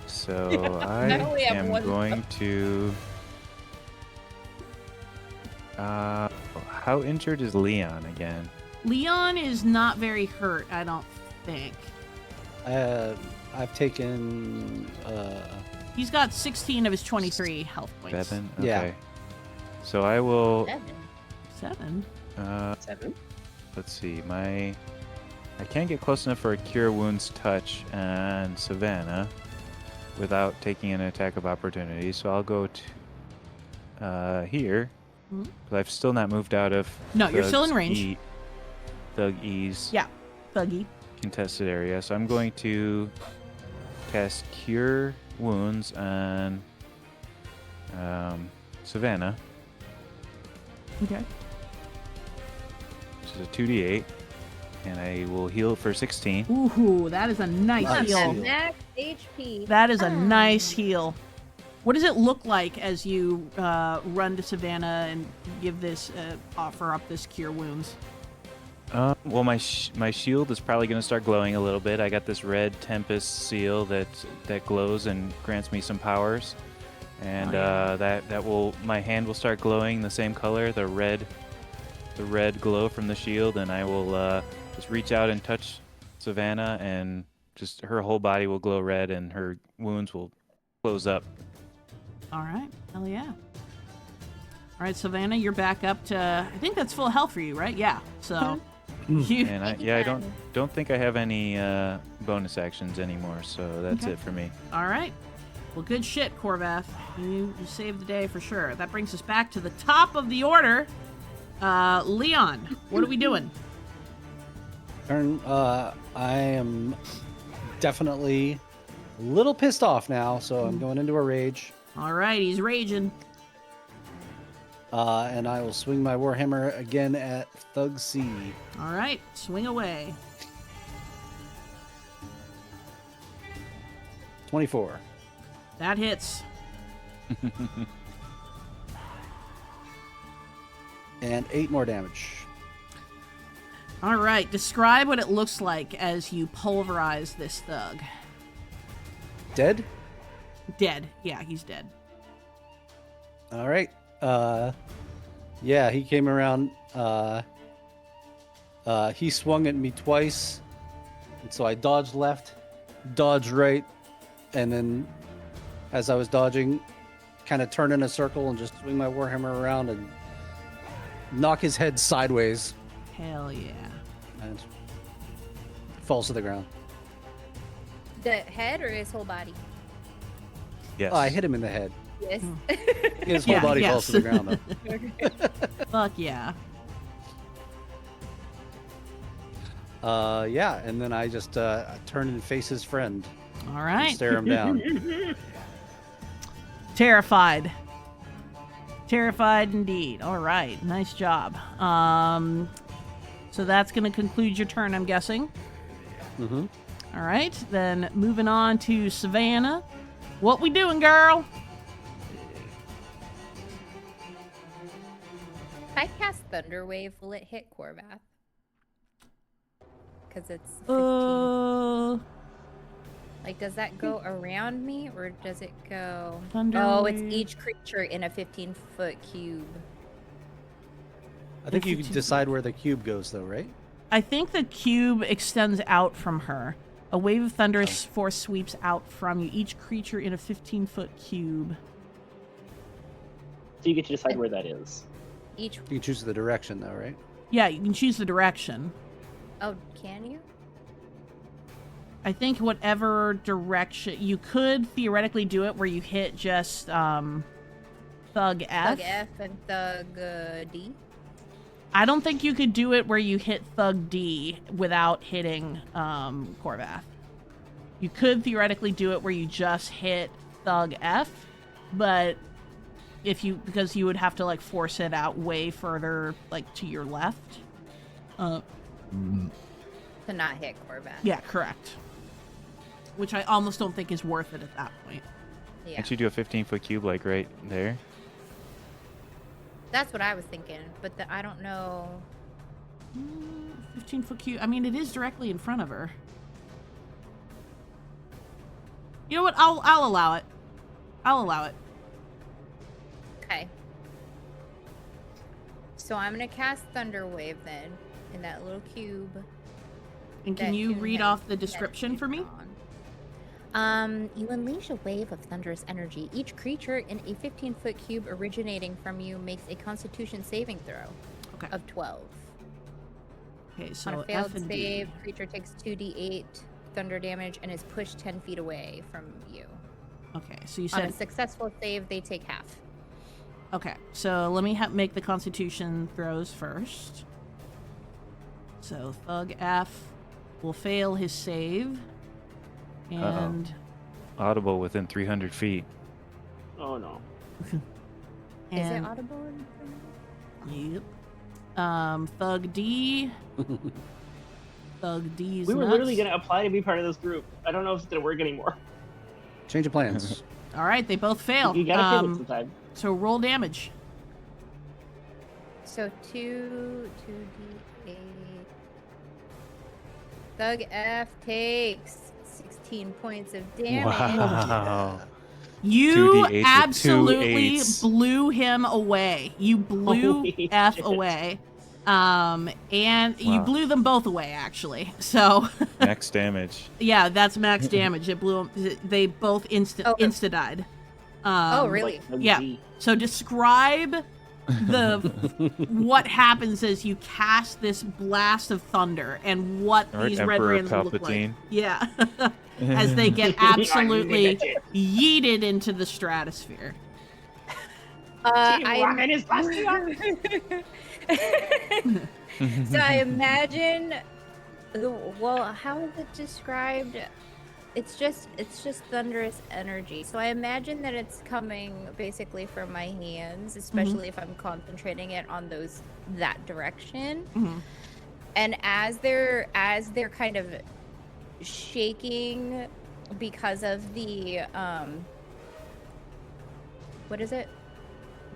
So I only have am one going to. How injured is Leon again? Leon is not very hurt, I don't think. I've taken. He's got 16 of his 23 health points. 7. Yeah. Okay. So I will. 7? 7. Let's see. I can't get close enough for a Cure Wounds touch on Savannah without taking an attack of opportunity. So I'll go to here. Mhm. But I've still not moved out of. No, you're still in Thug's range. Thug E's Yeah, Thuggy. contested area. So I'm going to cast Cure Wounds on Savannah, Okay. which is a 2d8, and I will heal for 16. Ooh, that is a nice Nice heal. heal. Max HP. That is a nice heal. What does it look like as you run to Savannah and give this offer up this cure wounds? Well, my shield is probably going to start glowing a little bit. I got this red Tempest seal that glows and grants me some powers, and that will my hand will start glowing the same color, the red glow from the shield, and I will just reach out and touch Savannah, and just her whole body will glow red, and her wounds will close up. All right. Hell yeah. All right, Savannah, you're back up to, I think that's full health for you, right? Yeah. So you. And I don't think I have any bonus actions anymore, so that's Okay. it for me. All right. Well, good shit, Korvath. You saved the day for sure. That brings us back to the top of the order. Leon, what are we doing? Turn. I am definitely a little pissed off now, so I'm going into a rage. All right, he's raging. And I will swing my Warhammer again at Thug C. All right, swing away. 24. That hits. And 8 more damage. All right, describe what it looks like as you pulverize this thug. Dead? Dead. Yeah, he's dead. All right. Yeah, he came around. He swung at me twice. And so I dodged left, dodged right, and then as I was dodging, kind of turn in a circle and just swing my warhammer around and knock his head sideways. Hell yeah. And falls to the ground. The head or his whole body? Yes. Oh, I hit him in the head. Yes. His whole Yeah, body yes. falls to the ground, though. Fuck yeah. Yeah, and then I just turn and face his friend. All And right. stare him down. Terrified. Terrified indeed. All right. Nice job. So that's going to conclude your turn, I'm guessing. Mm-hmm. All right. Then moving on to Savannah. What we doing, girl? If I cast Thunder Wave, will it hit Korvath? Because it's 15. Like, does that go around me, or does it go... Thunder Oh, it's Wave. each creature in a 15-foot cube. I think you If can you- decide where the cube goes, though, right? I think the cube extends out from her. A wave of thunderous force sweeps out from you. Each creature in a 15-foot cube. So you get to decide where that is. Each... You can choose the direction, though, right? Yeah, you can choose the direction. Oh, can you? I think whatever direction... You could theoretically do it where you hit just Thug F. Thug F and Thug D? I don't think you could do it where you hit Thug D without hitting Korvath. You could theoretically do it where you just hit Thug F, but because you would have to like force it out way further like to your left. To not hit Korvath. Yeah, correct. Which I almost don't think is worth it at that point. Yeah. Can't you do a 15-foot cube like right there? That's what I was thinking, but I don't know. 15-foot cube. I mean, it is directly in front of her. You know what? I'll allow it. I'll allow it. Okay. So I'm gonna cast Thunder Wave then in that little cube. And can that you Toon read has- off the that description for me? Toon's on. You unleash a wave of thunderous energy. Each creature in a 15-foot cube originating from you makes a Constitution saving throw Okay. of 12. Okay, so On a F failed and save, D. creature takes 2d8 thunder damage and is pushed 10 feet away from you. Okay, so you On a said successful save, they take half. okay. So let me make the Constitution throws first. So Thug F will fail his save, and Audible within 300 feet. Oh no. Is it and audible? yep. Thug D. Thug D's We were nuts. literally gonna apply to be part of this group. I don't know if it's gonna work anymore. Change of plans. All right, they both fail. You gotta pivot sometime. So roll damage. So 2d8. Thug F takes 16 points of damage. Wow. You 2d8s with absolutely 2 8s. blew him away. You blew Holy F shit. away. And you Wow. blew them both away, actually. So, Max damage. yeah, that's max damage. It blew them. They both Okay. insta died. Oh, really? Like, no Yeah. Z. So describe what happens as you cast this blast of thunder and what All right, these red Emperor rams look like. Palpatine. Yeah. As they get absolutely yeeted into the stratosphere. Rockin' his last So I imagine how is it described? It's just thunderous energy. So I imagine that it's coming basically from my hands, especially if I'm concentrating it on that direction. Mhm. And as they're kind of shaking because of the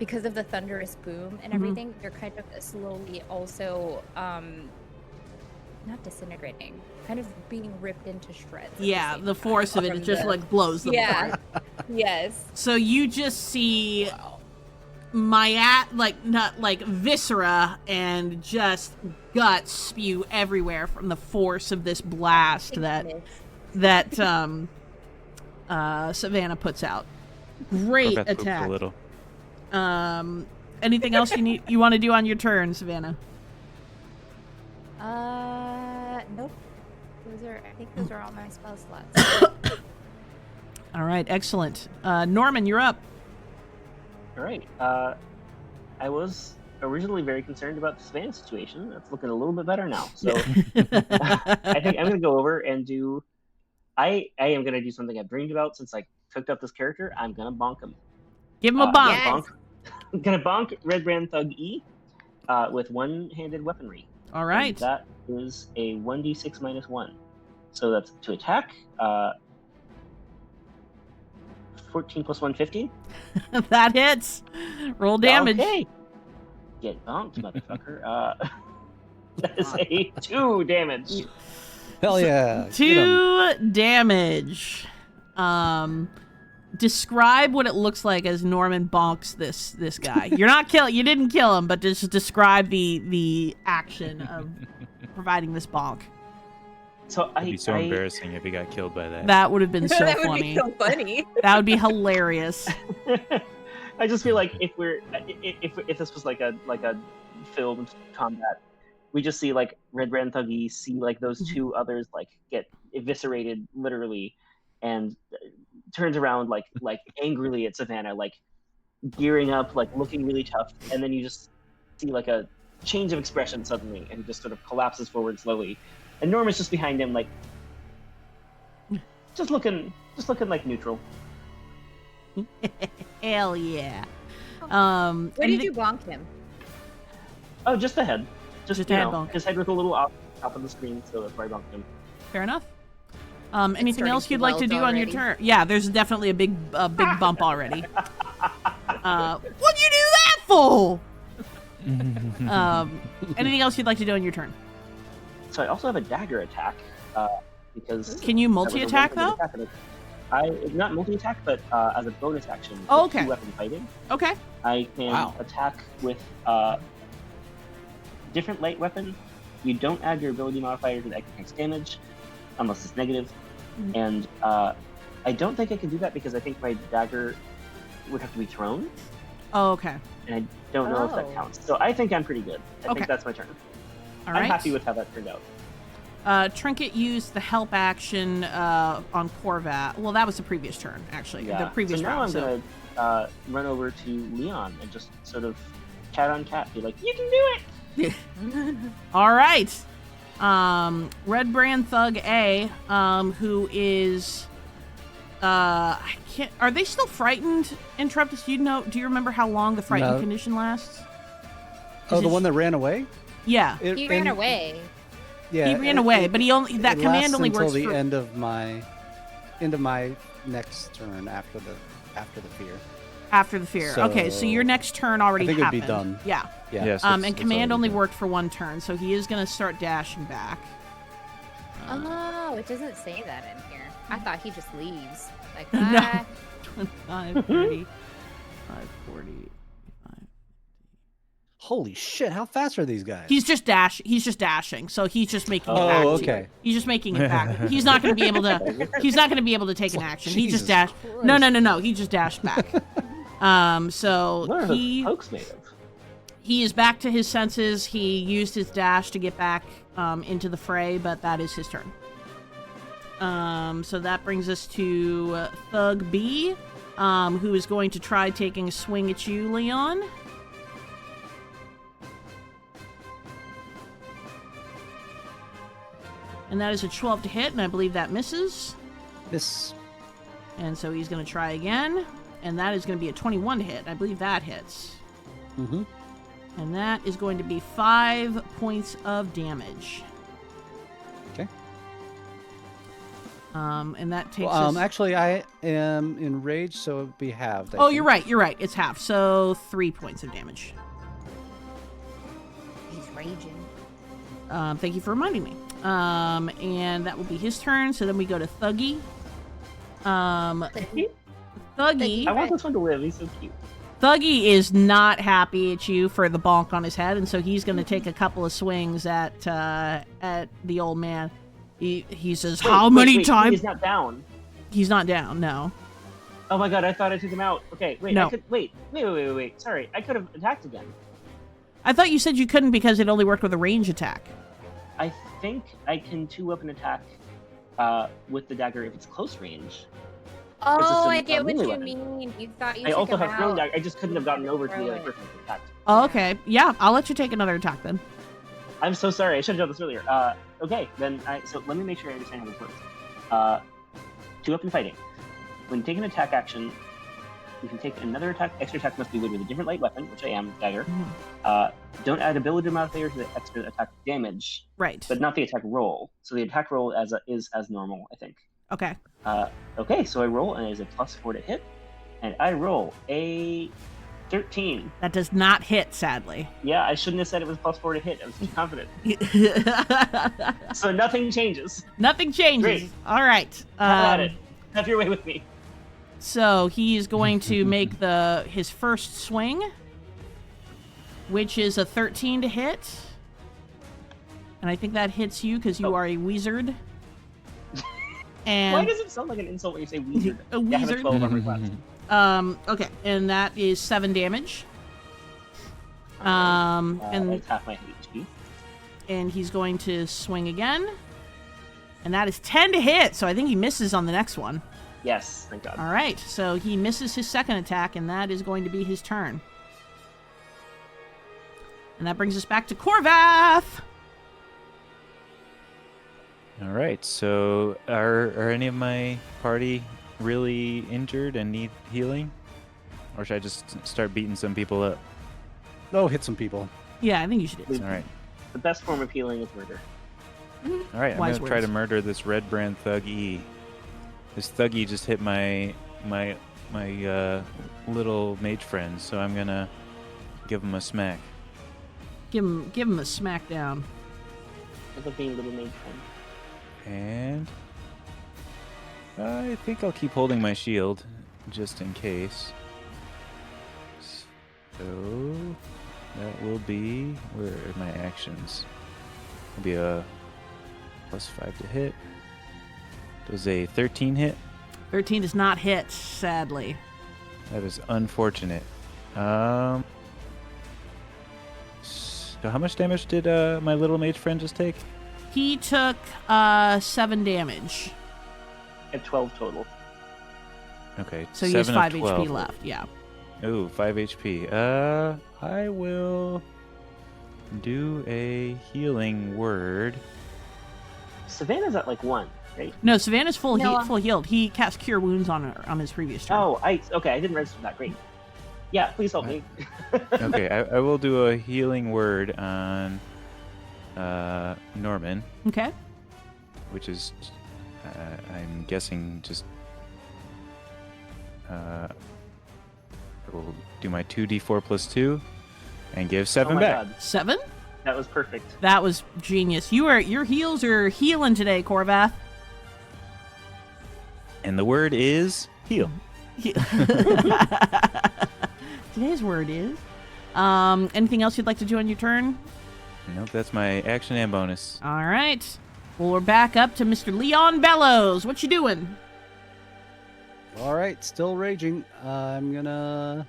because of the thunderous boom and everything, they're kind of slowly also not disintegrating, kind of being ripped into shreds. Yeah, the force of it just like blows them apart. Yes. So you just see viscera and just guts spew everywhere from the force of this blast that Savannah puts out. Great Korvath moves attack. a little. Anything else you want to do on your turn, Savannah? Nope. I think those are all my spell slots. All right, excellent. Norman, you're up. All right. I was originally very concerned about the Savannah situation. That's looking a little bit better now. So I think I'm going to go over and do. I am going to do something I've dreamed about since I cooked up this character. I'm going to bonk him. Give him a bonk. Yes. I'm going to bonk Red Brand Thug E with one-handed weaponry. All right. And that is a 1d6 minus 1. So that's to attack. 14 plus 1, 15. That hits. Roll damage. Okay. Get bonked, motherfucker. That is a 2 damage. Hell yeah. 2 damage. Describe what it looks like as Norman bonks this guy. You didn't kill him, but just describe the action of providing this bonk. So It'd be so embarrassing if he got killed by that. That would have been so that funny. would be so funny. That would be hilarious. I just feel like if this was like a filmed combat, we just see like Red Brand Thuggy see like those two others like get eviscerated literally, and turns around like angrily at Savannah, like gearing up, like looking really tough, and then you just see like a change of expression suddenly, and just sort of collapses forward slowly, and Norman's just behind him, like just looking like neutral. Hell yeah. Where did you bonk him? Oh, just the head. Just a head bonk. His head was a little off of the screen, so that's why I bonked him. Fair enough. Anything starting else to you'd like to do on your already. turn? Yeah, there's definitely a big bump already. What'd you do that for? Anything else you'd like to do on your turn? So I also have a dagger attack, because Can you multi-attack though? Not multi-attack, but as a bonus action. Oh, with okay. 2-weapon fighting. Okay. I can Wow. attack with different light weapon. You don't add your ability modifier to the attack's damage, unless it's negative. And I don't think I can do that because I think my dagger would have to be thrown, Oh, okay. and I don't know if that Oh. counts. So I think I'm pretty good. I Okay. think that's my turn. All right. I'm happy with how that turned out. Trinket used the help action on Korvath. Well, that was the previous turn, actually. Yeah. The previous so now round. I'm gonna run over to Leon and just sort of cat on cat, be like, "You can do it." All right. Red Brand Thug A, who is I can't. Are they still frightened? Intrepid, do you remember how long the frightened No. condition lasts? Oh, Is the it- one that ran away? Yeah. He ran away. Yeah, He ran away, but that it command lasts only until works the for end of my next turn after the fear. after the fear. Okay, so your next turn already I think it'd be happened. done. Yeah. Yeah. Yes, And it's command only already done. worked for one turn, so he is going to start dashing back. Oh, it doesn't say that in here. I thought he just leaves. Like, No. ah. 25, 30, 40. Holy shit! How fast are these guys? He's just dashing, so he's just making it Oh, back. to okay. you. He's just making it back. He's not going to be able to. He's not going to be able to take an action. He just Jesus dashed. Christ. No. He just dashed back. So What are those he cloaks made of? he is back to his senses. He used his dash to get back into the fray, but that is his turn. So that brings us to Thug B, who is going to try taking a swing at you, Leon. And that is a 12 to hit, and I believe that misses. This. And so he's going to try again, and that is going to be a 21 to hit. I believe that hits. Mm-hmm. And that is going to be 5 points of damage. Okay. And that takes Well, us... actually, I am enraged, so it would be halved. I Oh, think. you're right. It's half. So 3 points of damage. He's raging. Thank you for reminding me. And that will be his turn. So then we go to Thuggy. Thuggy. I want this one to live. He's so cute. Thuggy is not happy at you for the bonk on his head, and so he's going to take a couple of swings at the old man. He says, "How many times?" He's not down. He's not down. No. Oh my god! I thought I took him out. Okay, wait. No. I could, wait. Sorry, I could have attacked again. I thought you said you couldn't because it only worked with a range attack. I think I can 2-weapon attack with the dagger if it's close range. Oh, a I get what melee you weapon. mean. You thought you I took also him have throwing out. dagger. I just couldn't have gotten over to the Throw other it. person who attacked. Oh, okay. Yeah, I'll let you take another attack then. I'm so sorry. I should have done this earlier. Okay, then so let me make sure I understand how this works. 2-weapon fighting. When you take an attack action, you can take another attack. Extra attack must be with a different light weapon, which I am, dagger. Don't add ability modifier to the extra attack damage, Right. but not the attack roll. So the attack roll is as normal, I think. Okay. Okay, so I roll and it is a +4 to hit, and I roll a 13. That does not hit, sadly. Yeah, I shouldn't have said it was +4 to hit. I was too confident. So nothing changes. Nothing changes. Great. All right. Have at it. Have your way with me. So he's going to make his first swing, which is a 13 to hit. And I think that hits you because you are a wizard. And Why does it sound like an insult when you say wizard? A Yeah, I have a wizard? 12 on my class. Okay, and that is 7 damage. And it's half my HP. And he's going to swing again. And that is 10 to hit, so I think he misses on the next one. Yes, thank God. All right, so he misses his second attack, and that is going to be his turn. And that brings us back to Korvath. All right. So, are any of my party really injured and need healing, or should I just start beating some people up? Oh, hit some people. Yeah, I think you should do it. All right. The best form of healing is murder. All right. I'm Wise gonna try words. to murder this red brand Thuggy. This Thuggy just hit my little mage friend, so I'm gonna give him a smack. Give him a smackdown. I love being a little mage friend. And I think I'll keep holding my shield just in case. So that will be, where are my actions? Will be a +5 to hit. Does a 13 hit? 13 does not hit, sadly. That is unfortunate. So how much damage did my little mage friend just take? He took 7 damage. At 12 total. Okay, So he has 7 of 5 12. HP left, yeah. Ooh, 5 HP. I will do a healing word. Savannah's at like 1, right? No, Savannah's full No. full healed. He cast Cure Wounds on his previous turn. Oh, okay, I didn't register that. Great. Yeah, please help me. Okay, I will do a healing word on Norman, Okay. which is, I'm guessing, just I will do my 2d4 plus 2 and give 7 Oh my back. God, 7? that was perfect. That was genius. Your heals are healing today, Korvath. And the word is heal. Today's word is. Anything else you'd like to do on your turn? Nope, that's my action and bonus. All right. Well, we're back up to Mr. Leon Bellows. What you doing? All right, still raging. I'm gonna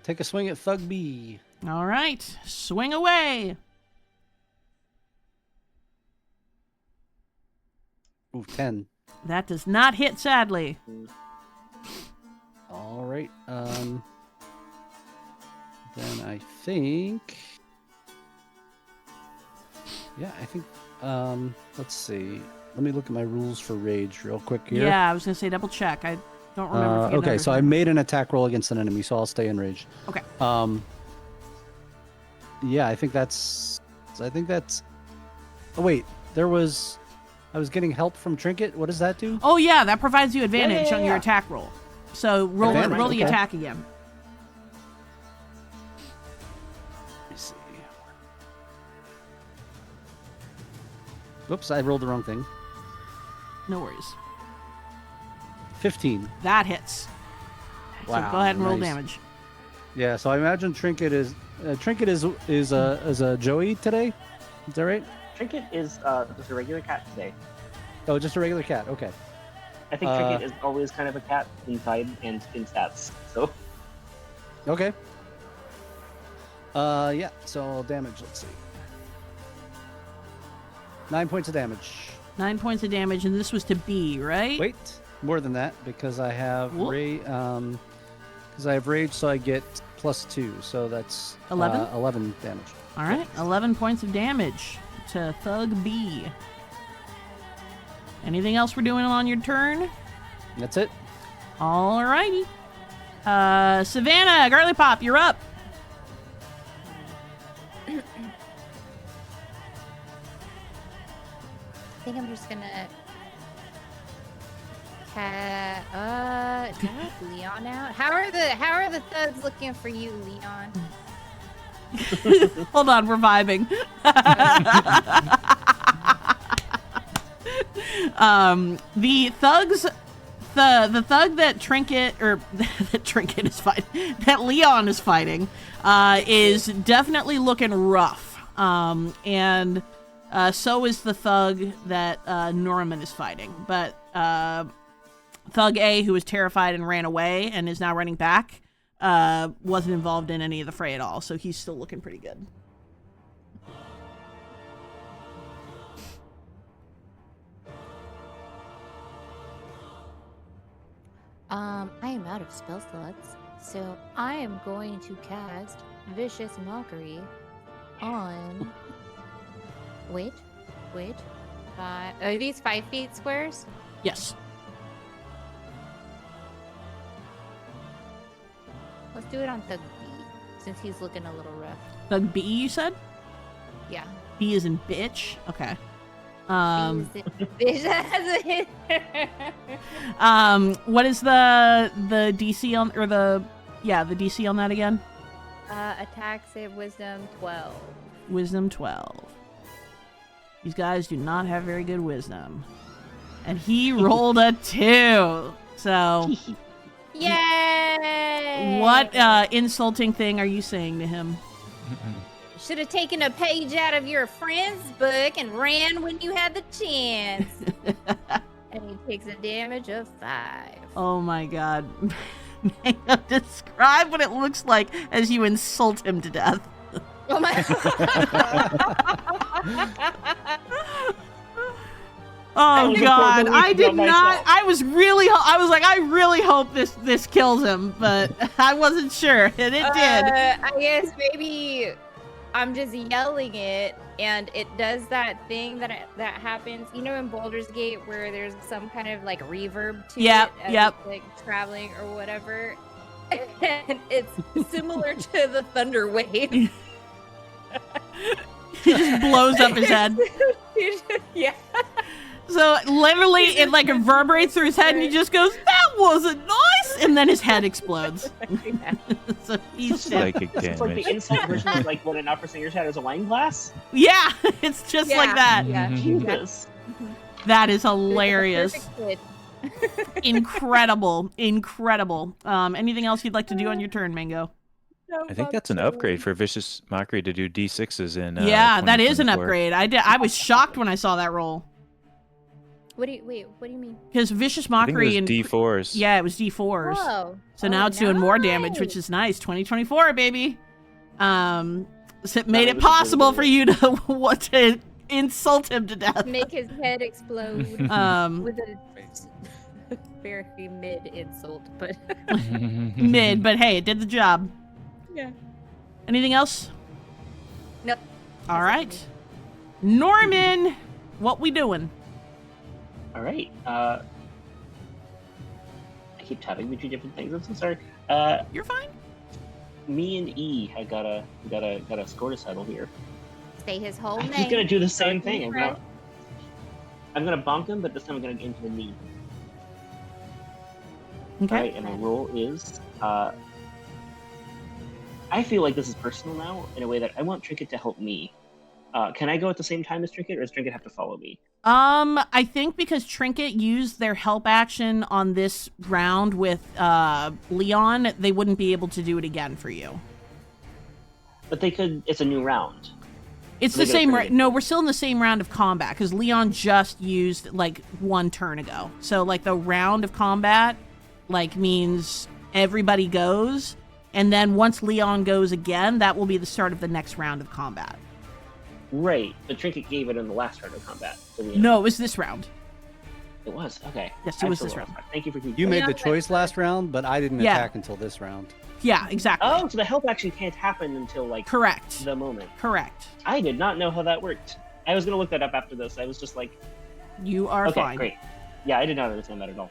take a swing at Thug B. All right. Swing away. Ooh, 10. That does not hit, sadly. All right. Then I think. Yeah, I think. Let's see. Let me look at my rules for rage real quick here. Yeah, I was going to say double check. I don't remember. if you Okay, had so I made an attack roll against an enemy, so I'll stay in rage. Okay. Yeah, I think that's. Oh wait, there was. I was getting help from Trinket. What does that do? Oh yeah, that provides you advantage on your yeah. attack roll. So roll Advantage, roll the okay. attack again. Let me see. Whoops, I rolled the wrong thing. No worries. 15. That hits. So Wow, go ahead and roll nice. damage. Yeah, so I imagine Trinket is a Joey today. Is that right? Trinket is just a regular cat today. Oh, just a regular cat. Okay. I think Trinket is always kind of a cat inside and in stats. So Okay. Yeah. So damage. Let's see. 9 points of damage. 9 points of damage, and this was to B, right? Wait, more than that because I have Whoop. because I have rage, so I get +2. So that's 11? 11 damage. All right, 11 points of damage to Thug B. Anything else we're doing on your turn? That's it. All righty. Savannah, Girly Pop, you're up. I think I'm just gonna do I have Leon out? How are the thugs looking for you, Leon? Hold on, we're vibing. The thugs, the thug that Trinket or that Trinket is fighting, that Leon is fighting, is definitely looking rough. And so is the thug that Norman is fighting. But Thug A, who was terrified and ran away and is now running back, wasn't involved in any of the fray at all, so he's still looking pretty good. I am out of spell slots, so I am going to cast Vicious Mockery on. Wait. Are these 5 feet squares? Yes. Let's do it on Thug B, since he's looking a little rough. Thug B, you said? Yeah. B is in bitch? Okay. Bitch, that has a hit. What is the DC on, or the DC on that again? Attack save Wisdom 12. Wisdom 12. These guys do not have very good wisdom. And he rolled a 2. So, Yay! what insulting thing are you saying to him? Should have taken a page out of your friend's book and ran when you had the chance. And he takes a damage of 5. Oh my god. Describe what it looks like as you insult him to death. Oh my. Oh god, I did not. myself. I was like, I really hope this kills him, but I wasn't sure, and it did. I guess maybe I'm just yelling it, and it does that thing that happens, you know, in Baldur's Gate where there's some kind of like reverb to Yep, it, as yep. it's, like traveling or whatever, and it's similar to the thunder wave. He just blows up his head. Yeah. So literally, it like reverberates through his head, and he just goes, "That wasn't nice," and then his head explodes. So he's dead. Psychic It's like the damage. insult version of like when an opera singer shatters a wine glass. Yeah, it's just like that. Yeah. Jesus. That is You're the hilarious. perfect kid. Incredible. Anything else you'd like to do on your turn, Mango? I think that's an upgrade for Vicious Mockery to do D6s in. Yeah, that is an 2024. upgrade. I was shocked when I saw that roll. What do you mean? Because Vicious I think Mockery it and was D4s. yeah, it was D4s. Whoa. So now it's doing more damage, which is nice. 2024, baby. So it made it possible for you to want to insult him to death. Make his head explode with a very mid insult, but Mid, but hey, it did the job. yeah. Anything else? Nope. All right. Norman, what we doing? All right. I keep tapping between different things. I'm so sorry. You're fine. Me and E had got a score to settle here. Say his whole name. He's gonna do the same thing. I'm Right. not... I'm gonna bonk him, but this time I'm gonna aim for the knee. Okay. Alright, and my roll is I feel like this is personal now in a way that I want Trinket to help me. Can I go at the same time as Trinket, or does Trinket have to follow me? I think because Trinket used their help action on this round with Leon, they wouldn't be able to do it again for you. But they could. It's a new round. It's So the they gotta same. turn it. No, we're still in the same round of combat because Leon just used like one turn ago. So like the round of combat, like means everybody goes, and then once Leon goes again, that will be the start of the next round of combat. Right, but Trinket gave it in the last round of combat. So we No, it was this round. It was okay. Yes, it was this Absolutely. round. Thank you for keeping. You made Yeah, the that's choice fair. last round, but I didn't Yeah. attack until this round. Yeah, exactly. Oh, so the help action can't happen until like Correct. the moment. Correct. I did not know how that worked. I was gonna look that up after this. I was just like, You are okay, fine. great. Yeah, I did not understand that at all.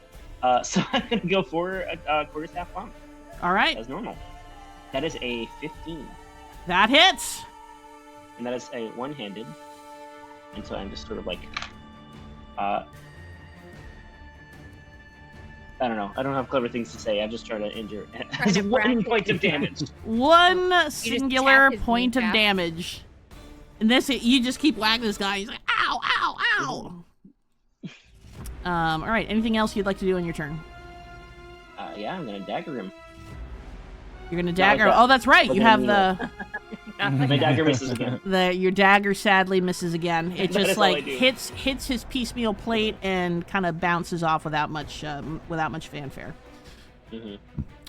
So I'm gonna go for a quarterstaff bomb All right. as normal. That is a 15, That hits. and that is a one-handed. And so I'm just sort of like, I don't know. I don't have clever things to say. I'm just trying to injure. It's to 1 bracket. point of damage. One singular tap his point of kneecap. damage. And this, you just keep whacking this guy. He's like, ow, ow, ow. All right. Anything else you'd like to do on your turn? Yeah, I'm gonna dagger him. You're gonna Not like dagger. that. Oh, that's right. But You then have you- the My dagger misses again. your dagger sadly misses again. It That just is all I like do. hits his piecemeal plate and kind of bounces off without much fanfare. Mm-hmm.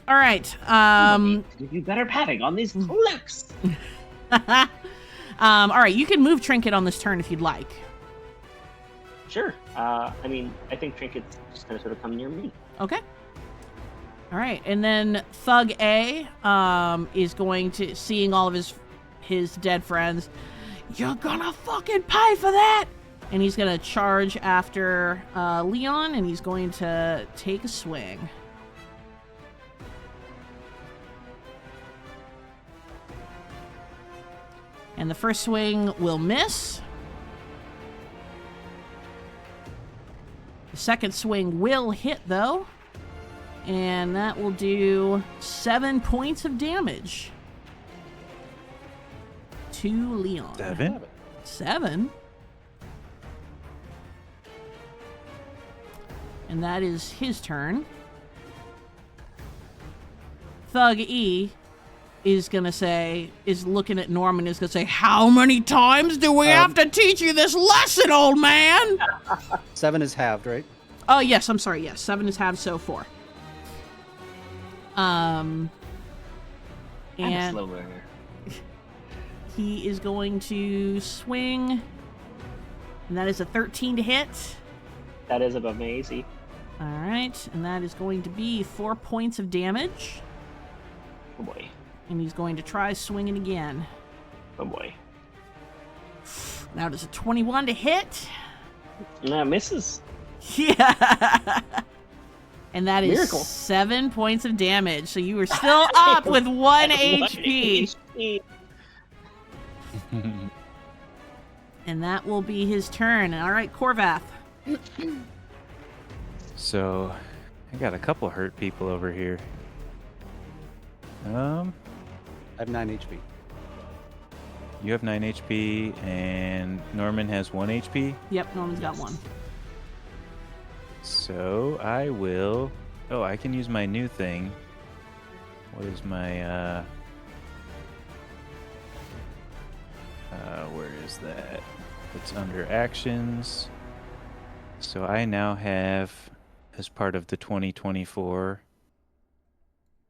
All right. To give you better padding on these cloaks. All right. You can move Trinket on this turn if you'd like. Sure. I mean, I think Trinket's just gonna sort of come near me. Okay. All right, and then Thug A is going to, seeing all of his dead friends, you're gonna fucking pay for that! And he's gonna charge after Leon, and he's going to take a swing. And the first swing will miss. The second swing will hit, though. And that will do 7 points of damage to Leon. 7? 7. And that is his turn. Thug E is looking at Norman, is gonna say, how many times do we have to teach you this lesson, old man? 7 is halved, right? Oh, yes, I'm sorry, yes. 7 is half, so 4. I'm a And slow learner. he is going to swing, and that is a 13 to hit. That is above my AC. All right, and that is going to be 4 points of damage, Oh boy. and he's going to try swinging again. Oh boy. Now it is a 21 to hit. And that misses. Yeah. And that is Miracle. 7 points of damage, so you are still up with 1 HP. HP. And that will be his turn. All right, Korvath. So, I got a couple hurt people over here. I have 9 HP. You have 9 HP, and Norman has 1 HP. Yep, Norman's got 1. So I will. Oh, I can use my new thing. What is my? Where is that? It's under actions. So I now have, as part of the 2024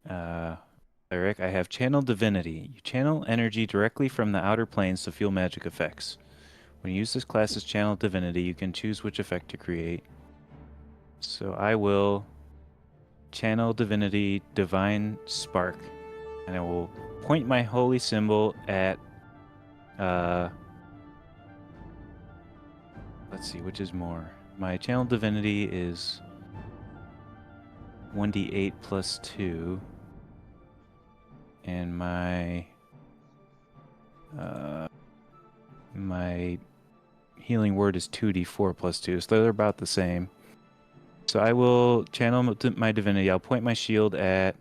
Cleric, I have Channel Divinity. You channel energy directly from the outer planes to fuel magic effects. When you use this class's Channel Divinity, you can choose which effect to create. So I will channel Divinity Divine Spark, and I will point my holy symbol at, let's see, which is more. My channel Divinity is 1d8 plus 2, and my healing word is 2d4 plus 2, so they're about the same. So I will channel my divinity. I'll point my shield at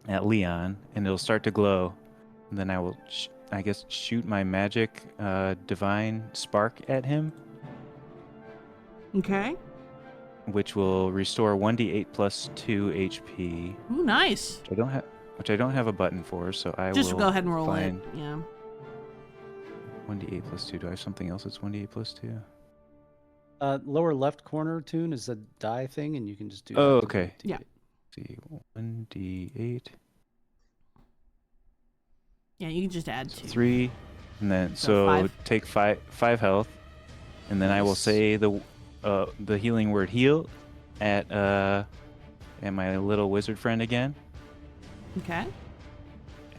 Leon, and it'll start to glow. And then I will, I guess, shoot my magic divine spark at him, Okay. which will restore 1d8 plus 2 HP. Ooh, nice. Which I don't have a button for, so I Just will go ahead and roll find it. Yeah. 1d8 plus 2. Do I have something else that's 1d8 plus 2? Lower left corner, Toon, is a die thing, and you can just do. Oh, that to okay. the- Yeah. See, 1d8, Yeah, you can just add 2. 3, and then So so 5. take 5 health, and then I will Nice. say the healing word heal at my little wizard friend again, Okay.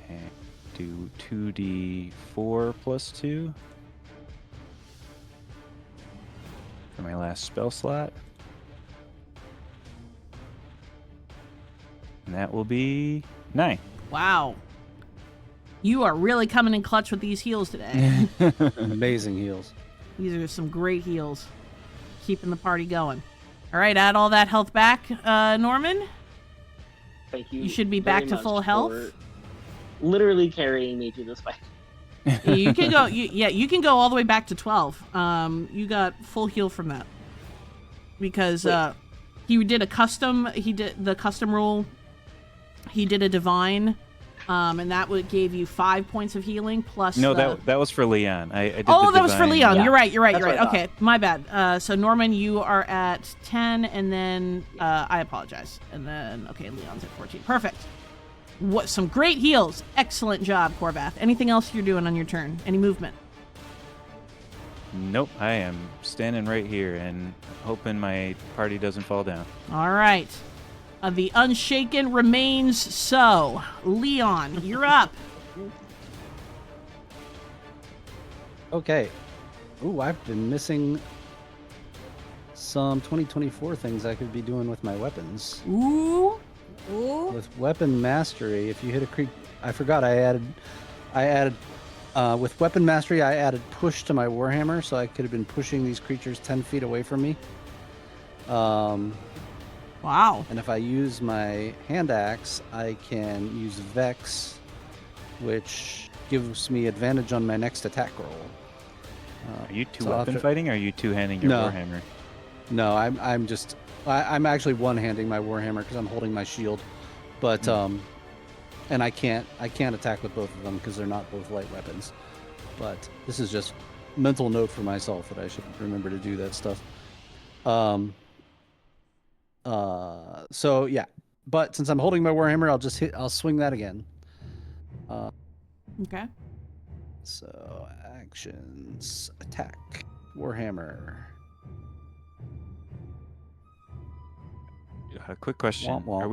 and do 2d4 plus 2 for my last spell slot, and that will be 9. Wow. You are really coming in clutch with these heals today. Amazing heals. These are some great heals. Keeping the party going. All right, add all that health back, Norman. Thank you. You should be very back to much full health. for literally carrying me through this fight. You can go. You can go all the way back to 12. You got full heal from that because he did a custom. He did the custom rule. He did a divine, and that gave you 5 points of healing plus. No, that was for Leon. I did Oh, the that was for divine. Leon. Yeah. You're right. You're That's what I Okay, my bad. So Norman, you are at 10, and then I apologize. And then Leon's at 14. Perfect. What some great heals. Excellent job, Korvath. Anything else you're doing on your turn? Any movement? Nope, I am standing right here and hoping my party doesn't fall down. All right. The Unshaken remains so. Leon, you're up. Okay. Ooh, I've been missing some 2024 things I could be doing with my weapons. Ooh. Ooh. With weapon mastery, if you hit a creature, I forgot I added with weapon mastery, I added push to my warhammer, so I could have been pushing these creatures 10 feet away from me. Wow. And if I use my hand axe, I can use Vex, which gives me advantage on my next attack roll. Are you two so I'll weapon have to- fighting, or are you two-handing your No. warhammer? No, I'm actually one-handing my warhammer because I'm holding my shield, but and I can't attack with both of them because they're not both light weapons. But this is just mental note for myself that I should remember to do that stuff. So yeah, but since I'm holding my warhammer, I'll swing that again. Okay. So actions, attack, warhammer. Quick question: Womp womp.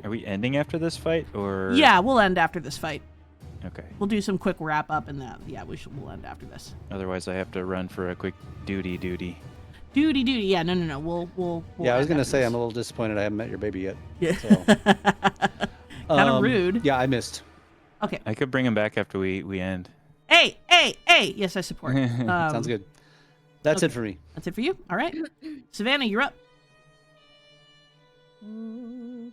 Are we ending after this fight, or? Yeah, we'll end after this fight. Okay. We'll do some quick wrap up and that. Yeah, we'll end after this. Otherwise, I have to run for a quick duty. Duty. Yeah, no. We'll Yeah, I was end gonna after say this. I'm a little disappointed I haven't met your baby yet. Yeah. So. Kind of rude. Yeah, I missed. Okay. I could bring him back after we end. Hey! Yes, I support. Sounds good. That's okay. it for me. That's it for you. All right, Savannah, you're up. I'm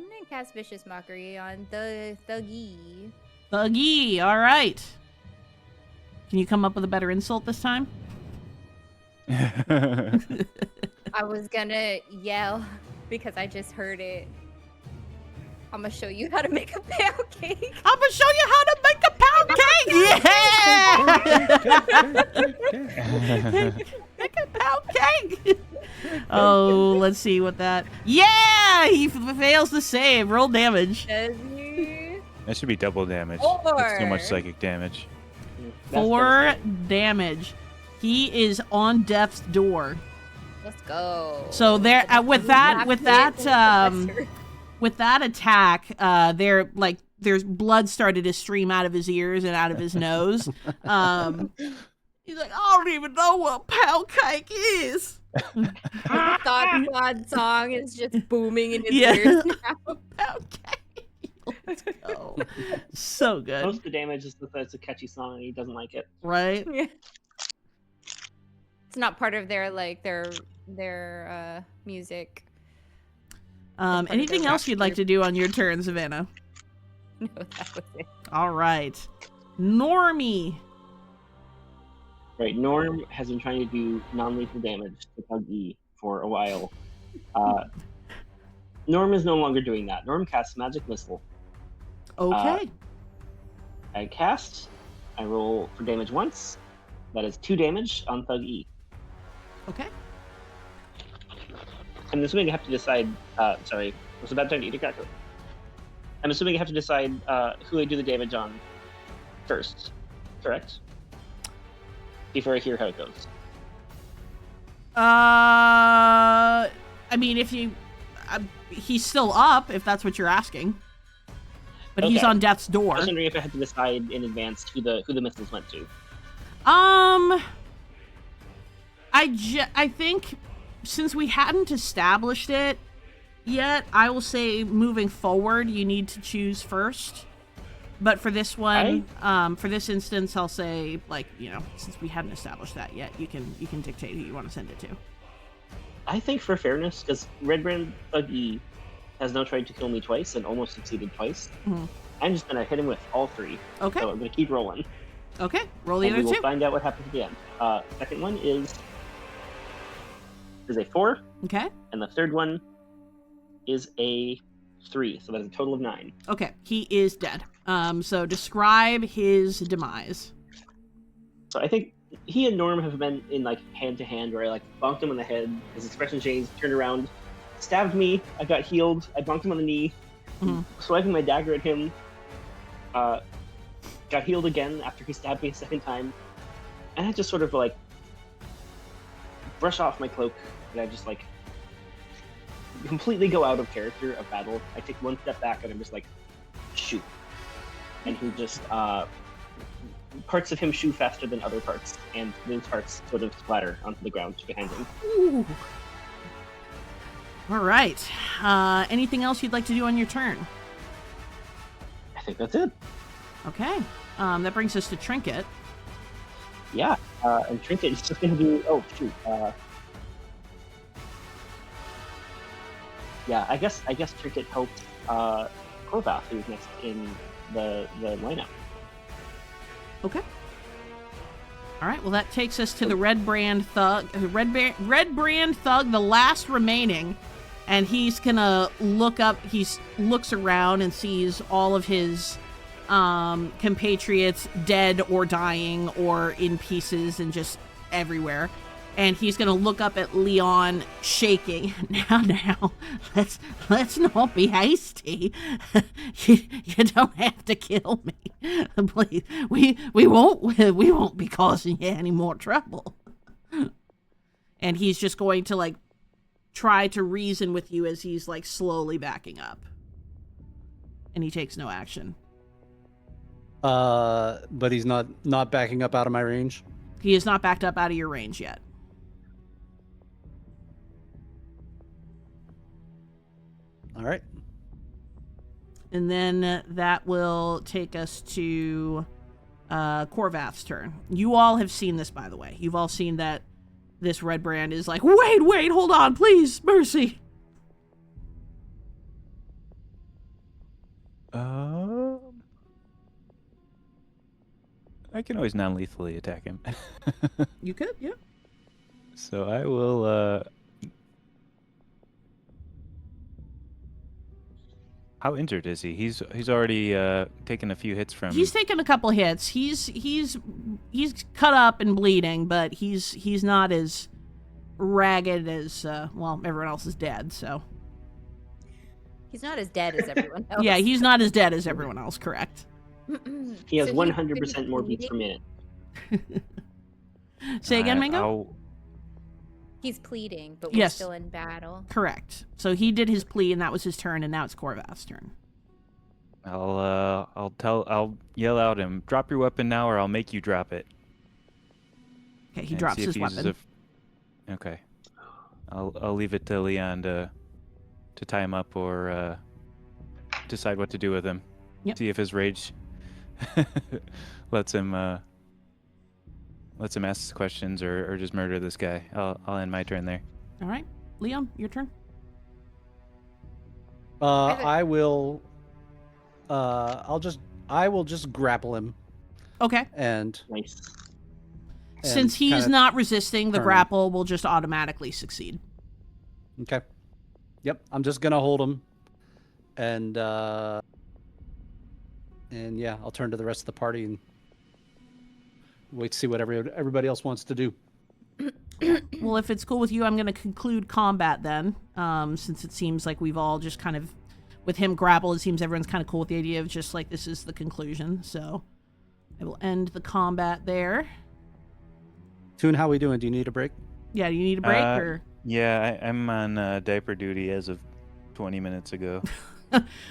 gonna cast Vicious Mockery on the Thuggy. Thuggy. All right. Can you come up with a better insult this time? I was gonna yell because I just heard it. I'm gonna show you how to make a pound cake. I'm gonna show you how to make a pound cake. Yeah. Make a pound cake. Oh, let's see what that. Yeah, he fails to save. Roll damage. Does he? That should be double damage. 4. That's too much psychic damage. That's 4 devastating. damage. He is on death's door. Let's go. So there, with that attack, there's blood started to stream out of his ears and out of his nose. He's like, I don't even know what pound cake is. The God song is just booming in his Yeah. ears now. Pound cake. Let's go. So good. Most of the damage is that it's a catchy song and he doesn't like it. Right? Yeah. It's not part of their music. part of Anything their else you'd like to do on your turn, Savannah? No, that was it. All right. Normie. Right, Norm has been trying to do non-lethal damage to Thug E for a while. Norm is no longer doing that. Norm casts Magic Missile. Okay. I roll for damage once. That is 2 damage on Thug E. Okay. I'm assuming I have to decide. Sorry, was it about time to eat a cracker? I'm assuming I have to decide who I do the damage on first, correct? Before I hear how it goes. I mean, if you, he's still up, if that's what you're asking. But he's Okay. on death's door. I was wondering if I had to decide in advance who the missiles went to. I think since we hadn't established it yet, I will say moving forward, you need to choose first. But for this one, for this instance, I'll say, like, you know, since we hadn't established that yet, you can dictate who you want to send it to. I think for fairness, because Red Brand Thug E has now tried to kill me twice and almost succeeded twice, Mhm. I'm just gonna hit him with all 3. Okay. So I'm gonna keep rolling. Okay. Roll the And we other will two. find out what happens at the end. Second one is a 4, Okay. and the third one is a 3. So that's a total of 9. Okay. He is dead. So describe his demise. So I think he and Norm have been in like hand to hand, where I like bonked him on the head. His expression changed, turned around, stabbed me. I got healed. I bonked him on the knee, Mhm. swiping my dagger at him. Got healed again after he stabbed me a second time, and I just sort of like brush off my cloak, and I just like completely go out of character of battle. I take one step back, and I'm just like, shoot, and he just parts of him shoot faster than other parts, and those parts sort of splatter onto the ground behind him. Ooh. All right. Anything else you'd like to do on your turn? I think that's it. Okay. That brings us to Trinket. Yeah, and Trinket is just going to do. Oh shoot. Yeah, I guess Trinket helped Korvath, who's next in the lineup. Okay. All right. Well, that takes us to the Red Brand Thug. Red Brand Thug, the last remaining, and he's gonna look up. He looks around and sees all of his compatriots dead or dying or in pieces and just everywhere. And he's gonna look up at Leon, shaking. Now, let's not be hasty. You don't have to kill me, please. We won't be causing you any more trouble. And he's just going to like try to reason with you as he's like slowly backing up. And he takes no action. But he's not backing up out of my range. He is not backed up out of your range yet. All right. And then that will take us to Korvath's turn. You all have seen this, by the way. You've all seen that this Red Brand is like, wait, hold on, please, mercy. I can always non-lethally attack him. You could, yeah. So I will. How injured is he? He's already taken a few hits from. He's taken a couple hits. He's cut up and bleeding, but he's not as ragged as well. Everyone else is dead, so. He's not as dead as everyone else. Yeah, he's not as dead as everyone else. Correct. He has So 100% more beats per minute. Say again, Mango. He's pleading, but we're Yes. still in battle. Correct. So he did his plea, and that was his turn, and now it's Korvath's turn. I'll yell out him, drop your weapon now, or I'll make you drop it. Okay, he And drops see if his he uses weapon. Okay. I'll leave it to Leon to tie him up or decide what to do with him. Yep. See if his rage lets him ask questions or just murder this guy. I'll end my turn there. All right, Leon, your turn. I will just grapple him Okay. and Nice. Since he is kinda not resisting, the turn him. grapple will just automatically succeed. Okay. Yep, I'm just gonna hold him, and yeah, I'll turn to the rest of the party and wait to see what everybody else wants to do. Well, if it's cool with you, I'm going to conclude combat then, since it seems like we've all just kind of, with him grappled, it seems everyone's kind of cool with the idea of just like this is the conclusion. So I will end the combat there. Toon, how we doing? Do you need a break? Yeah, do you need a break or? Yeah, I'm on diaper duty as of 20 minutes ago.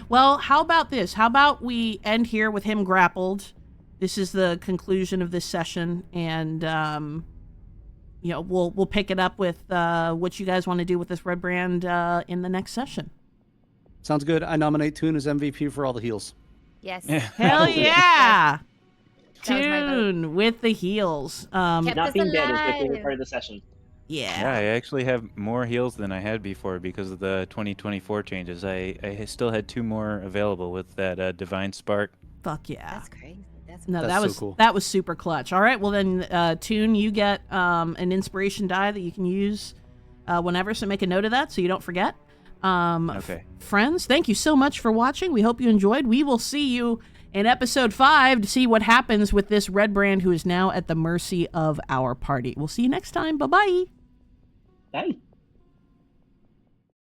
Well, how about this? How about we end here with him grappled? This is the conclusion of this session, and we'll pick it up with what you guys want to do with this red brand in the next session. Sounds good. I nominate Toon as MVP for all the heals. Yes. Hell yeah! That was my vote. Toon with the heels. Kept Not us being dead is my favorite alive. part of the session. Yeah, Yeah. I actually have more heals than I had before because of the 2024 changes. I still had 2 more available with that Divine Spark. Fuck yeah. That's crazy. That's No, That's that so was cool. that was super clutch. All right, well then, Toon, you get an inspiration die that you can use whenever. So make a note of that so you don't forget. Okay. Friends, thank you so much for watching. We hope you enjoyed. We will see you in episode 5 to see what happens with this red brand who is now at the mercy of our party. We'll see you next time. Bye-bye. Bye.